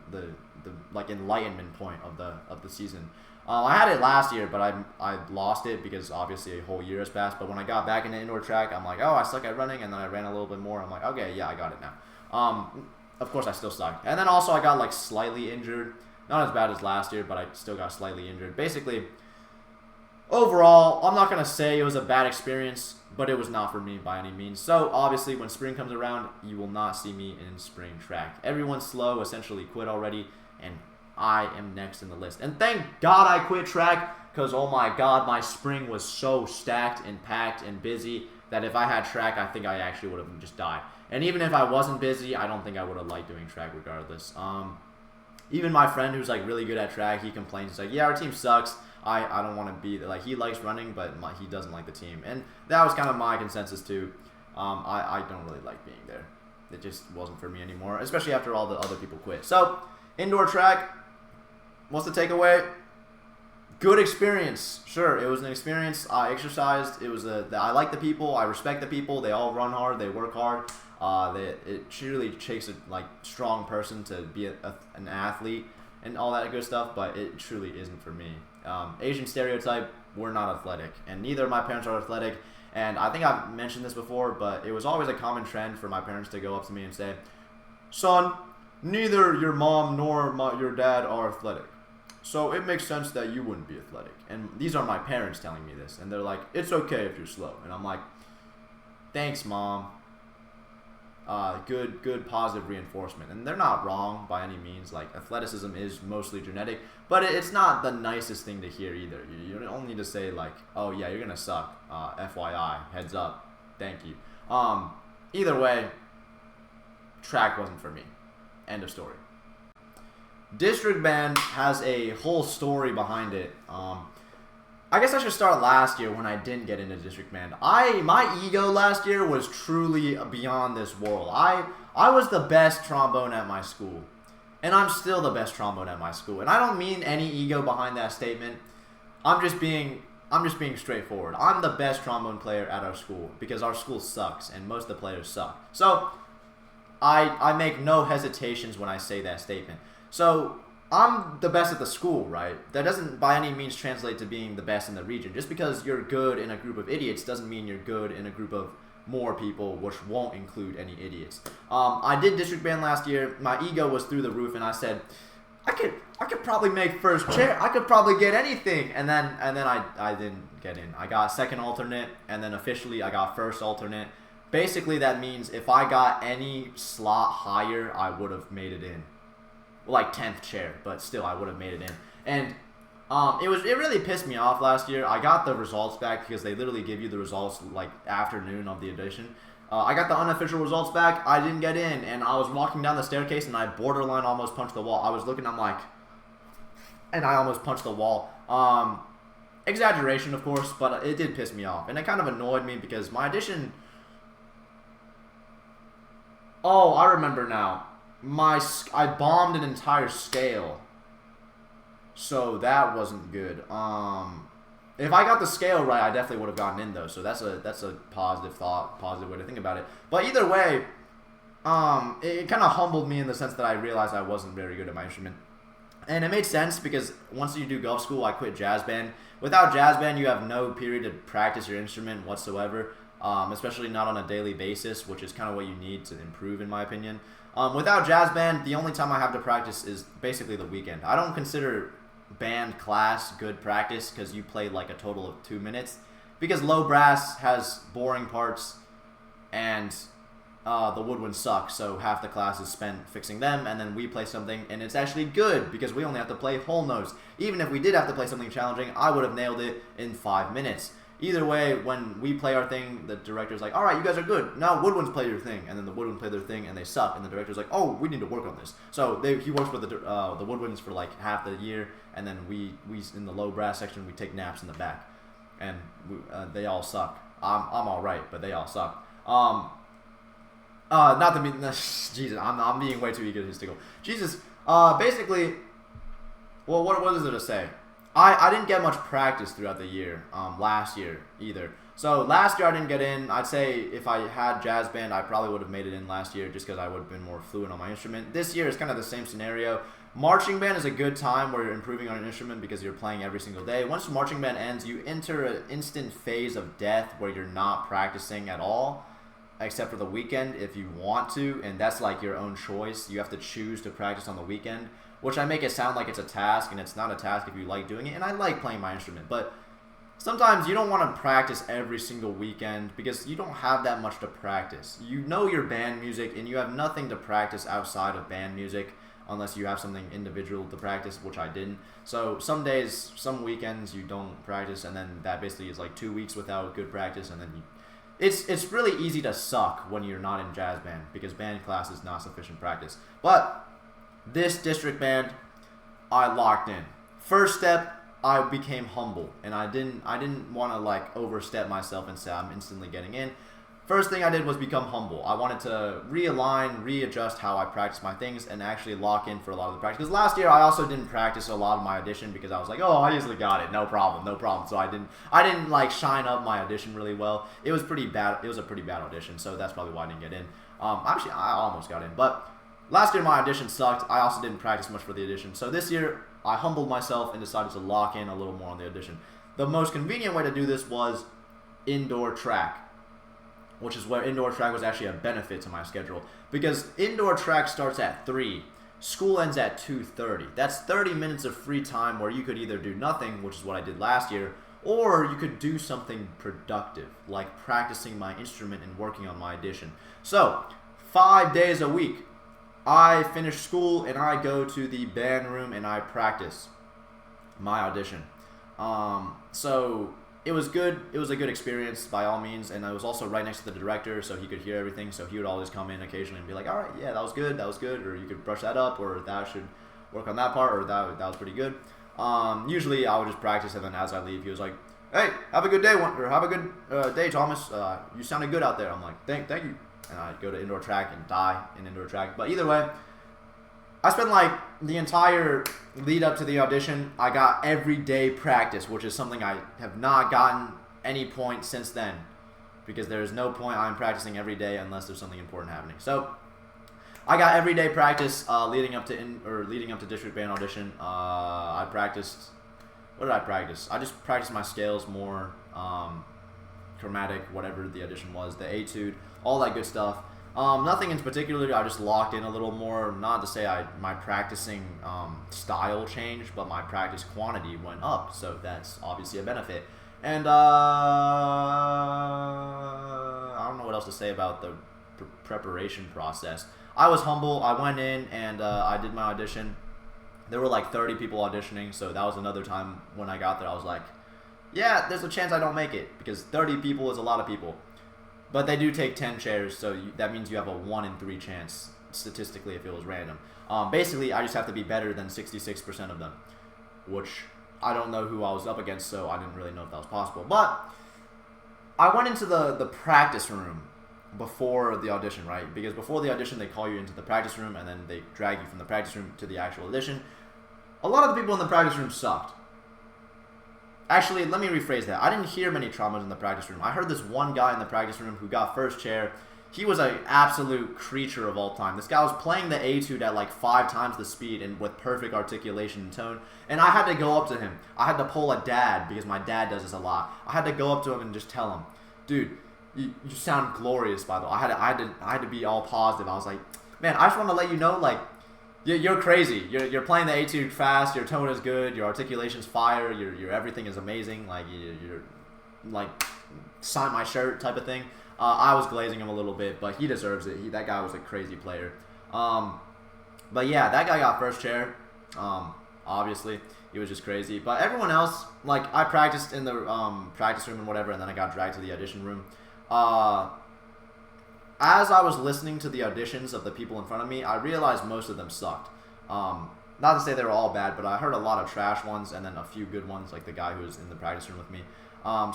like enlightenment point of the season. I had it last year, but I lost it because obviously a whole year has passed. But when I got back into indoor track, I'm like, oh, I suck at running, and then I ran a little bit more. I'm like, okay, yeah, I got it now. Of course, I still suck. And then also I got like slightly injured. Not as bad as last year, but I still got slightly injured. Basically, overall, I'm not going to say it was a bad experience, but it was not for me by any means. So, obviously, when spring comes around, you will not see me in spring track. Everyone slow essentially quit already, and I am next in the list. And thank God I quit track, because, oh my God, my spring was so stacked and packed and busy that if I had track, I think I actually would have just died. And even if I wasn't busy, I don't think I would have liked doing track regardless. Even my friend who's like really good at track, he complains. He's like, yeah, our team sucks. I don't want to be there. Like, he likes running, but he doesn't like the team. And that was kind of my consensus too. I don't really like being there. It just wasn't for me anymore, especially after all the other people quit. So, indoor track, what's the takeaway? Good experience. Sure, it was an experience. I exercised. It was I like the people. I respect the people. They all run hard. They work hard. It truly takes a like strong person to be an athlete and all that good stuff, but it truly isn't for me. Asian stereotype, we're not athletic, and neither of my parents are athletic. And I think I've mentioned this before, but it was always a common trend for my parents to go up to me and say, son, neither your mom nor your dad are athletic, so it makes sense that you wouldn't be athletic. And these are my parents telling me this, and they're like, it's okay if you're slow. And I'm like, thanks, Mom. Good positive reinforcement. And they're not wrong by any means. Like, athleticism is mostly genetic, but it's not the nicest thing to hear either. You don't need to say like, oh yeah, you're gonna suck, FYI, heads up, thank you. Either way, track wasn't for me. End of story. District band has a whole story behind it. I guess I should start last year when I didn't get into district band. My ego last year was truly beyond this world. I was the best trombone at my school, and I'm still the best trombone at my school. And I don't mean any ego behind that statement. I'm just being straightforward. I'm the best trombone player at our school because our school sucks and most of the players suck. So I make no hesitations when I say that statement. So I'm the best at the school, right? That doesn't by any means translate to being the best in the region. Just because you're good in a group of idiots doesn't mean you're good in a group of more people, which won't include any idiots. I did district band last year. My ego was through the roof, and I said, I could probably make first chair. I could probably get anything. And then I didn't get in. I got second alternate, and then officially I got first alternate. Basically, that means if I got any slot higher, I would have made it in. Like 10th chair, but still I would have made it in. And it really pissed me off last year. I got the results back because they literally give you the results like afternoon of the audition. I got the unofficial results back. I didn't get in, and I was walking down the staircase and I borderline almost punched the wall. I was looking, I'm like, and I almost punched the wall. Exaggeration, of course, but it did piss me off, and it kind of annoyed me because my audition. Oh, I remember now. I bombed an entire scale. So that wasn't good. If I got the scale right, I definitely would have gotten in though. So that's a positive thought, positive way to think about it. But either way, it kind of humbled me in the sense that I realized I wasn't very good at my instrument. And it made sense because once you do golf school, I quit jazz band. Without jazz band, you have no period to practice your instrument whatsoever, especially not on a daily basis, which is kind of what you need to improve, in my opinion. Without jazz band, the only time I have to practice is basically the weekend. I don't consider band class good practice because you play like a total of 2 minutes. Because low brass has boring parts and the woodwinds suck, so half the class is spent fixing them, and then we play something, and it's actually good because we only have to play whole notes. Even if we did have to play something challenging, I would have nailed it in 5 minutes. Either way, when we play our thing, the director's like, alright, you guys are good. Now woodwinds play your thing. And then the woodwinds play their thing, and they suck. And the director's like, oh, we need to work on this. So he works with the woodwinds for like half the year, and then we in the low brass section, we take naps in the back. And they all suck. I'm alright, but they all suck. Not to be, Jesus, I'm being way too egotistical. Jesus, basically, well, what is there to say? I didn't get much practice throughout the year, last year either. So last year I didn't get in. I'd say if I had jazz band, I probably would have made it in last year just because I would have been more fluent on my instrument. This year is kind of the same scenario. Marching band is a good time where you're improving on an instrument because you're playing every single day. Once marching band ends, you enter an instant phase of death where you're not practicing at all, except for the weekend if you want to, and that's like your own choice. You have to choose to practice on the weekend, which I make it sound like it's a task, and it's not a task if you like doing it, and I like playing my instrument, but sometimes you don't want to practice every single weekend because you don't have that much to practice. You know your band music, and you have nothing to practice outside of band music unless you have something individual to practice, which I didn't. So some days, some weekends you don't practice, and then that basically is like 2 weeks without good practice, and then it's really easy to suck when you're not in jazz band because band class is not sufficient practice. But this district band, I locked in. First step, I became humble, and I didn't want to like overstep myself and say I'm instantly getting in. First thing I did was become humble. I wanted to realign, readjust how I practice my things, and actually lock in for a lot of the practice. Because last year I also didn't practice a lot of my audition because I was like, oh, I easily got it, no problem, no problem. So I didn't like shine up my audition really well. It was pretty bad. It was a pretty bad audition, so that's probably why I didn't get in. Actually, I almost got in, but last year my audition sucked. I also didn't practice much for the audition. So this year I humbled myself and decided to lock in a little more on the audition. The most convenient way to do this was indoor track, which is where indoor track was actually a benefit to my schedule because indoor track starts at 3. School ends at 2:30. That's 30 minutes of free time where you could either do nothing, which is what I did last year, or you could do something productive, like practicing my instrument and working on my audition. So, 5 days a week, I finish school and I go to the band room and I practice my audition. So it was good. It was a good experience by all means, and I was also right next to the director, so he could hear everything. So he would always come in occasionally and be like, "All right, yeah, that was good, or you could brush that up, or that should work on that part, or that was pretty good." Usually I would just practice, and then as I leave, he was like, "Hey, have a good day, or have a good day, Thomas. You sounded good out there." I'm like, "Thank you," and I'd go to indoor track and die in indoor track. But either way, I spent like the entire lead up to the audition. I got everyday practice, which is something I have not gotten any point since then, because there's no point I'm practicing every day unless there's something important happening. So I got everyday practice leading up to district band audition. I practiced. What did I practice? I just practiced my scales more, chromatic, whatever the audition was, the etude, all that good stuff. Nothing in particular. I just locked in a little more. Not to say my practicing style changed, but my practice quantity went up. So that's obviously a benefit. And I don't know what else to say about the preparation process. I was humble. I went in and I did my audition. There were like 30 people auditioning, so that was another time when I got there. I was like, yeah, there's a chance I don't make it because 30 people is a lot of people. But they do take 10 chairs, so that means you have a 1 in 3 chance, statistically, if it was random. Basically, I just have to be better than 66% of them, which I don't know who I was up against, so I didn't really know if that was possible. But I went into the practice room before the audition, right? Because before the audition, they call you into the practice room, and then they drag you from the practice room to the actual audition. a lot of the people in the practice room sucked. Actually, let me rephrase that. I didn't hear many traumas in the practice room. I heard this one guy in the practice room who got first chair. He was an absolute creature of all time. This guy was playing the etude at like 5 times the speed and with perfect articulation and tone. And I had to go up to him. I had to pull a dad because my dad does this a lot. I had to go up to him and just tell him, dude, you sound glorious, by the way. I had to be all positive. I was like, man, I just want to let you know, like, you're crazy. You're playing the etude fast. Your tone is good. Your articulation's fire. Your everything is amazing. Like you're like sign my shirt type of thing. I was glazing him a little bit, but he deserves it. That guy was a crazy player. But yeah, that guy got first chair. Obviously, he was just crazy. But everyone else, like I practiced in the practice room and whatever, and then I got dragged to the audition room. As I was listening to the auditions of the people in front of me, I realized most of them sucked. Not to say they were all bad, but I heard a lot of trash ones and then a few good ones, like the guy who was in the practice room with me.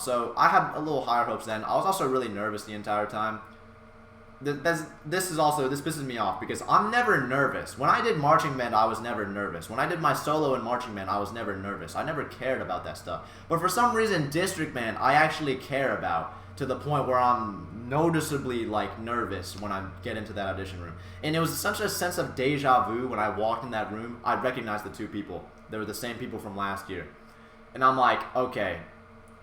So I had a little higher hopes then. I was also really nervous the entire time. This pisses me off because I'm never nervous. When I did marching band, I was never nervous. When I did my solo in marching band, I was never nervous. I never cared about that stuff. But for some reason, district band, I actually care about, to the point where I'm noticeably like nervous when I get into that audition room. And it was such a sense of deja vu when I walked in that room. I recognized the 2 people. They were the same people from last year. And I'm like, okay,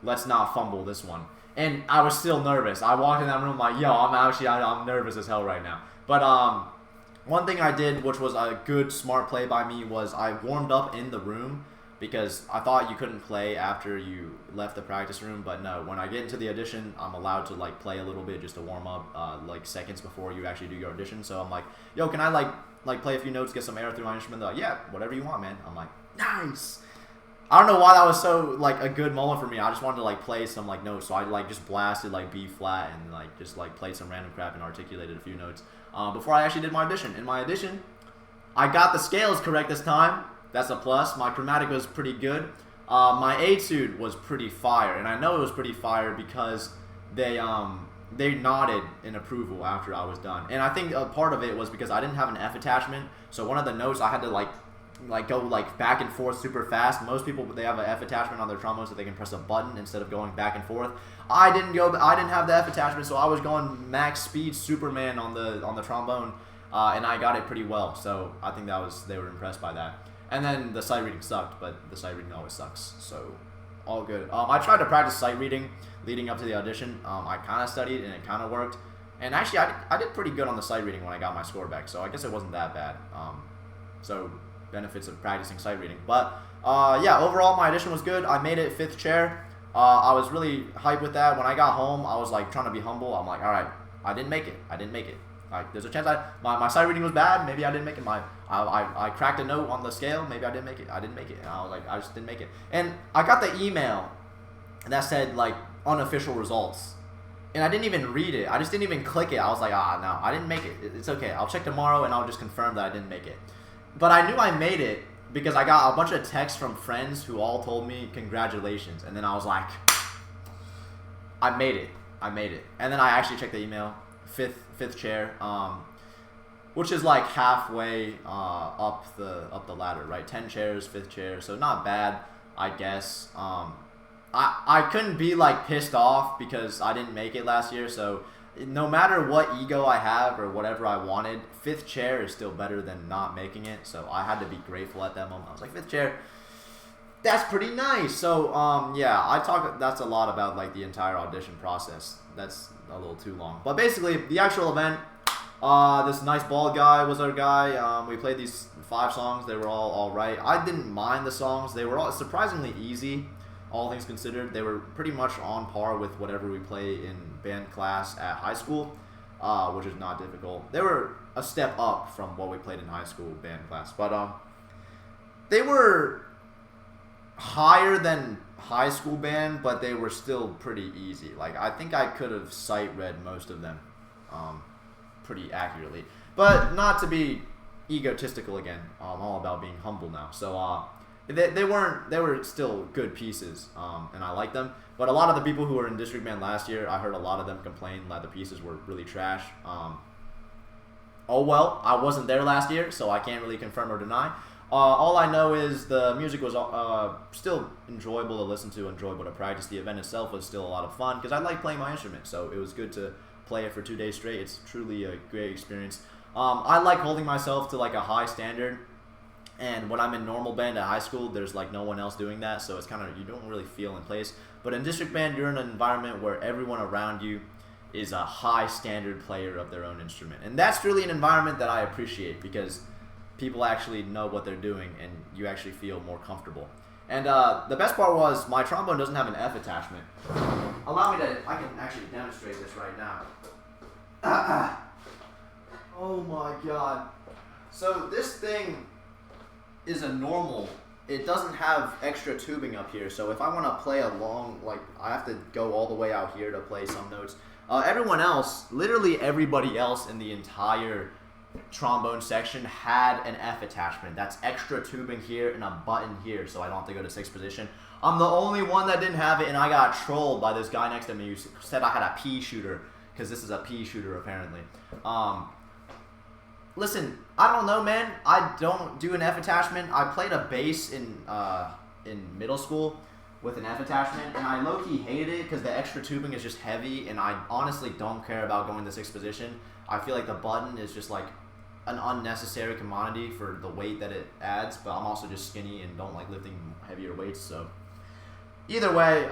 let's not fumble this one. And I was still nervous. I walked in that room like, yo, I'm nervous as hell right now. But one thing I did, which was a good, smart play by me, was I warmed up in the room because I thought you couldn't play after you left the practice room. But no, when I get into the audition, I'm allowed to like play a little bit just to warm up, like seconds before you actually do your audition. So I'm like, yo, can I like play a few notes, get some air through my instrument? They're like, yeah, whatever you want, man. I'm like, nice. I don't know why that was so like a good moment for me. I just wanted to like play some like notes, so I like just blasted like B flat and like just like played some random crap and articulated a few notes before I actually did my audition. In my audition, I got the scales correct this time. That's a plus. My chromatic was pretty good. My etude was pretty fire, and I know it was pretty fire because they nodded in approval after I was done. And I think a part of it was because I didn't have an F attachment, so one of the notes I had to like go like back and forth super fast. Most people, they have an F attachment on their trombone so they can press a button instead of going back and forth. I didn't have the F attachment, so I was going max speed Superman on the trombone, and I got it pretty well. So I think they were impressed by that. And then the sight reading sucked, but the sight reading always sucks, so all good. I tried to practice sight reading leading up to the audition. I kind of studied and it kind of worked. And actually, I did pretty good on the sight reading when I got my score back, so I guess it wasn't that bad. So benefits of practicing sight reading. But yeah, overall my audition was good. I made it 5th chair. I was really hyped with that. When I got home, I was like trying to be humble. I'm like, all right, I didn't make it. Like, there's a chance my sight reading was bad. Maybe I didn't make it. I cracked a note on the scale. Maybe I didn't make it. I didn't make it. And I was like, I just didn't make it. And I got the email that said like unofficial results, and I didn't even read it. I just didn't even click it. I was like, no, I didn't make it. It's okay. I'll check tomorrow and I'll just confirm that I didn't make it. But I knew I made it because I got a bunch of texts from friends who all told me congratulations, and then I was like, I made it. And then I actually checked the email. Fifth chair, which is like halfway up the ladder, right? 10 chairs, 5th chair, so not bad, I guess. I couldn't be like pissed off because I didn't make it last year, so no matter what ego I have or whatever I wanted, 5th chair is still better than not making it. So I had to be grateful at that moment. I was like, 5th chair, that's pretty nice. So yeah, that's a lot about like the entire audition process. That's a little too long, but basically the actual event, this nice bald guy was our guy. We played these 5 songs. They were all right. I didn't mind the songs. They were all surprisingly easy, all things considered. They were pretty much on par with whatever we play in band class at high school, which is not difficult. They were a step up from what we played in high school band class, but they were higher than high school band, but they were still pretty easy. Like, I think I could have sight read most of them pretty accurately, but not to be egotistical again. I'm all about being humble now. So they were still good pieces, and I like them. But a lot of the people who were in district band last year, I heard a lot of them complain that the pieces were really trash. Oh well, I wasn't there last year, so I can't really confirm or deny. All I know is the music was still enjoyable to listen to, enjoyable to practice. The event itself was still a lot of fun because I like playing my instrument, so it was good to play it for 2 days straight. It's truly a great experience. I like holding myself to like a high standard, and when I'm in normal band at high school, there's like no one else doing that, so it's kind of, you don't really feel in place. But in district band, you're in an environment where everyone around you is a high standard player of their own instrument, and that's really an environment that I appreciate because people actually know what they're doing and you actually feel more comfortable. And the best part was my trombone doesn't have an F attachment. Allow me to, I can actually demonstrate this right now. Oh my god. So this thing is a normal, it doesn't have extra tubing up here, so if I want to play a long, like I have to go all the way out here to play some notes. Everyone else, literally everybody else in the entire trombone section had an F attachment. That's extra tubing here and a button here, so I don't have to go to 6th position. I'm the only one that didn't have it, and I got trolled by this guy next to me who said I had a pea shooter, because this is a pea shooter apparently. Listen, I don't know, man. I don't do an F attachment. I played a bass in middle school with an F attachment, and I low-key hated it because the extra tubing is just heavy, and I honestly don't care about going to 6th position. I feel like the button is just like an unnecessary commodity for the weight that it adds, but I'm also just skinny and don't like lifting heavier weights, so either way,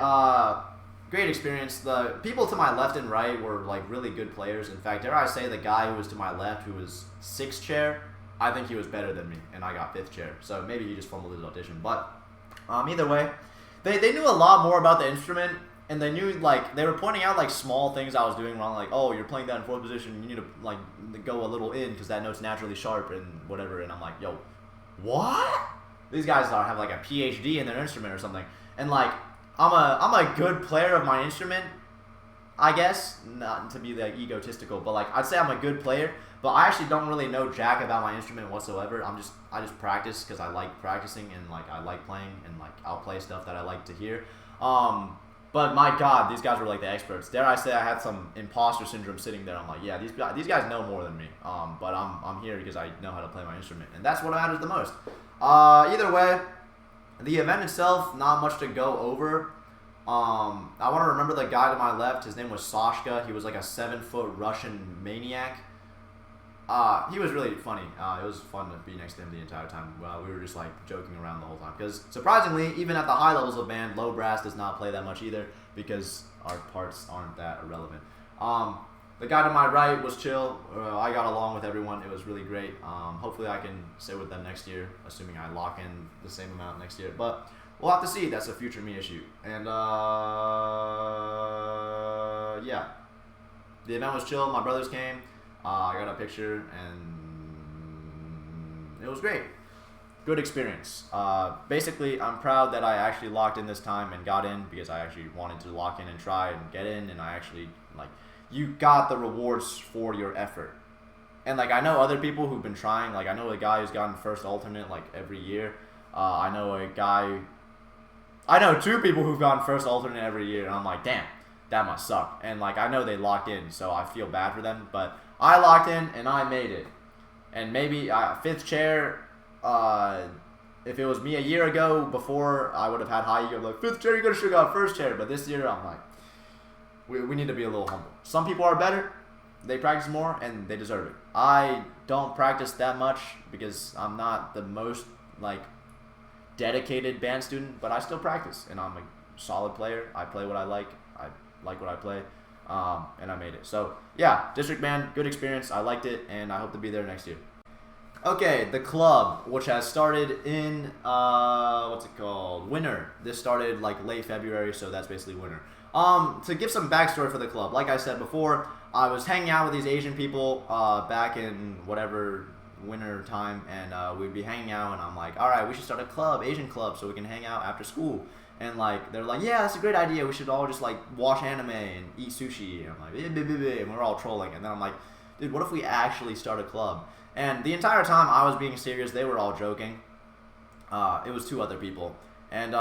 great experience. The people to my left and right were like really good players. In fact, dare I say, the guy who was to my left, who was 6th chair, I think he was better than me, and I got 5th chair, so maybe he just fumbled his audition. But either way, they knew a lot more about the instrument, and they knew, like, they were pointing out like small things I was doing wrong, like, oh, you're playing that in 4th position, you need to like go a little in because that note's naturally sharp and whatever. And I'm like, yo, what? These guys have like a PhD in their instrument or something, and like I'm a good player of my instrument, I guess, not to be like egotistical, but like I'd say I'm a good player, but I actually don't really know jack about my instrument whatsoever. I just practice because I like practicing, and like I like playing, and like I'll play stuff that I like to hear. But my god, these guys were like the experts. Dare I say, I had some imposter syndrome sitting there. I'm like, yeah, these guys know more than me. But I'm here because I know how to play my instrument, and that's what matters the most. Either way, the event itself, not much to go over. I want to remember the guy to my left. His name was Sashka. He was like a 7-foot Russian maniac. He was really funny. It was fun to be next to him the entire time. We were just like joking around the whole time. Because surprisingly, even at the high levels of band, low brass does not play that much either because our parts aren't that irrelevant. The guy to my right was chill. I got along with everyone. It was really great. Hopefully I can stay with them next year, assuming I lock in the same amount next year. But we'll have to see. That's a future me issue. And yeah, the event was chill. My brothers came. I got a picture, and it was great. Good experience. Basically, I'm proud that I actually locked in this time and got in because I actually wanted to lock in and try and get in, and I actually, like, you got the rewards for your effort. And, like, I know other people who've been trying. Like, I know a guy who's gotten first alternate, like, every year. I know two people who've gotten first alternate every year, and I'm like, damn, that must suck. And, like, I know they locked in, so I feel bad for them, but I locked in, and I made it. And maybe 5th chair, if it was me a year ago, before, I would have had high ego, like, 5th chair, you should have got 1st chair. But this year, I'm like, we need to be a little humble. Some people are better, they practice more, and they deserve it. I don't practice that much because I'm not the most, like, dedicated band student, but I still practice, and I'm a solid player. I play what I like what I play. And I made it. So yeah, district band, good experience. I liked it, and I hope to be there next year. Okay, the club, which has started in what's it called? Winter. This started like late February, so that's basically winter. To give some backstory for the club, like I said before, I was hanging out with these Asian people back in whatever winter time, and we'd be hanging out, and I'm like, all right, we should start a club, Asian club, so we can hang out after school. And like they're like, yeah, that's a great idea. We should all just like watch anime and eat sushi. And I'm like, and we're all trolling. And then I'm like, dude, what if we actually start a club? And the entire time I was being serious, they were all joking. It was 2 other people. And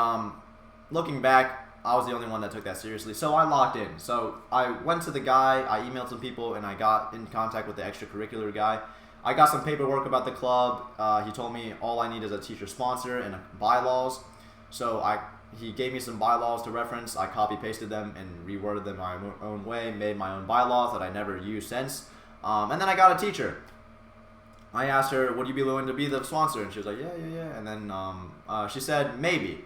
looking back, I was the only one that took that seriously. So I locked in. So I went to the guy, I emailed some people, and I got in contact with the extracurricular guy. I got some paperwork about the club. He told me all I need is a teacher sponsor and bylaws. So he gave me some bylaws to reference. I copy pasted them and reworded them my own way, made my own bylaws that I never used since. And then I got a teacher. I asked her, would you be willing to be the sponsor? And she was like, yeah. And then she said, maybe.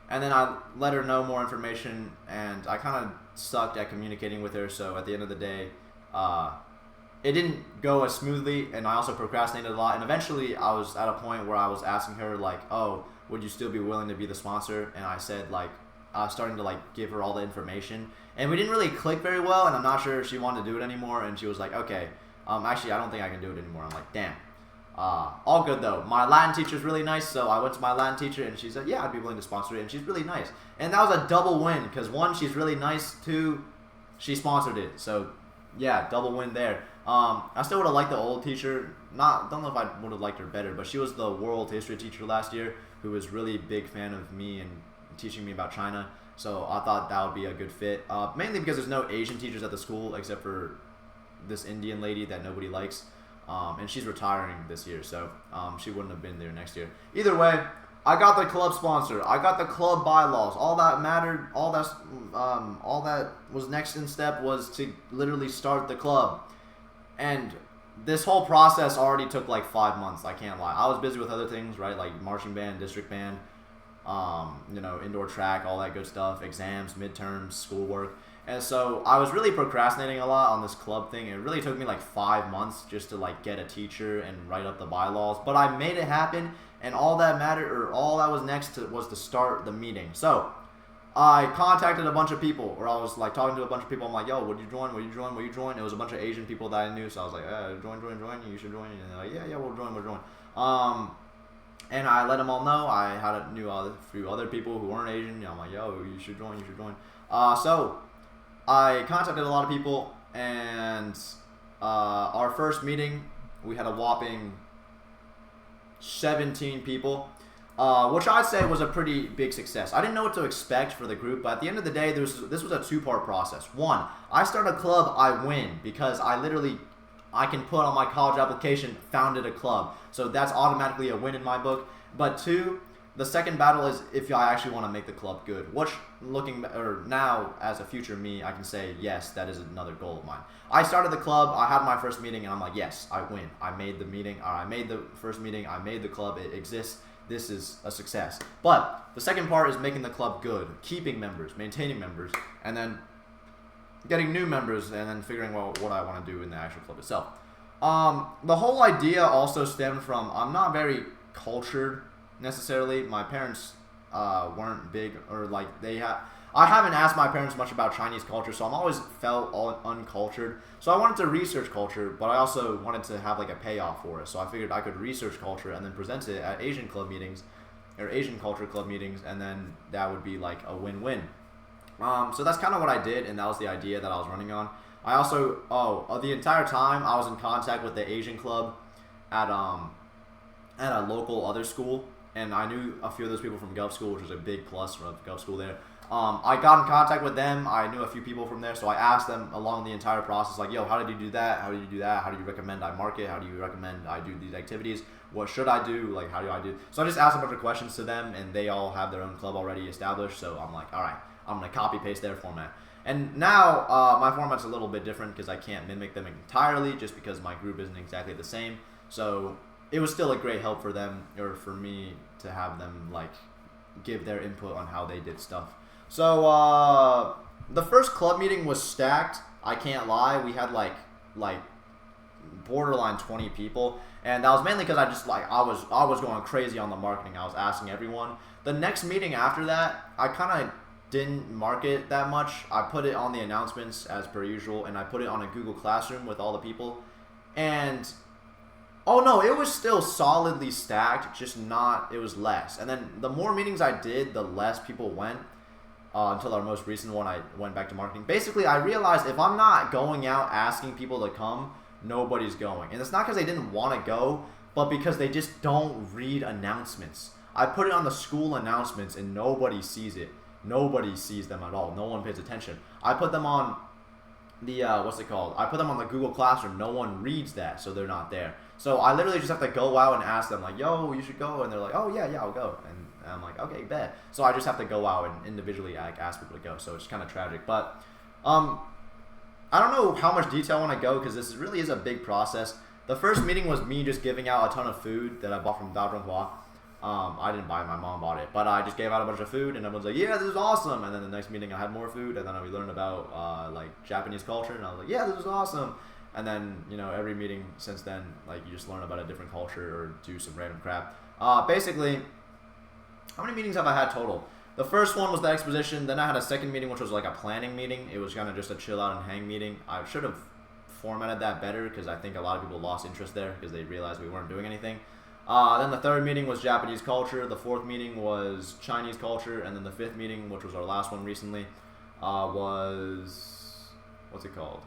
And then I let her know more information, and I kind of sucked at communicating with her. So at the end of the day, it didn't go as smoothly, and I also procrastinated a lot. And eventually I was at a point where I was asking her, like, oh, would you still be willing to be the sponsor? And I said, like, I was starting to, like, give her all the information. And we didn't really click very well, and I'm not sure if she wanted to do it anymore. And she was like, okay, actually, I don't think I can do it anymore. I'm like, damn. All good though. My Latin teacher is really nice, so I went to my Latin teacher and she said, yeah, I'd be willing to sponsor it, and she's really nice. And that was a double win, because one, she's really nice, two, she sponsored it. So yeah, double win there. I still would have liked the old teacher. Don't know if I would have liked her better, but she was the world history teacher last year, who was really big fan of me and teaching me about China. So I thought that would be a good fit. Mainly because there's no Asian teachers at the school except for this Indian lady that nobody likes. And she's retiring this year, so she wouldn't have been there next year. Either way, I got the club sponsor. I got the club bylaws. All that mattered. All that was next in step was to literally start the club. And this whole process already took like 5 months. I can't lie. I was busy with other things, right? Like marching band, district band, indoor track, all that good stuff, exams, midterms, schoolwork. And so I was really procrastinating a lot on this club thing. It really took me like 5 months just to like get a teacher and write up the bylaws. But I made it happen, and all that mattered, or all that was next was to start the meeting. So I contacted a bunch of people, or I was like talking to a bunch of people. I'm like, yo, would you join? Will you join? Will you join? It was a bunch of Asian people that I knew. So I was like, join. You should join. And they're like, yeah, we'll join. And I let them all know. I knew a few other people who weren't Asian. I'm like, yo, you should join. So I contacted a lot of people, and our first meeting, we had a whopping 17 people, which I'd say was a pretty big success. I didn't know what to expect for the group, but at the end of the day, this was a two-part process. One, I start a club, I win, because I can put on my college application, founded a club. So that's automatically a win in my book. But two, the second battle is if I actually want to make the club good. Which, now as a future me, I can say, yes, that is another goal of mine. I started the club, I had my first meeting, and I'm like, yes, I win. I made the meeting, or I made the first meeting, I made the club, it exists. This is a success. But the second part is making the club good, keeping members, maintaining members, and then getting new members, and then figuring out what I want to do in the actual club itself. The whole idea also stemmed from, I'm not very cultured necessarily. My parents weren't big, or like I haven't asked my parents much about Chinese culture, so I'm always felt uncultured. So I wanted to research culture, but I also wanted to have like a payoff for it. So I figured I could research culture and then present it at Asian club meetings, or Asian culture club meetings, and then that would be like a win-win. So that's kind of what I did, and that was the idea that I was running on. I also, the entire time I was in contact with the Asian club at a local other school, and I knew a few of those people from Gov School, which was a big plus of Gov School there. I got in contact with them. I knew a few people from there, so I asked them along the entire process, like, yo, how did you do that? How did you do that? How do you recommend I market? How do you recommend I do these activities? What should I do? Like, how do I do? So I just asked a bunch of questions to them, and they all have their own club already established, so I'm like, all right, I'm going to copy paste their format. And now my format's a little bit different because I can't mimic them entirely just because my group isn't exactly the same. So it was still a great help for them, or for me, to have them like give their input on how they did stuff. So the first club meeting was stacked. I can't lie. We had like borderline 20 people, and that was mainly because I was going crazy on the marketing. I was asking everyone. The next meeting after that, I kind of didn't market that much. I put it on the announcements as per usual, and I put it on a Google Classroom with all the people. And oh no, it was still solidly stacked, just not, it was less. And then the more meetings I did, the less people went, until our most recent one, I went back to marketing. Basically, I realized if I'm not going out asking people to come, nobody's going. And it's not because they didn't want to go, but because they just don't read announcements. I put it on the school announcements and nobody sees it. Nobody sees them at all. No one pays attention. I put them on the, I put them on the Google Classroom. No one reads that, so they're not there. So I literally just have to go out and ask them like, yo, you should go, and they're like, oh yeah, I'll go, and I'm like, okay, bet. So I just have to go out and individually like ask people to go. So it's kind of tragic, but I don't know how much detail I want to go because this really is a big process. The first meeting was me just giving out a ton of food that I bought from Davranhua. I didn't buy it, my mom bought it, but I just gave out a bunch of food, and everyone's like, yeah, this is awesome. And then the next meeting I had more food, and then we learned about like Japanese culture, and I was like, yeah, this is awesome. And then, you know, every meeting since then, like, you just learn about a different culture or do some random crap. Basically, how many meetings have I had total? The first one was the exposition. Then I had a second meeting, which was like a planning meeting. It was kind of just a chill out and hang meeting. I should have formatted that better because I think a lot of people lost interest there because they realized we weren't doing anything. Then the third meeting was Japanese culture. The fourth meeting was Chinese culture. And then the fifth meeting, which was our last one recently, was... what's it called?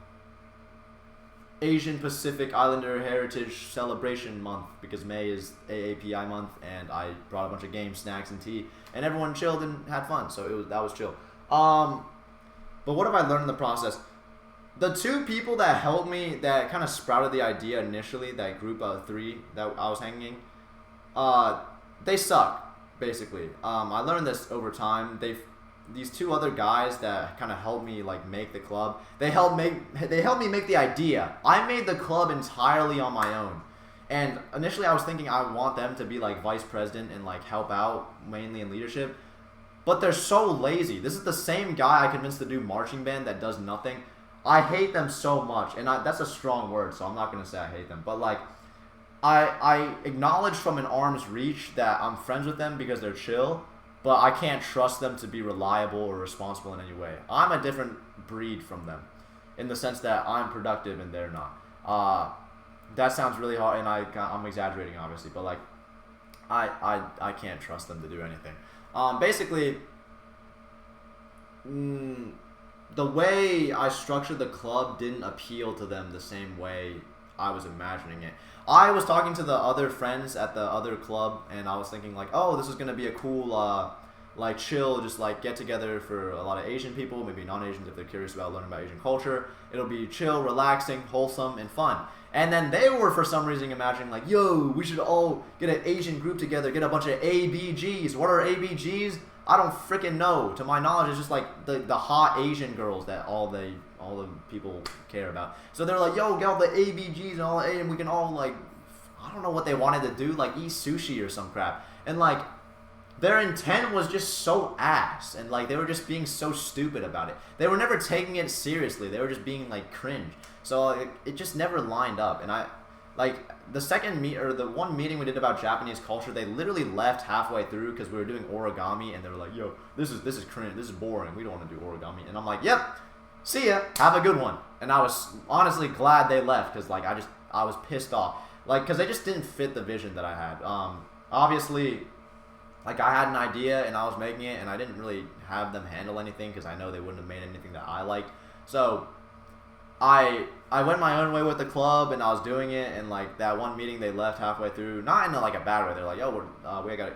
Asian Pacific Islander Heritage Celebration Month, because May is AAPI month, and I brought a bunch of games, snacks, and tea, and everyone chilled and had fun, so that was chill. But what have I learned in the process? The two people that helped me, that kind of sprouted the idea initially, that group of three that I was hanging, they suck, basically. I learned this over time. These two other guys that kind of helped me like make the club. They helped me make the idea. I made the club entirely on my own. And initially I was thinking I want them to be like vice president and like help out mainly in leadership. But they're so lazy. This is the same guy I convinced to do marching band that does nothing. I hate them so much. And that's a strong word, so I'm not going to say I hate them. But like, I acknowledge from an arm's reach that I'm friends with them because they're chill. But I can't trust them to be reliable or responsible in any way. I'm a different breed from them, in the sense that I'm productive and they're not. That sounds really hard, and I'm exaggerating, obviously, but like, I can't trust them to do anything. Basically, the way I structured the club didn't appeal to them the same way I was imagining it. I was talking to the other friends at the other club, and I was thinking like, oh, this is gonna be a cool, like chill, just like get together for a lot of Asian people, maybe non-Asians if they're curious about learning about Asian culture. It'll be chill, relaxing, wholesome, and fun. And then they were for some reason imagining like, yo, we should all get an Asian group together, get a bunch of ABGs. What are ABGs? I don't freaking know. To my knowledge, it's just like the hot Asian girls that all the people care about. So they're like, yo, get all the ABGs and all, and we can all like, I don't know what they wanted to do, like eat sushi or some crap. And like, their intent was just so ass, and like they were just being so stupid about it. They were never taking it seriously. They were just being like cringe. So it just never lined up. And I like the one meeting we did about Japanese culture, they literally left halfway through because we were doing origami, and they were like, yo, this is cringe, this is boring, we don't want to do origami. And I'm like, yep, see ya, have a good one. And I was honestly glad they left because like I was pissed off, like because they just didn't fit the vision that I had. Obviously, like I had an idea and I was making it, and I didn't really have them handle anything because I know they wouldn't have made anything that I liked. So I went my own way with the club, and I was doing it, and like that one meeting they left halfway through, not in like a bad way. They're like, yo,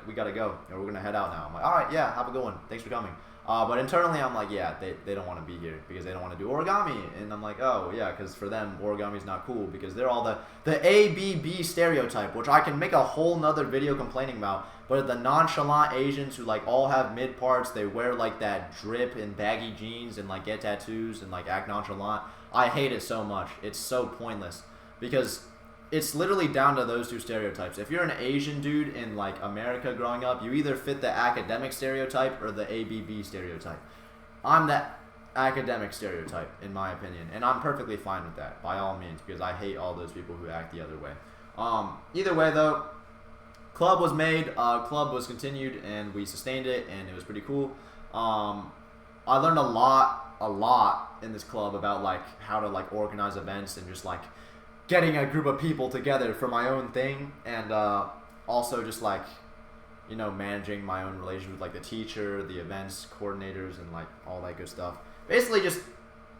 we gotta go, or we're gonna head out now. I'm like, all right, yeah, have a good one, thanks for coming. But internally I'm like, yeah, they don't want to be here because they don't want to do origami. And I'm like, oh yeah, because for them origami is not cool because they're all the ABB stereotype, which I can make a whole nother video complaining about. But the nonchalant Asians who like all have mid parts, they wear like that drip and baggy jeans and like get tattoos and like act nonchalant. I hate it so much. It's so pointless because it's literally down to those two stereotypes. If you're an Asian dude in like America growing up, you either fit the academic stereotype or the ABB stereotype. I'm that academic stereotype in my opinion, and I'm perfectly fine with that by all means because I hate all those people who act the other way. Either way though, club was made, club was continued, and we sustained it, and it was pretty cool. I learned a lot in this club about like how to like organize events and just like getting a group of people together for my own thing, and also just like, you know, managing my own relationship with like the teacher, the events coordinators, and like all that good stuff. Basically just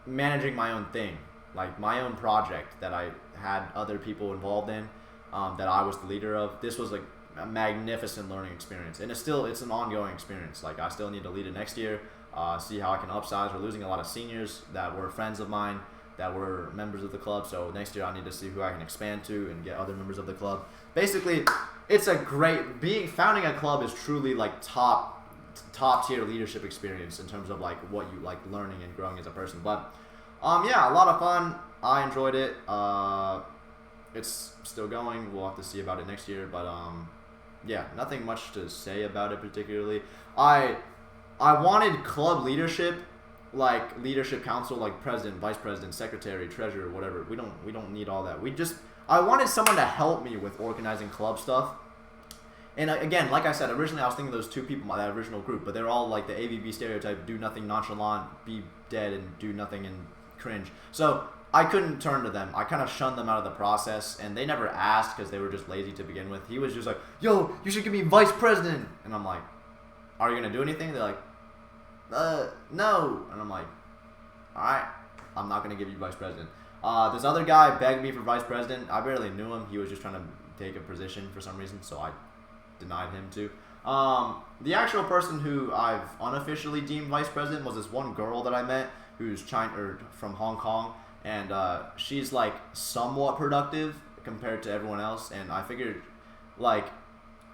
managing my own thing, like my own project that I had other people involved in, that I was the leader of. This was like a magnificent learning experience, and it's an ongoing experience. Like I still need to lead it next year, see how I can upsize. We're losing a lot of seniors that were friends of mine, that were members of the club. So next year I need to see who I can expand to and get other members of the club. Basically, it's a great founding a club is truly like top tier leadership experience in terms of like what you like learning and growing as a person. But yeah, a lot of fun. I enjoyed it. It's still going. We'll have to see about it next year. But yeah, nothing much to say about it particularly. I wanted club leadership, like leadership council, like president, vice president, secretary, treasurer, whatever. We don't need all that. I wanted someone to help me with organizing club stuff. And again, like I said, originally I was thinking those two people, that original group, but they're all like the AVB stereotype: do nothing, nonchalant, be dead, and do nothing and cringe. So I couldn't turn to them. I kind of shunned them out of the process, and they never asked because they were just lazy to begin with. He was just like, "Yo, you should give me vice president," and I'm like, "Are you gonna do anything?" They're like, "No," and I'm like, "All right, I'm not gonna give you vice president." This other guy begged me for vice president. I barely knew him. He was just trying to take a position for some reason, so I denied him too. The actual person who I've unofficially deemed vice president was this one girl that I met who's from Hong Kong, and she's like somewhat productive compared to everyone else, and I figured like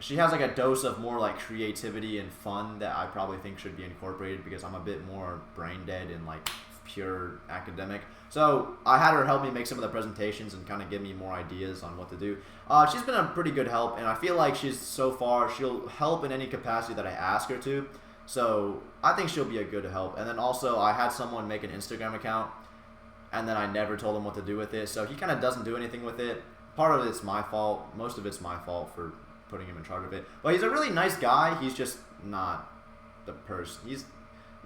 she has like a dose of more like creativity and fun that I probably think should be incorporated because I'm a bit more brain dead and like pure academic. So I had her help me make some of the presentations and kind of give me more ideas on what to do. She's been a pretty good help, and I feel like she'll help in any capacity that I ask her to. So I think she'll be a good help. And then also I had someone make an Instagram account, and then I never told him what to do with it. So he kind of doesn't do anything with it. Part of it's my fault. Most of it's my fault for putting him in charge of it. But he's a really nice guy. He's just not the person. He's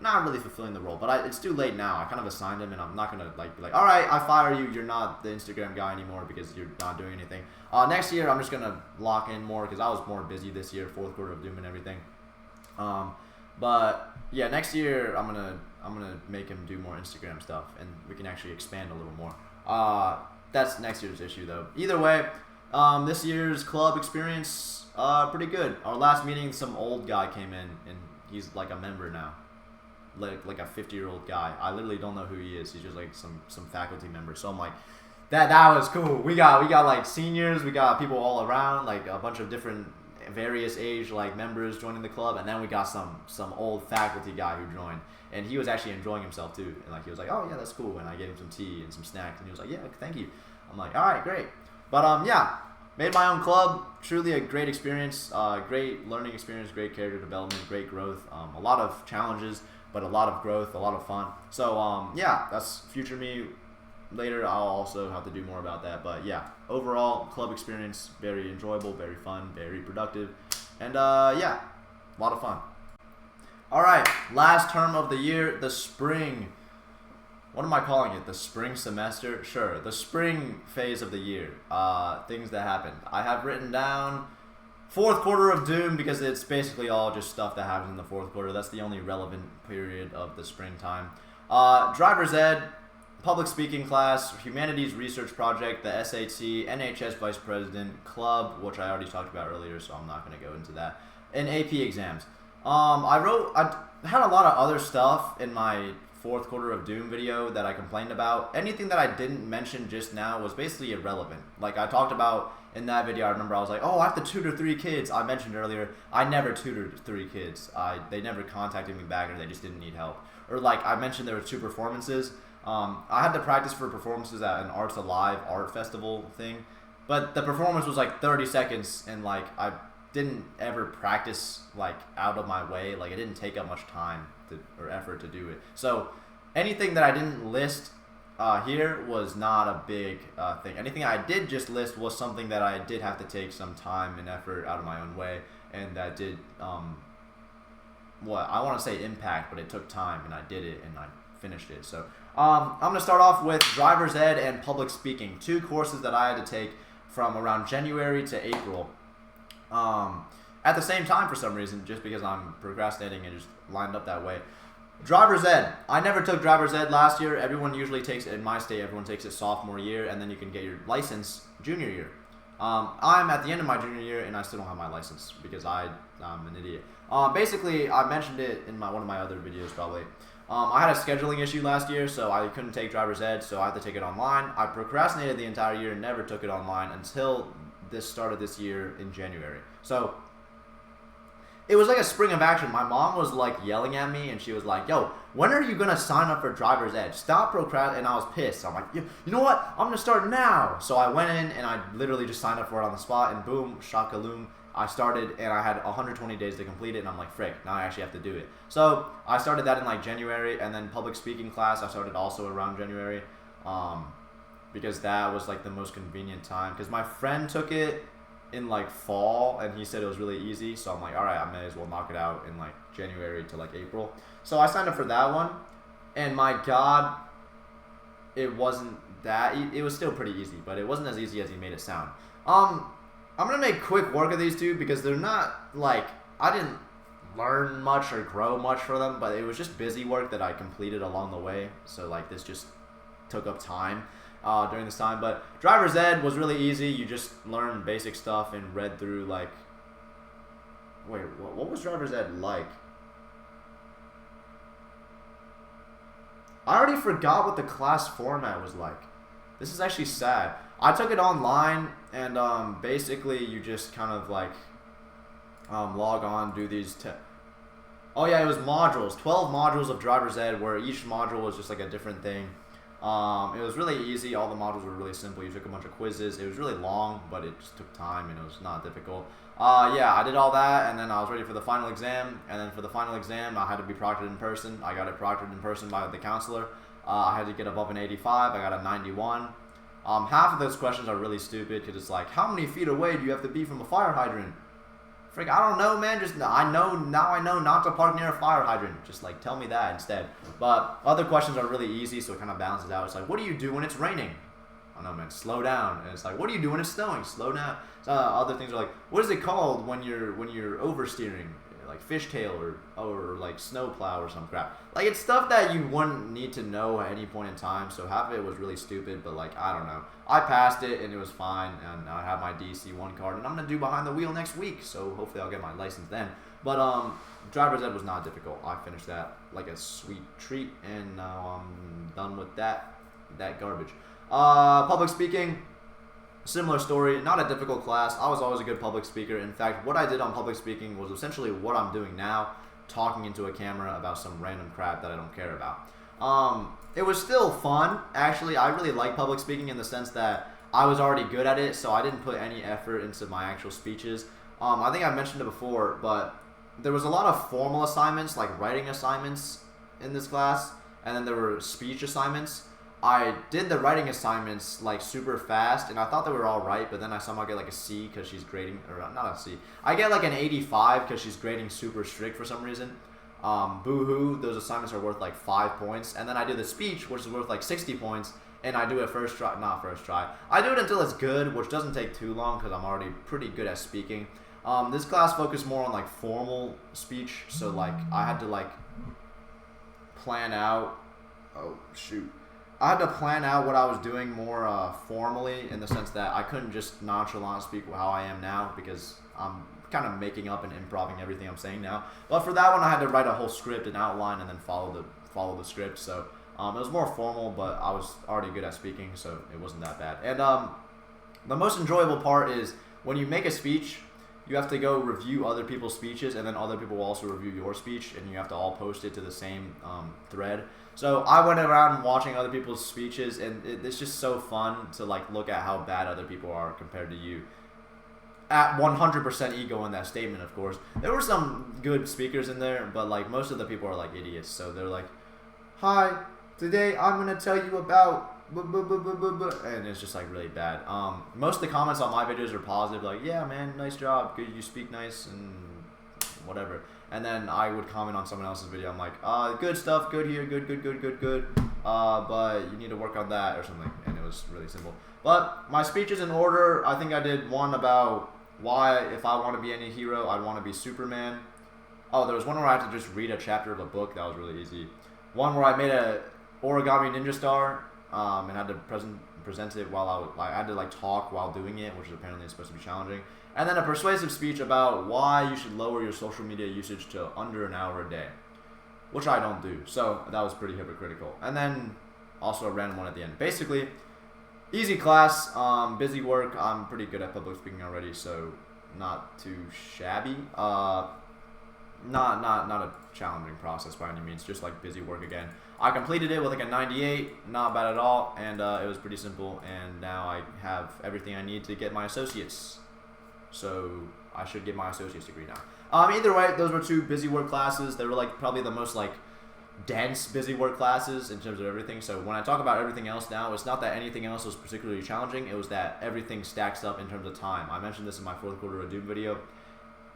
not really fulfilling the role, but it's too late now. I kind of assigned him, and I'm not gonna like be like, all right, I fire you. You're not the Instagram guy anymore because you're not doing anything. Next year, I'm just gonna lock in more because I was more busy this year, fourth quarter of Doom and everything. But yeah, next year I'm gonna make him do more Instagram stuff, and we can actually expand a little more. That's next year's issue though. Either way, this year's club experience pretty good. Our last meeting, some old guy came in, and he's like a member now. Like a 50-year-old guy. I literally don't know who he is. He's just like some faculty member. So I'm like, that was cool. We got like seniors. We got people all around, like a bunch of different various age like members joining the club, and then we got some old faculty guy who joined, and he was actually enjoying himself too. And like he was like, oh yeah, that's cool. And I gave him some tea and some snacks, and he was like, yeah, thank you. I'm like, all right, great. But yeah, made my own club. Truly a great experience. Great learning experience. Great character development. Great growth. A lot of challenges, but a lot of growth, a lot of fun. So yeah, that's future me. Later, I'll also have to do more about that. But yeah, overall, club experience, very enjoyable, very fun, very productive. And yeah, a lot of fun. All right, last term of the year, the spring. What am I calling it? The spring semester? Sure, the spring phase of the year. Things that happened. I have written down fourth quarter of Doom because it's basically all just stuff that happens in the fourth quarter. That's the only relevant period of the springtime. Driver's Ed, public speaking class, Humanities research project, the SAT, NHS vice president, club, which I already talked about earlier, so I'm not going to go into that, and AP exams. I had a lot of other stuff in my fourth quarter of Doom video that I complained about. Anything that I didn't mention just now was basically irrelevant. Like I talked about in that video, I remember I was like, oh, I have to tutor 3 kids. I mentioned earlier, I never tutored 3 kids. They never contacted me back, or they just didn't need help. Or like I mentioned there were 2 performances. I had to practice for performances at an Arts Alive art festival thing, but the performance was like 30 seconds, and like I didn't ever practice like out of my way. Like it didn't take up much time or effort to do it. So anything that I didn't list here was not a big thing. Anything I did just list was something that I did have to take some time and effort out of my own way, and that did what I want to say impact, but it took time, and I did it, and I finished it. So I'm going to start off with Driver's Ed and Public Speaking, 2 courses that I had to take from around January to April at the same time for some reason, just because I'm procrastinating and just lined up that way. Driver's Ed. I never took Driver's Ed last year. Everyone usually takes it, in my state, everyone takes it sophomore year, and then you can get your license junior year. I'm at the end of my junior year, and I still don't have my license because I'm an idiot. Basically, I mentioned it in one of my other videos probably. I had a scheduling issue last year, so I couldn't take driver's ed, so I had to take it online. I procrastinated the entire year and never took it online until this started this year in January. So it was like a spring of action. My mom was like yelling at me, and she was like, yo, when are you going to sign up for driver's ed? Stop procrastinating. And I was pissed. I'm like, you know what? I'm going to start now. So I went in, and I literally just signed up for it on the spot, and boom, shakaloom. I started, and I had 120 days to complete it, and I'm like, frick, now I actually have to do it. So I started that in like January, and then public speaking class I started also around January, because that was like the most convenient time. Because my friend took it in like fall, and he said it was really easy, so I'm like, all right, I may as well knock it out in like January to like April. So I signed up for that one, and my God, it wasn't that. It was still pretty easy, but it wasn't as easy as he made it sound. I'm going to make quick work of these two because they're not, like, I didn't learn much or grow much for them, but it was just busy work that I completed along the way. So, like, this just took up time during this time. But driver's ed was really easy. You just learned basic stuff and read through, like, wait, what was driver's ed like? I already forgot what the class format was like. This is actually sad. I took it online, and basically you just kind of like log on, do these. Oh yeah, it was modules. 12 modules of driver's ed, where each module was just like a different thing. It was really easy. All the modules were really simple. You took a bunch of quizzes. It was really long, but it just took time, and it was not difficult. Yeah, I did all that, and then I was ready for the final exam. And then for the final exam, I had to be proctored in person. I got it proctored in person by the counselor. I had to get above an 85. I got a 91. Half of those questions are really stupid because it's like, how many feet away do you have to be from a fire hydrant? Frick, I don't know, man. Just I know not to park near a fire hydrant. Just like tell me that instead. But other questions are really easy, so it kind of balances out. It's like, what do you do when it's raining? I don't know, man. Slow down. And it's like, what do you do when it's snowing? Slow down. So, other things are like, what is it called when you're oversteering? Like fishtail or like snowplow or some crap. Like, it's stuff that you wouldn't need to know at any point in time. So half of it was really stupid, but like, I don't know. I passed it and it was fine, and I have my DC1 card, and I'm gonna do behind the wheel next week. So hopefully I'll get my license then. But driver's ed was not difficult. I finished that like a sweet treat, and now I'm done with that garbage. Public speaking. Similar story, not a difficult class. I was always a good public speaker. In fact, what I did on public speaking was essentially what I'm doing now, talking into a camera about some random crap that I don't care about. It was still fun. Actually, I really like public speaking in the sense that I was already good at it, so I didn't put any effort into my actual speeches. I think I mentioned it before, but there was a lot of formal assignments, like writing assignments in this class, and then there were speech assignments. I did the writing assignments like super fast, and I thought they were all right, but then I somehow get like a C because she's grading, or not a C. I get like an 85 because she's grading super strict for some reason. Boo-hoo, those assignments are worth like 5 points, and then I do the speech, which is worth like 60 points, and I do it first try, not first try. I do it until it's good, which doesn't take too long because I'm already pretty good at speaking. This class focused more on like formal speech, so like I had to like plan out, oh shoot. I had to plan out what I was doing more formally, in the sense that I couldn't just nonchalant speak how I am now, because I'm kind of making up and improvising everything I'm saying now. But for that one, I had to write a whole script and outline, and then follow the script. So it was more formal, but I was already good at speaking, so it wasn't that bad. And the most enjoyable part is when you make a speech, you have to go review other people's speeches, and then other people will also review your speech, and you have to all post it to the same thread. So I went around watching other people's speeches, and it's just so fun to like look at how bad other people are compared to you. At 100% ego in that statement, of course. There were some good speakers in there, but like most of the people are like idiots. So they're like, "Hi, today I'm gonna tell you about," and it's just like really bad. Most of the comments on my videos are positive, like, "Yeah, man, nice job, good, you speak nice," and whatever. And then I would comment on someone else's video. I'm like, "Good stuff, good here, good. But you need to work on that," or something. And it was really simple. But my speech is in order. I think I did one about why, if I want to be any hero, I'd want to be Superman. Oh, there was one where I had to just read a chapter of a book. That was really easy. One where I made a origami ninja star and had to present it while I had to like talk while doing it, which is apparently supposed to be challenging. And then a persuasive speech about why you should lower your social media usage to under an hour a day. which I don't do. So that was pretty hypocritical. And then also a random one at the end. Basically, easy class, busy work. I'm pretty good at public speaking already, so not too shabby. Not a challenging process by any means, just like busy work again. I completed it with like a 98, not bad at all, and it was pretty simple, and now I have everything I need to get my associates. So I should get my associate's degree now. Either way, those were 2 busy work classes. They were like probably the most like dense busy work classes in terms of everything. So when I talk about everything else now, it's not that anything else was particularly challenging, it was that everything stacks up in terms of time. I mentioned this in my 4th quarter of Doom video.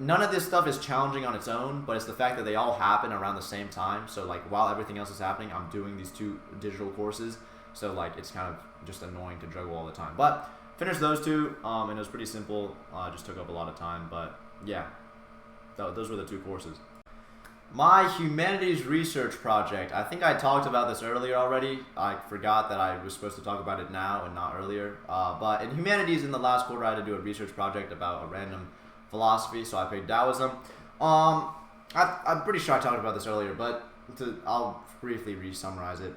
None of this stuff is challenging on its own, but it's the fact that they all happen around the same time. So like while everything else is happening, I'm doing these 2 digital courses. So like it's kind of just annoying to juggle all the time. But finished those 2, and it was pretty simple. Just took up a lot of time, but yeah, those were the 2 courses. My humanities research project. I think I talked about this earlier already. I forgot that I was supposed to talk about it now and not earlier. But in humanities, in the last quarter, I had to do a research project about a random philosophy, so I picked Taoism. I'm pretty sure I talked about this earlier, but I'll briefly re-summarize it.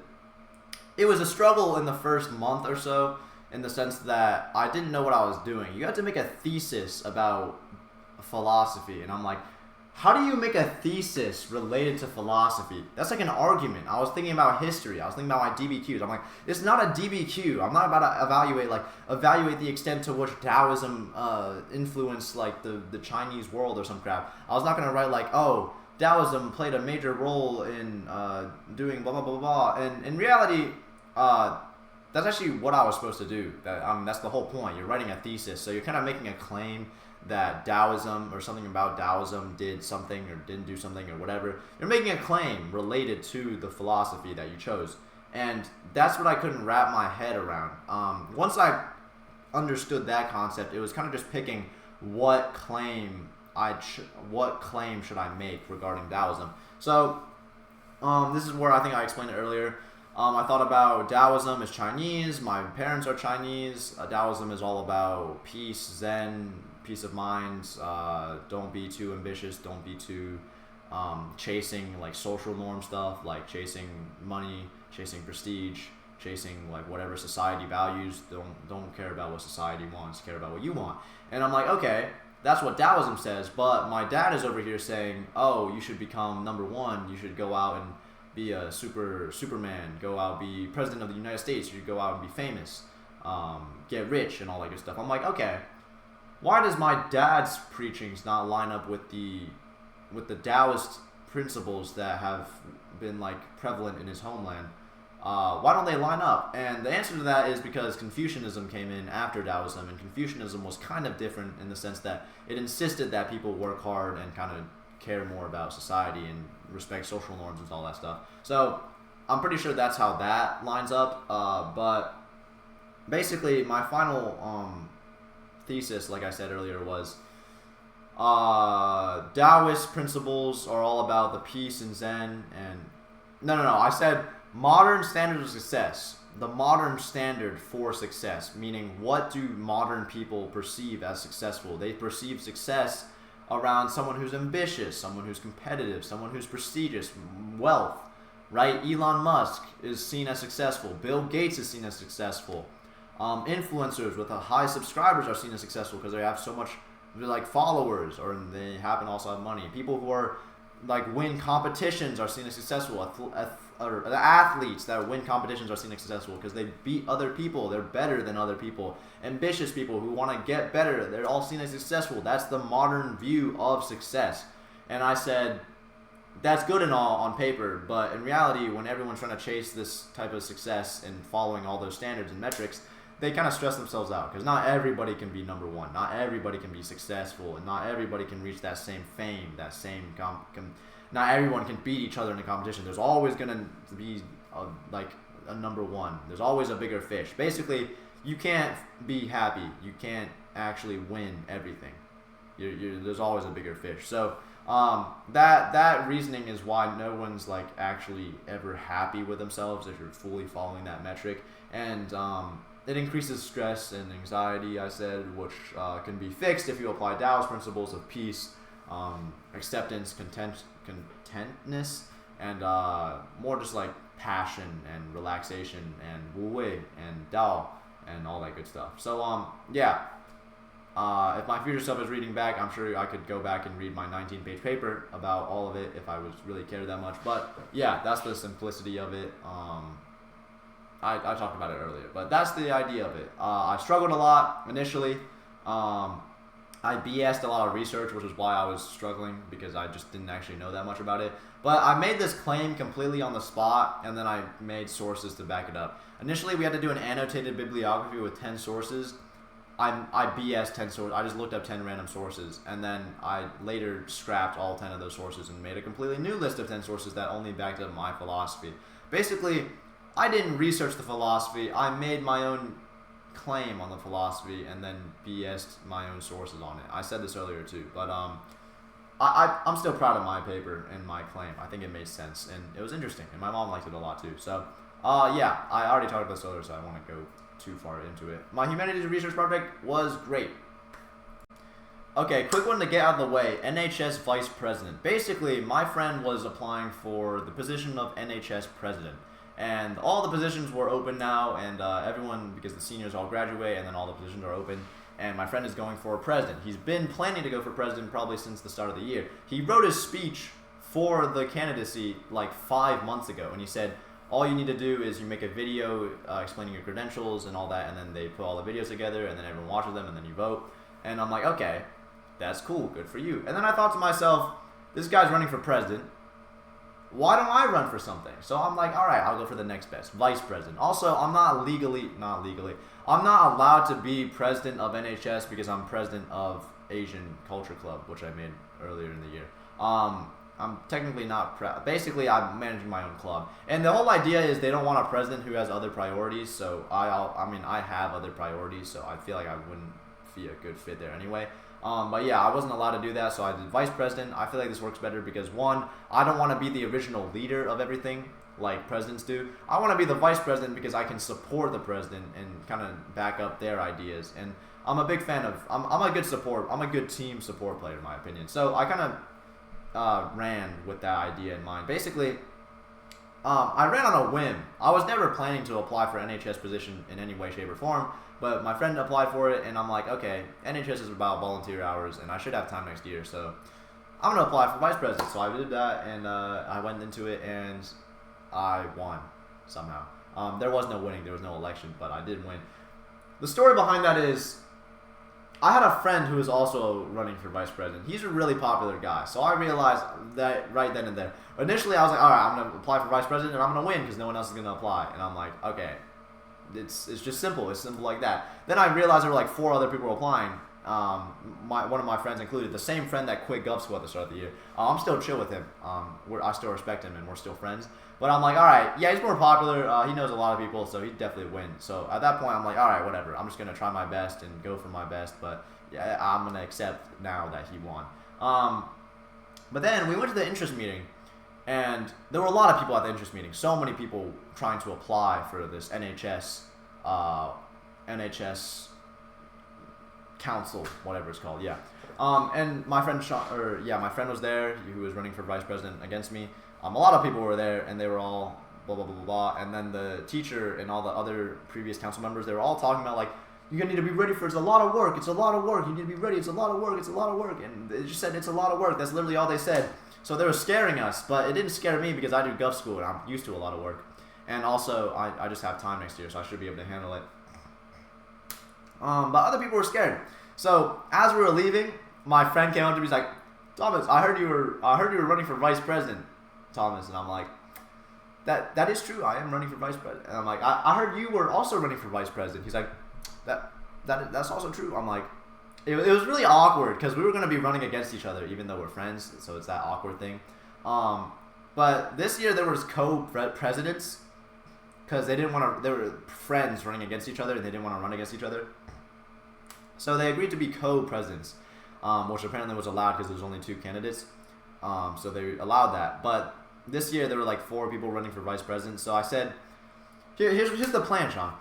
It was a struggle in the first month or so, in the sense that I didn't know what I was doing. You had to make a thesis about philosophy, and I'm like, how do you make a thesis related to philosophy? That's like an argument. I was thinking about history. I was thinking about my DBQs. I'm like, it's not a DBQ. I'm not about to evaluate the extent to which Taoism influenced like the Chinese world or some crap. I was not going to write like, oh, Taoism played a major role in doing blah, blah, blah, blah. And in reality, that's actually what I was supposed to do. That's the whole point. You're writing a thesis. So you're kind of making a claim that Taoism or something about Taoism did something or didn't do something or whatever. You're making a claim related to the philosophy that you chose. And that's what I couldn't wrap my head around. Once I understood that concept, it was kind of just picking what claim should I make regarding Taoism. So this is where I think I explained it earlier. I thought about Taoism is Chinese. My parents are Chinese. Taoism is all about peace, Zen, peace of mind. Don't be too ambitious. Don't be too chasing like social norm stuff, like chasing money, chasing prestige, chasing like whatever society values. Don't care about what society wants. Care about what you want. And I'm like, okay, that's what Taoism says. But my dad is over here saying, oh, you should become number one. You should go out and be a Superman. Go out, be president of the United States. You should go out and be famous, get rich, and all that good stuff. I'm like, okay. Why does my dad's preachings not line up with the Taoist principles that have been like prevalent in his homeland? Why don't they line up? And the answer to that is because Confucianism came in after Taoism, and Confucianism was kind of different in the sense that it insisted that people work hard and kind of care more about society and respect social norms and all that stuff. So I'm pretty sure that's how that lines up. But basically, my final thesis, like I said earlier, was Taoist principles are all about the peace and Zen. And no, I said modern standards of success. The modern standard for success, meaning what do modern people perceive as successful? They perceive success around someone who's ambitious, someone who's competitive, someone who's prestigious, wealth, right? Elon Musk is seen as successful. Bill Gates is seen as successful. Influencers with high subscribers are seen as successful because they have so much like followers, or they happen to also have money. People who are like win competitions are seen as successful. Or the athletes that win competitions are seen as successful because they beat other people. They're better than other people. Ambitious people who want to get better, they're all seen as successful. That's the modern view of success. And I said, that's good and all on paper, but in reality, when everyone's trying to chase this type of success and following all those standards and metrics, they kind of stress themselves out because not everybody can be number one. Not everybody can be successful, and not everybody can reach that same fame, that same not everyone can beat each other in a competition. There's always going to be a number one. There's always a bigger fish. Basically, you can't be happy. You can't actually win everything. There's always a bigger fish. So that reasoning is why no one's like actually ever happy with themselves if you're fully following that metric. And it increases stress and anxiety, I said, which can be fixed if you apply Taoist principles of peace, acceptance, contentness, and more just like passion and relaxation and wu wei and dao and all that good stuff. So yeah. If my future self is reading back, I'm sure I could go back and read my 19-page paper about all of it if I was really cared that much. But yeah, that's the simplicity of it. I talked about it earlier, but that's the idea of it. I struggled a lot initially. I BS'd a lot of research, which is why I was struggling, because I just didn't actually know that much about it. But I made this claim completely on the spot, and then I made sources to back it up. Initially, we had to do an annotated bibliography with 10 sources. I BS 10 sources. I just looked up 10 random sources, and then I later scrapped all 10 of those sources and made a completely new list of 10 sources that only backed up my philosophy. Basically, I didn't research the philosophy. I made my own claim on the philosophy and then BS'd my own sources on it. I said this earlier too, but I'm still proud of my paper and my claim. I think it made sense, and it was interesting, and my mom liked it a lot too. So yeah, I already talked about this earlier, so I won't go too far into it. My humanities research project was great. Okay, quick one to get out of the way. NHS Vice President. Basically, my friend was applying for the position of NHS President. And all the positions were open now, and everyone, because the seniors all graduate, and then all the positions are open. And my friend is going for president. He's been planning to go for president probably since the start of the year. He wrote his speech for the candidacy like 5 months ago, and he said, all you need to do is you make a video explaining your credentials and all that, and then they put all the videos together, and then everyone watches them, and then you vote. And I'm like, okay, that's cool, good for you. And then I thought to myself, this guy's running for president. Why don't I run for something? So I'm like, all right, I'll go for the next best, vice president. Also, I'm not I'm not allowed to be president of NHS because I'm president of Asian Culture Club, which I made earlier in the year. I'm technically not basically I'm managing my own club, and the whole idea is they don't want a president who has other priorities. So I have other priorities, so I feel like I wouldn't be a good fit there anyway. But yeah, I wasn't allowed to do that, so I did vice president. I feel like this works better because, one, I don't want to be the original leader of everything like presidents do. I want to be the vice president because I can support the president and kind of back up their ideas. And I'm a big fan of, I'm a good support, I'm a good team support player in my opinion. So I kind of ran with that idea in mind. Basically, I ran on a whim. I was never planning to apply for NHS position in any way, shape, or form. But my friend applied for it, and I'm like, okay, NHS is about volunteer hours, and I should have time next year, so I'm going to apply for vice president. So I did that, and I went into it, and I won somehow. There was no winning. There was no election, but I did win. The story behind that is I had a friend who was also running for vice president. He's a really popular guy, so I realized that right then and there. Initially, I was like, all right, I'm going to apply for vice president, and I'm going to win because no one else is going to apply. And I'm like, okay. It's just simple. It's simple like that. Then I realized there were like 4 other people applying. One of my friends included. The same friend that quit Gov School at the start of the year. I'm still chill with him. I still respect him and we're still friends. But I'm like, all right, yeah, he's more popular. He knows a lot of people, so he'd definitely win. So at that point, I'm like, all right, whatever. I'm just gonna try my best and go for my best. But yeah, I'm gonna accept now that he won. But then we went to the interest meeting. And there were a lot of people at the interest meeting. So many people trying to apply for this NHS council, whatever it's called. Yeah. And my friend my friend was there. Who was running for vice president against me. A lot of people were there, and they were all blah blah blah blah blah. And then the teacher and all the other previous council members, they were all talking about like, you're gonna need to be ready for it. It's a lot of work. It's a lot of work. You need to be ready. It's a lot of work. It's a lot of work. And they just said it's a lot of work. That's literally all they said. So they were scaring us, but it didn't scare me because I do Gov School and I'm used to a lot of work. And also, I just have time next year, so I should be able to handle it. But other people were scared. So as we were leaving, my friend came up to me. He's like, Thomas, I heard you were running for vice president, Thomas. And I'm like, that is true. I am running for vice president. And I'm like, I heard you were also running for vice president. He's like, that's also true. I'm like, it was really awkward because we were going to be running against each other even though we're friends, so it's that awkward thing. But this year there was co-presidents because they were friends running against each other and they didn't want to run against each other. So they agreed to be co-presidents, which apparently was allowed because there was only 2 candidates. So they allowed that. But this year there were like 4 people running for vice president. So I said, here's the plan, Sean.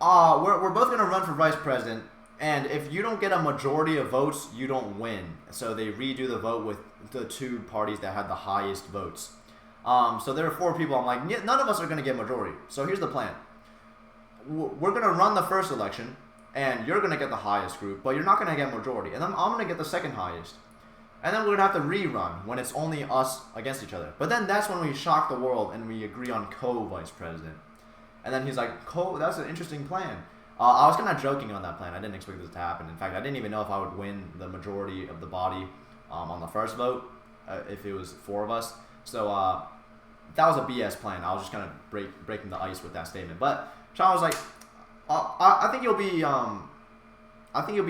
We're both going to run for vice president. And if you don't get a majority of votes, you don't win. So they redo the vote with the 2 parties that had the highest votes. So there are 4 people. I'm like, none of us are going to get majority. So here's the plan. We're going to run the first election, and you're going to get the highest group, but you're not going to get majority. And then I'm going to get the second highest. And then we're going to have to rerun when it's only us against each other. But then that's when we shock the world and we agree on co-vice president. And then he's like, that's an interesting plan. I was kind of joking on that plan. I didn't expect this to happen. In fact, I didn't even know if I would win the majority of the body on the first vote, if it was 4 of us. So that was a BS plan. I was just kind of breaking the ice with that statement. But Sean was like, I think you'll be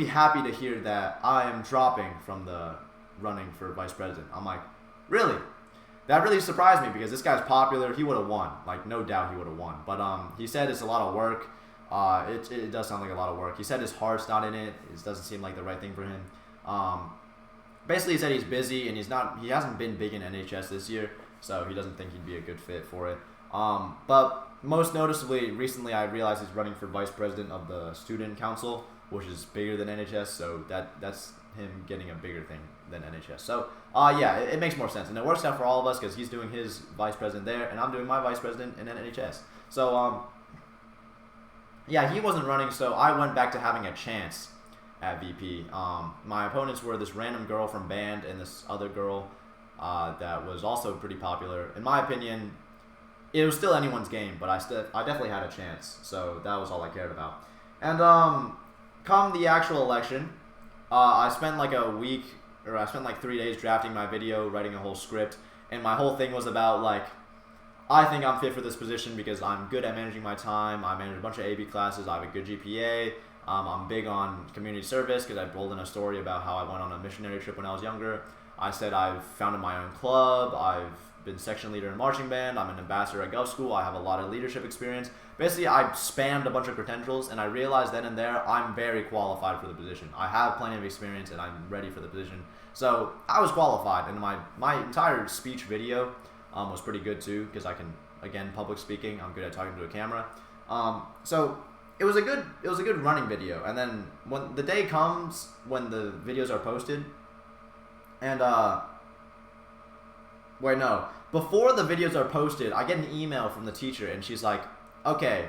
happy to hear that I am dropping from the running for vice president. I'm like, really? That really surprised me because this guy's popular. He would have won. Like, no doubt he would have won. But he said it's a lot of work. It does sound like a lot of work. He said his heart's not in it. It doesn't seem like the right thing for him. Basically, he said he's busy and he hasn't been big in NHS this year, so he doesn't think he'd be a good fit for it. But most noticeably, recently I realized he's running for vice president of the student council, which is bigger than NHS, so that's him getting a bigger thing than NHS. So yeah, it makes more sense, and it works out for all of us because he's doing his vice president there, and I'm doing my vice president in NHS. So yeah, he wasn't running, so I went back to having a chance at VP. My opponents were this random girl from band and this other girl that was also pretty popular. In my opinion, it was still anyone's game, but I definitely had a chance, so that was all I cared about. And come the actual election, I spent like a week, or I spent like 3 days drafting my video, writing a whole script, and my whole thing was about like, I think I'm fit for this position because I'm good at managing my time. I manage a bunch of AB classes. I have a good GPA. I'm big on community service because I told in a story about how I went on a missionary trip when I was younger. I said I've founded my own club. I've been section leader in marching band. I'm an ambassador at Gov School. I have a lot of leadership experience. Basically, I spammed a bunch of credentials, and I realized then and there I'm very qualified for the position. I have plenty of experience, and I'm ready for the position. So I was qualified, and my entire speech video was pretty good too because I can, again, public speaking. I'm good at talking to a camera. So it was a good running video. And then when the day comes when the videos are posted, and wait, no, before the videos are posted, I get an email from the teacher, and she's like, okay,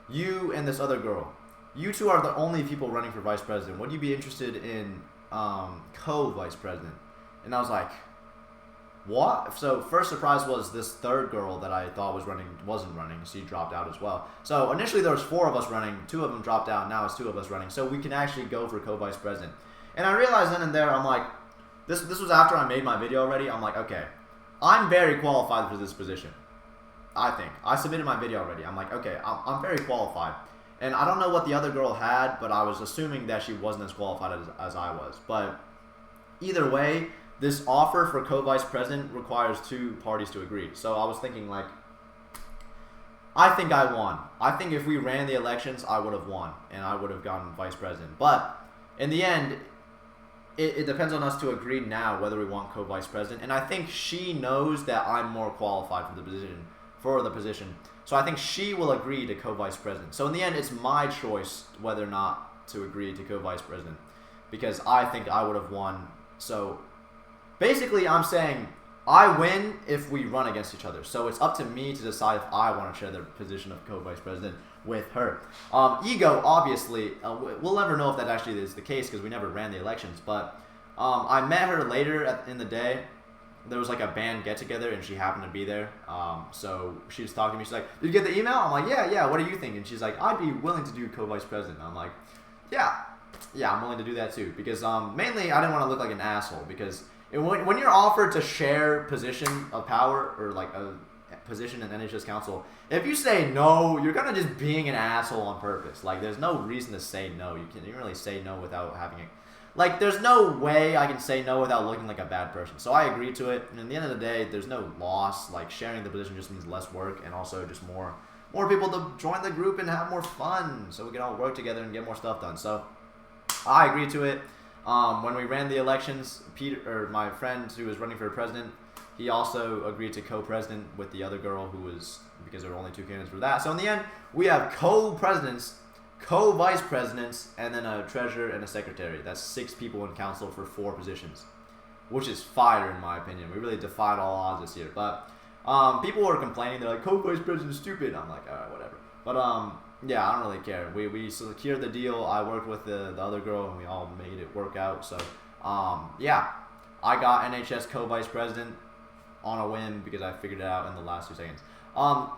you and this other girl, you two are the only people running for vice president. Would you be interested in co-vice president? And I was like, what? So first surprise was this third girl that I thought wasn't running. She dropped out as well. So initially there was 4 of us running. 2 of them dropped out. Now it's 2 of us running. So we can actually go for co-vice president. And I realized then and there, I'm like, this was after I made my video already. I'm like, okay, I'm very qualified for this position. I think. I submitted my video already. I'm like, okay, I'm very qualified. And I don't know what the other girl had, but I was assuming that she wasn't as qualified as I was. But either way, this offer for co-vice president requires 2 parties to agree. So I was thinking, like, I think I won. I think if we ran the elections, I would have won, and I would have gotten vice president. But in the end, it depends on us to agree now whether we want co-vice president. And I think she knows that I'm more qualified for the position. So I think she will agree to co-vice president. So in the end, it's my choice whether or not to agree to co-vice president, because I think I would have won. So basically, I'm saying I win if we run against each other. So it's up to me to decide if I want to share the position of co-vice president with her. Ego, obviously, we'll never know if that actually is the case because we never ran the elections. But I met her later in the day. There was like a band get-together, and she happened to be there. So she was talking to me. She's like, did you get the email? I'm like, yeah, what do you think? And she's like, I'd be willing to do co-vice president. I'm like, yeah, I'm willing to do that too. Because mainly, I didn't want to look like an asshole. Because when you're offered to share position of power or like a position in NHS Council, if you say no, you're kind of just being an asshole on purpose. Like, there's no reason to say no. You can't really say no without having it. Like, there's no way I can say no without looking like a bad person. So I agreed to it. And at the end of the day, there's no loss. Like, sharing the position just means less work and also just more people to join the group and have more fun so we can all work together and get more stuff done. So I agreed to it. When we ran the elections, Peter, or my friend who was running for president, he also agreed to co-president with the other girl who was, because there were only 2 candidates for that. So in the end, we have co-presidents, co-vice presidents, and then a treasurer and a secretary. That's 6 people in council for 4 positions, which is fire in my opinion. We really defied all odds this year. But People were complaining. They're like, co-vice president is stupid. I'm like, all right, whatever. But yeah, I don't really care. We secured the deal. I worked with the other girl, and we all made it work out. So yeah, I got NHS co-vice president on a whim because I figured it out in the last 2 seconds.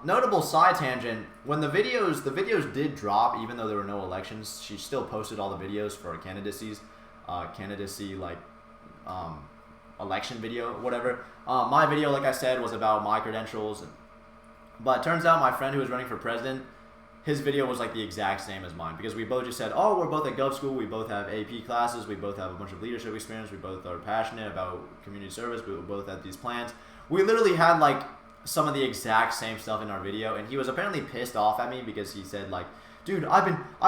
Notable side tangent, when the videos did drop, even though there were no elections, she still posted all the videos for candidacy like election video, whatever. My video, like I said, was about my credentials, but turns out my friend who was running for president, his video was like the exact same as mine, because we both just said, oh, we're both at Gov School, we both have AP classes, we both have a bunch of leadership experience, we both are passionate about community service, we both have these plans. We literally had like some of the exact same stuff in our video, and he was apparently pissed off at me because he said like, dude, I've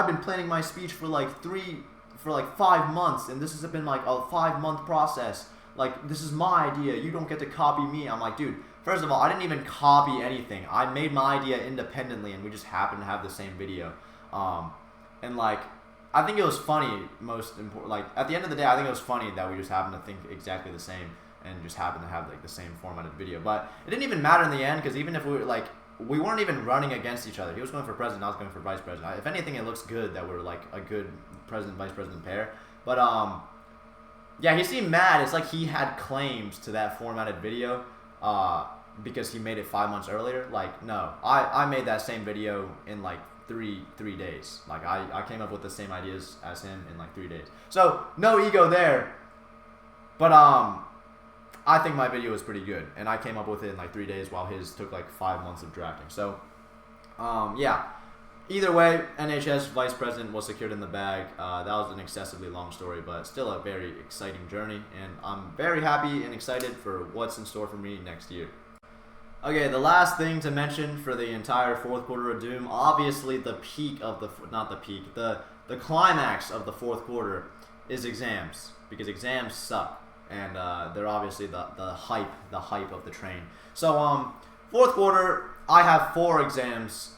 been planning my speech for like 5 months, and this has been like a 5-month process. Like, this is my idea. You don't get to copy me. I'm like, dude, first of all, I didn't even copy anything. I made my idea independently, and we just happened to have the same video. And like, I think it was funny. Most important, like at the end of the day, I think it was funny that we just happened to think exactly the same and just happened to have like the same formatted video. But it didn't even matter in the end, because even if we were like, we weren't even running against each other. He was going for president, I was going for vice president. If anything, it looks good that we're like a good president-vice president pair. But yeah, he seemed mad. It's like he had claims to that formatted video because he made it 5 months earlier. Like, no, I made that same video in like three days. Like, I came up with the same ideas as him in like 3 days. So no ego there. But I think my video was pretty good, and I came up with it in like 3 days, while his took like 5 months of drafting. So yeah. Either way, NHS vice president was secured in the bag. That was an excessively long story, but still a very exciting journey, and I'm very happy and excited for what's in store for me next year. Okay, the last thing to mention for the entire fourth quarter of Doom, obviously the peak of the climax of the fourth quarter is exams, because exams suck, and they're obviously the hype of the train. So fourth quarter, I have 4 exams.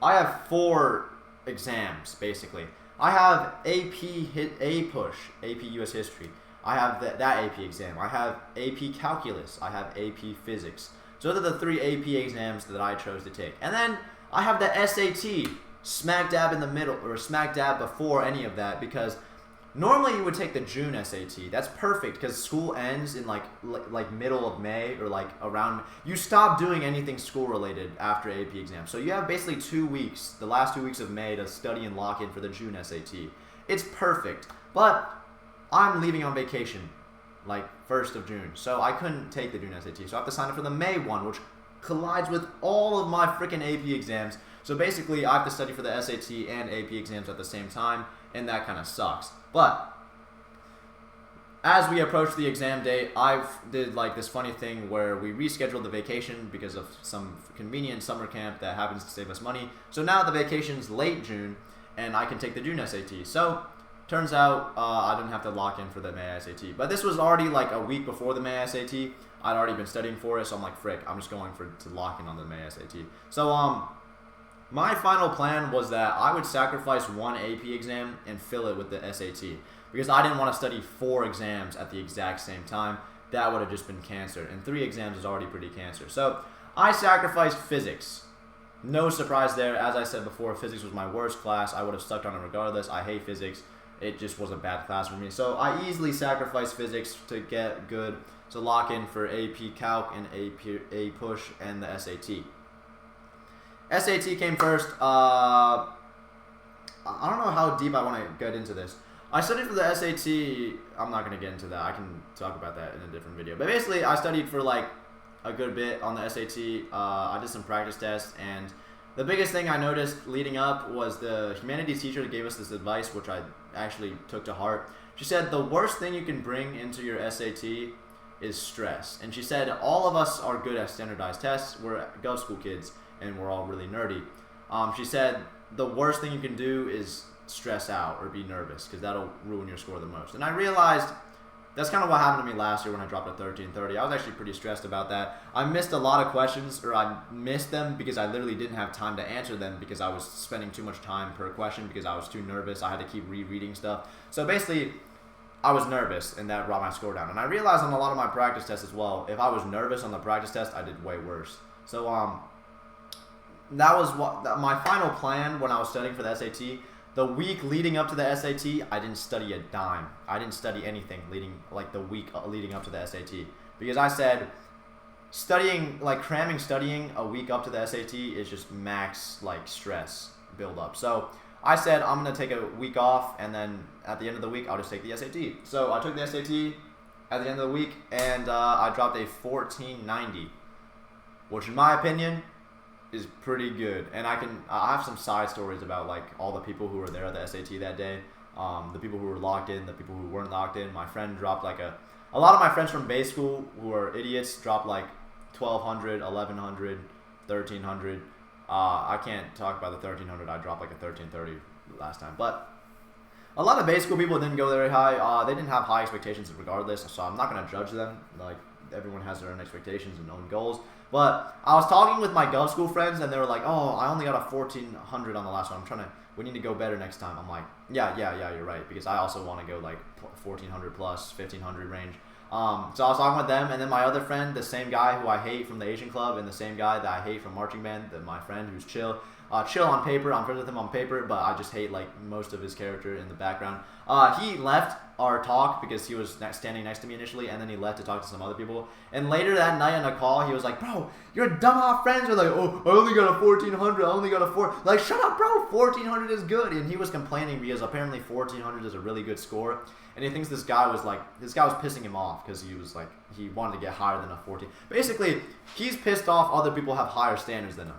I have 4 exams, basically. I have APUSH, AP US History. I have that AP exam. I have AP Calculus. I have AP Physics. So those are the 3 AP exams that I chose to take. And then I have the SAT, smack dab in the middle, or smack dab before any of that, because normally you would take the June SAT. That's perfect, because school ends in like middle of May, or like around. You stop doing anything school related after AP exam. So you have basically 2 weeks, the last 2 weeks of May, to study and lock in for the June SAT. It's perfect. But I'm leaving on vacation, like 1st of June. So I couldn't take the June SAT. So I have to sign up for the May one, which collides with all of my freaking AP exams. So basically I have to study for the SAT and AP exams at the same time, and that kind of sucks. But as we approach the exam date, I've did like this funny thing where we rescheduled the vacation because of some convenient summer camp that happens to save us money. So now the vacation's late June, and I can take the June SAT. So turns out I didn't have to lock in for the May SAT. But this was already like a week before the May SAT. I'd already been studying for it, so I'm like, frick, I'm just going to lock in on the May SAT. So my final plan was that I would sacrifice 1 AP exam and fill it with the SAT, because I didn't want to study 4 exams at the exact same time. That would have just been cancer, and 3 exams is already pretty cancer. So I sacrificed physics. No surprise there. As I said before, physics was my worst class. I would have stuck on it regardless. I hate physics. It just was a bad class for me. So I easily sacrificed physics to get good, to lock in for AP Calc and APUSH and the SAT. SAT came first. I don't know how deep I want to get into this. I studied for the SAT. I'm not going to get into that. I can talk about that in a different video. But basically, I studied for like a good bit on the SAT. I did some practice tests, and the biggest thing I noticed leading up was the Humanities teacher gave us this advice, which I actually took to heart. She said the worst thing you can bring into your SAT is stress. And she said all of us are good at standardized tests. We're Gov School kids, and we're all really nerdy. She said the worst thing you can do is stress out or be nervous, because that'll ruin your score the most. And I realized that's kind of what happened to me last year when I dropped a 1330. I was actually pretty stressed about that. I missed a lot of questions, or I missed them because I literally didn't have time to answer them, because I was spending too much time per question because I was too nervous. I had to keep rereading stuff. So basically, I was nervous, and that brought my score down. And I realized on a lot of my practice tests as well, if I was nervous on the practice test, I did way worse. So that was my final plan when I was studying for the SAT. The week leading up to the SAT, I didn't study a dime. I didn't study anything the week leading up to the SAT, because I said cramming studying a week up to the SAT is just max stress build up. So I said I'm gonna take a week off, and then at the end of the week I'll just take the SAT. So I took the SAT at the end of the week, and I dropped a 1490, which in my opinion is pretty good. And I have some side stories about all the people who were there at the SAT that day, the people who were locked in, the people who weren't locked in. My friend dropped a lot of my friends from base school who are idiots dropped 1200, 1100, 1300. I can't talk about the 1300. I dropped a 1330 last time, but a lot of base school people didn't go very high. They didn't have high expectations regardless, so I'm not gonna judge them. Everyone has their own expectations and own goals. But I was talking with my gov school friends, and they were like, "Oh, I only got a 1400 on the last one. We need to go better next time." I'm like, yeah, you're right, because I also want to go 1400 plus 1500 range. So I was talking with them, and then my other friend, the same guy who I hate from the Asian club, and the same guy that I hate from marching band, my friend who's chill on paper. I'm friends with him on paper, but I just hate most of his character in the background. He left our talk because he was standing next to me initially, and then he left to talk to some other people. And later that night on a call, he was like, "Bro, your dumb friends are "Oh, I only got a 1400. I only got a 4." Shut up, bro. 1400 is good. And he was complaining because apparently 1400 is a really good score. And he thinks this guy was pissing him off because he wanted to get higher than a 14. Basically, he's pissed off other people have higher standards than him,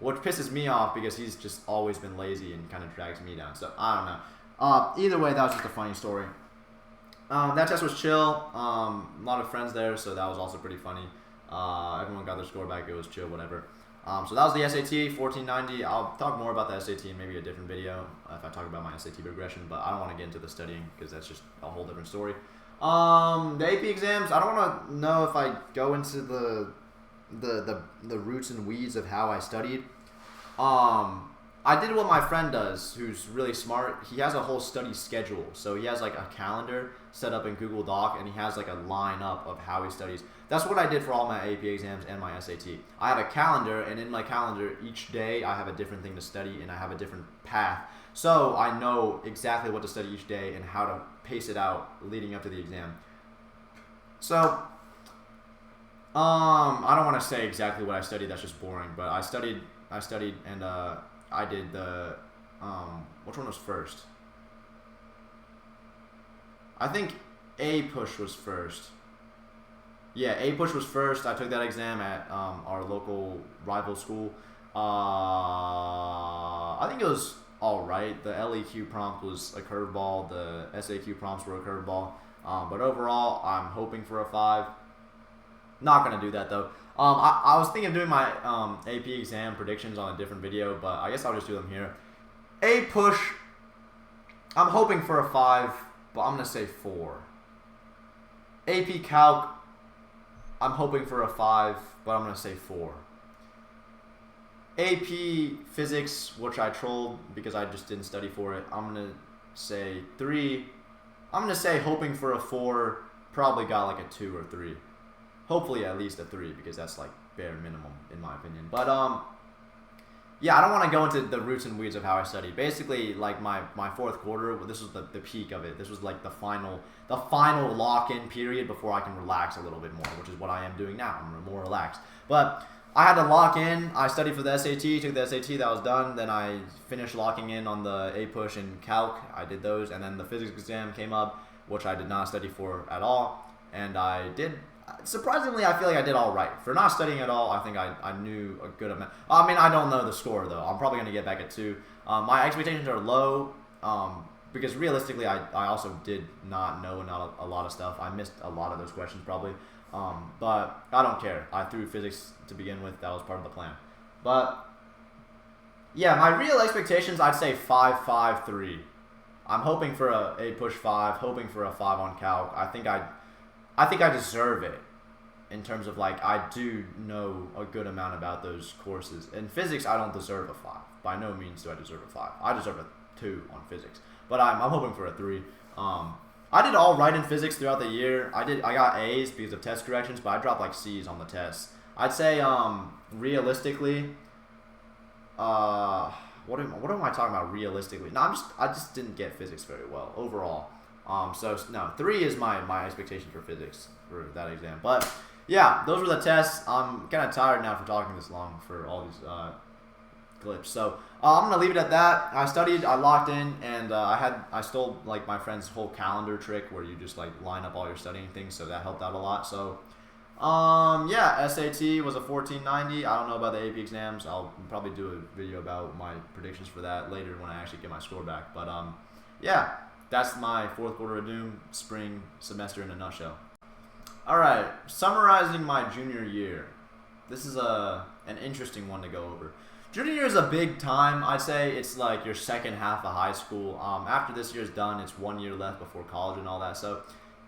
which pisses me off because he's just always been lazy and kind of drags me down. So I don't know. Either way, that was just a funny story. That test was chill. A lot of friends there, so that was also pretty funny. Everyone got their score back. It was chill, whatever. So that was the SAT, 1490. I'll talk more about the SAT in maybe a different video if I talk about my SAT progression, but I don't want to get into the studying because that's just a whole different story. The AP exams, I don't want to know if I go into the roots and weeds of how I studied. I did what my friend does, who's really smart. He has a whole study schedule. So he has a calendar set up in Google Doc, and he has a lineup of how he studies. That's what I did for all my AP exams and my SAT. I have a calendar, and in my calendar, each day I have a different thing to study, and I have a different path. So I know exactly what to study each day and how to pace it out leading up to the exam. So I don't want to say exactly what I studied. That's just boring. But I studied, and I did the which one was first? I think APUSH was first. Yeah, APUSH was first. I took that exam at our local rival school. I think it was all right. The LEQ prompt was a curveball. The SAQ prompts were a curveball. But overall, I'm hoping for a 5. Not gonna do that though. I was thinking of doing my AP exam predictions on a different video, but I guess I'll just do them here. APUSH, I'm hoping for a 5, but I'm gonna say 4. AP Calc, I'm hoping for a 5, but I'm gonna say 4. AP Physics, which I trolled because I just didn't study for it, I'm gonna say 3. I'm gonna say hoping for a 4, probably got a 2 or 3. Hopefully at least a 3, because that's bare minimum in my opinion. But yeah, I don't want to go into the roots and weeds of how I studied. Basically, my fourth quarter, this was the peak of it. This was the final lock-in period before I can relax a little bit more, which is what I am doing now. I'm more relaxed. But I had to lock in. I studied for the SAT, took the SAT, that was done. Then I finished locking in on the APUSH and Calc. I did those, and then the physics exam came up, which I did not study for at all, and I did. Surprisingly, I feel like I did all right. For not studying at all, I think I knew a good amount. I mean, I don't know the score, though. I'm probably going to get back at 2. My expectations are low because realistically, I also did not know a lot of stuff. I missed a lot of those questions, probably. But I don't care. I threw physics to begin with. That was part of the plan. But, yeah, my real expectations, I'd say 5, 5, 3. I'm hoping for a APUSH 5, hoping for a 5 on Calc. I think I deserve it in terms of I do know a good amount about those courses. In physics, I don't deserve a 5. By no means do I deserve a 5. I deserve a 2 on physics. But I'm hoping for a 3. I I did all right in physics throughout the year. I got A's because of test corrections, but I dropped like C's on the tests. I'd say realistically, what am I talking about realistically? No, I just didn't get physics very well overall. So no, 3 is my expectation for physics for that exam. But yeah, those were the tests. I'm kind of tired now for talking this long for all these clips. So I'm gonna leave it at that. I studied, I locked in, and I stole like my friend's whole calendar trick where you just like line up all your studying things. So that helped out a lot. So yeah, SAT was a 1490. I don't know about the AP exams. I'll probably do a video about my predictions for that later when I actually get my score back. But yeah, that's my fourth quarter of doom spring semester in a nutshell. All right, summarizing my junior year. This is an interesting one to go over. Junior year is a big time. I'd say it's like your second half of high school. After this year's done, it's 1 year left before college and all that. So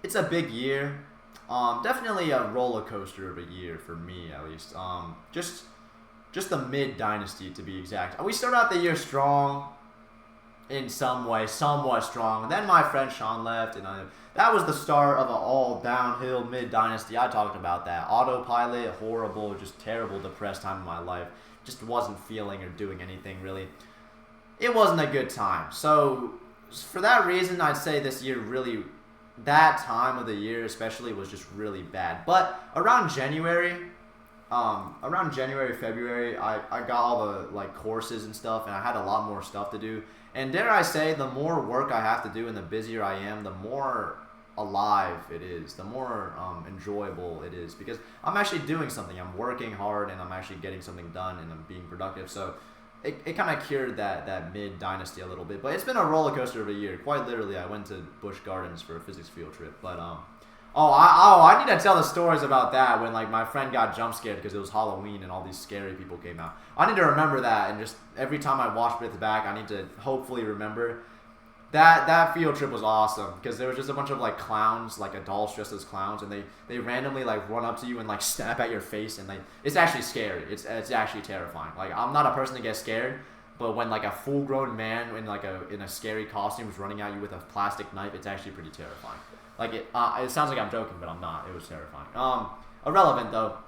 it's a big year. Definitely a roller coaster of a year for me, at least. Just the mid dynasty to be exact. We started out the year strong, in some way, somewhat strong. And then my friend Sean left, and that was the start of an all downhill mid dynasty. I talked about that. Autopilot, horrible, just terrible, depressed time in my life. Just wasn't feeling or doing anything really. It wasn't a good time. So for that reason, I'd say this year really. That time of the year especially was just really bad. But around January, February, I got all the like courses and stuff, and I had a lot more stuff to do. And dare I say, the more work I have to do and the busier I am, the more alive it is, the more enjoyable it is, because I'm actually doing something. I'm working hard and I'm actually getting something done and I'm being productive. So it kind of cured that mid dynasty a little bit, but it's been a roller coaster of a year. Quite literally, I went to Busch Gardens for a physics field trip. But I need to tell the stories about that when like my friend got jump scared because it was Halloween and all these scary people came out. I need to remember that, and just every time I watch it back, I need to hopefully remember that field trip was awesome because there was just a bunch of like clowns, like adults dressed as clowns, and they randomly like run up to you and like snap at your face, and it's actually scary. It's actually terrifying. Like, I'm not a person to get scared, but when like a full grown man in a scary costume is running at you with a plastic knife, it's actually pretty terrifying. Like it sounds like I'm joking, but I'm not. It was terrifying. Irrelevant though.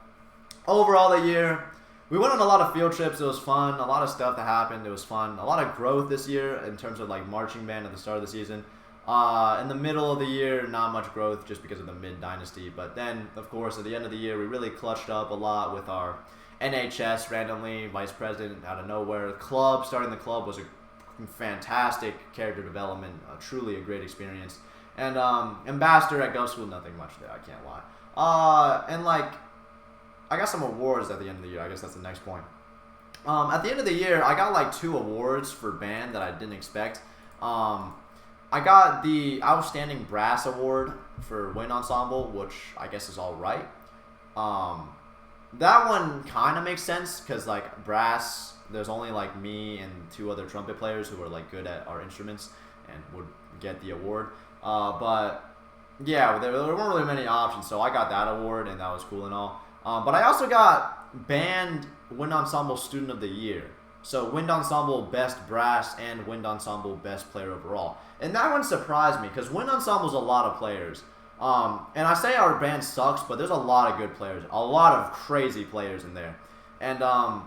Overall, the year. We went on a lot of field trips. It was fun. A lot of stuff that happened. It was fun. A lot of growth this year in terms of like marching band at the start of the season. In the middle of the year, not much growth just because of the mid dynasty. But then, of course, at the end of the year, we really clutched up a lot with our NHS randomly, vice president out of nowhere. Starting the club was a fantastic character development. Truly a great experience. And ambassador at Gov School, nothing much there. I can't lie. And like. I got some awards at the end of the year. I guess that's the next point. At the end of the year, I got like 2 awards for band that I didn't expect. I got the Outstanding Brass Award for Wind Ensemble, which I guess is all right. That one kind of makes sense because like brass, there's only like me and 2 other trumpet players who are like good at our instruments and would get the award. But yeah, there weren't really many options, so I got that award and that was cool and all. But I also got Band Wind Ensemble Student of the Year. So Wind Ensemble Best Brass and Wind Ensemble Best Player Overall. And that one surprised me because Wind Ensemble's a lot of players. And I say our band sucks, but there's a lot of good players. A lot of crazy players in there. And I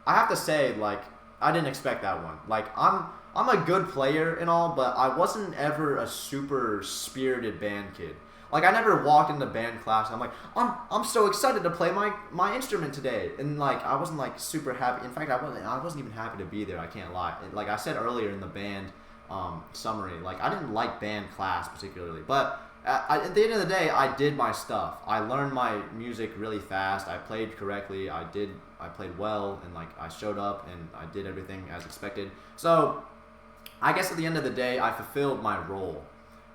have to say, like, I didn't expect that one. Like, I'm a good player and all, but I wasn't ever a super spirited band kid. Like, I never walked into band class and I'm like, I'm so excited to play my instrument today. And like, I wasn't like super happy. In fact, I wasn't even happy to be there. I can't lie. Like I said earlier in the band summary, like I didn't like band class particularly. But at the end of the day, I did my stuff. I learned my music really fast. I played correctly. I played well, and like I showed up and I did everything as expected. So I guess at the end of the day, I fulfilled my role,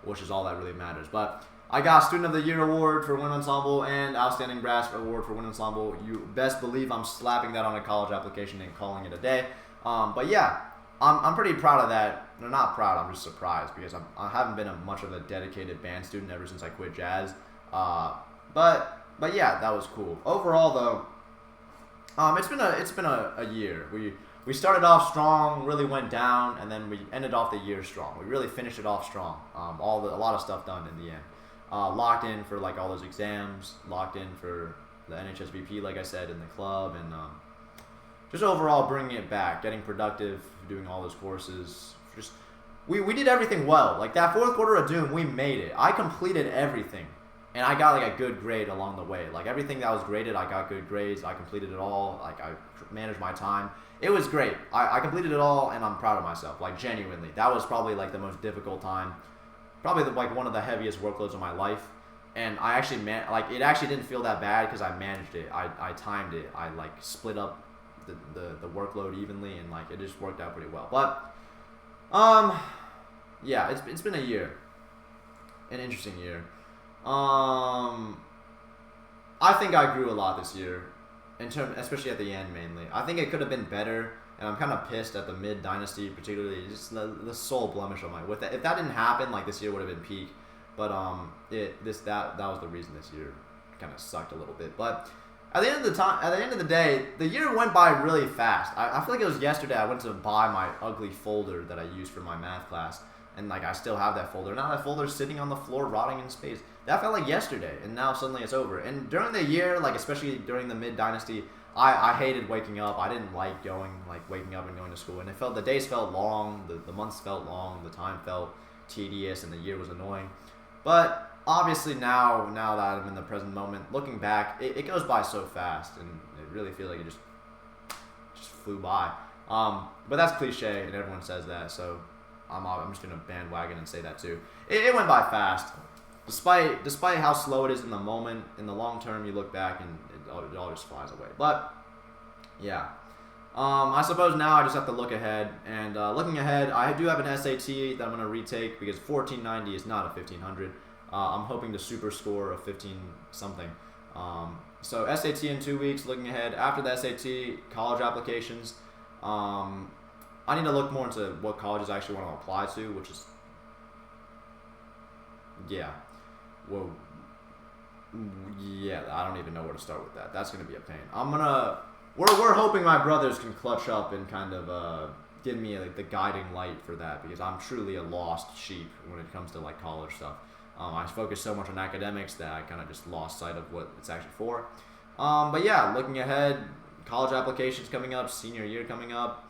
which is all that really matters. But I got Student of the Year award for Wind Ensemble and Outstanding Brass award for Wind Ensemble. You best believe I'm slapping that on a college application and calling it a day. But yeah, I'm pretty proud of that. No, not proud. I'm just surprised because I haven't been much of a dedicated band student ever since I quit jazz. But yeah, that was cool. Overall, though, It's been a year. We started off strong, really went down, and then we ended off the year strong. We really finished it off strong. A lot of stuff done in the end. Locked in for like all those exams, locked in for the NHSVP, like I said, in the club, and just overall bringing it back, getting productive, doing all those courses. Just we did everything well. Like that fourth quarter of Doom, we made it. I completed everything. And I got like a good grade along the way. Like everything that was graded, I got good grades. I completed it all. Like I managed my time. It was great. I completed it all, and I'm proud of myself. Like genuinely, that was probably like the most difficult time. Probably like one of the heaviest workloads of my life. And I actually it actually didn't feel that bad because I managed it. I timed it. I like split up the workload evenly, and like it just worked out pretty well. But yeah, it's been a year, an interesting year. I think I grew a lot this year, especially at the end mainly. I think it could have been better, and I'm kind of pissed at the mid dynasty, particularly just the sole blemish on my. If that didn't happen, like this year would have been peak. But that was the reason this year kind of sucked a little bit. But at the end of the day, the year went by really fast. I feel like it was yesterday I went to buy my ugly folder that I used for my math class. And like I still have that folder. Now that folder's sitting on the floor, rotting in space. That felt like yesterday, and now suddenly it's over. And during the year, like especially during the mid dynasty, I hated waking up. I didn't like waking up and going to school. And the days felt long, the months felt long, the time felt tedious, and the year was annoying. But obviously now that I'm in the present moment, looking back, it goes by so fast, and it really feels like it just flew by. But that's cliche, and everyone says that, so. I'm just gonna bandwagon and say that too. It went by fast, despite how slow it is in the moment. In the long term, you look back and it all just flies away. But yeah, I suppose now I just have to look ahead. And looking ahead, I do have an SAT that I'm gonna retake because 1490 is not a 1500. I'm hoping to super score a 15 something. So SAT in 2 weeks. Looking ahead, after the SAT, college applications. I need to look more into what colleges I actually want to apply to, which is, yeah, well, yeah, I don't even know where to start with that. That's gonna be a pain. We're hoping my brothers can clutch up and kind of give me like the guiding light for that, because I'm truly a lost sheep when it comes to like college stuff. I focus so much on academics that I kind of just lost sight of what it's actually for. But yeah, looking ahead, college applications coming up, senior year coming up.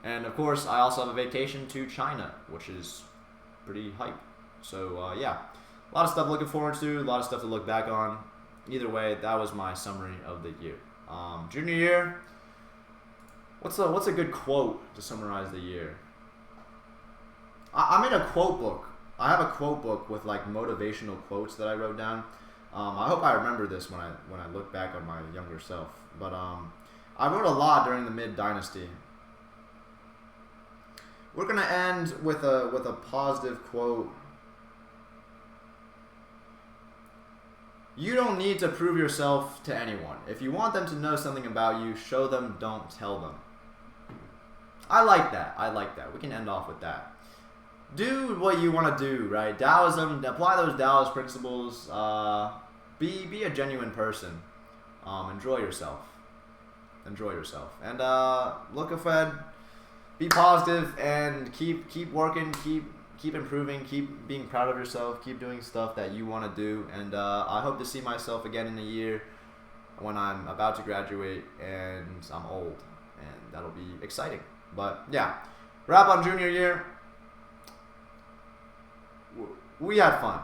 And of course, I also have a vacation to China, which is pretty hype. So yeah, a lot of stuff looking forward to, a lot of stuff to look back on. Either way, that was my summary of the year. Junior year, what's a good quote to summarize the year? I'm in a quote book. I have a quote book with like motivational quotes that I wrote down. I hope I remember this when I look back on my younger self. But I wrote a lot during the mid dynasty. We're gonna end with a positive quote. You don't need to prove yourself to anyone. If you want them to know something about you, show them, don't tell them. I like that. We can end off with that. Do what you want to do, right? Taoism, apply those Taoist principles. Be a genuine person. Enjoy yourself. And look ahead. Be positive and keep working, keep improving, keep being proud of yourself, keep doing stuff that you want to do. And I hope to see myself again in a year when I'm about to graduate and I'm old, and that'll be exciting. But yeah, wrap on junior year. We had fun.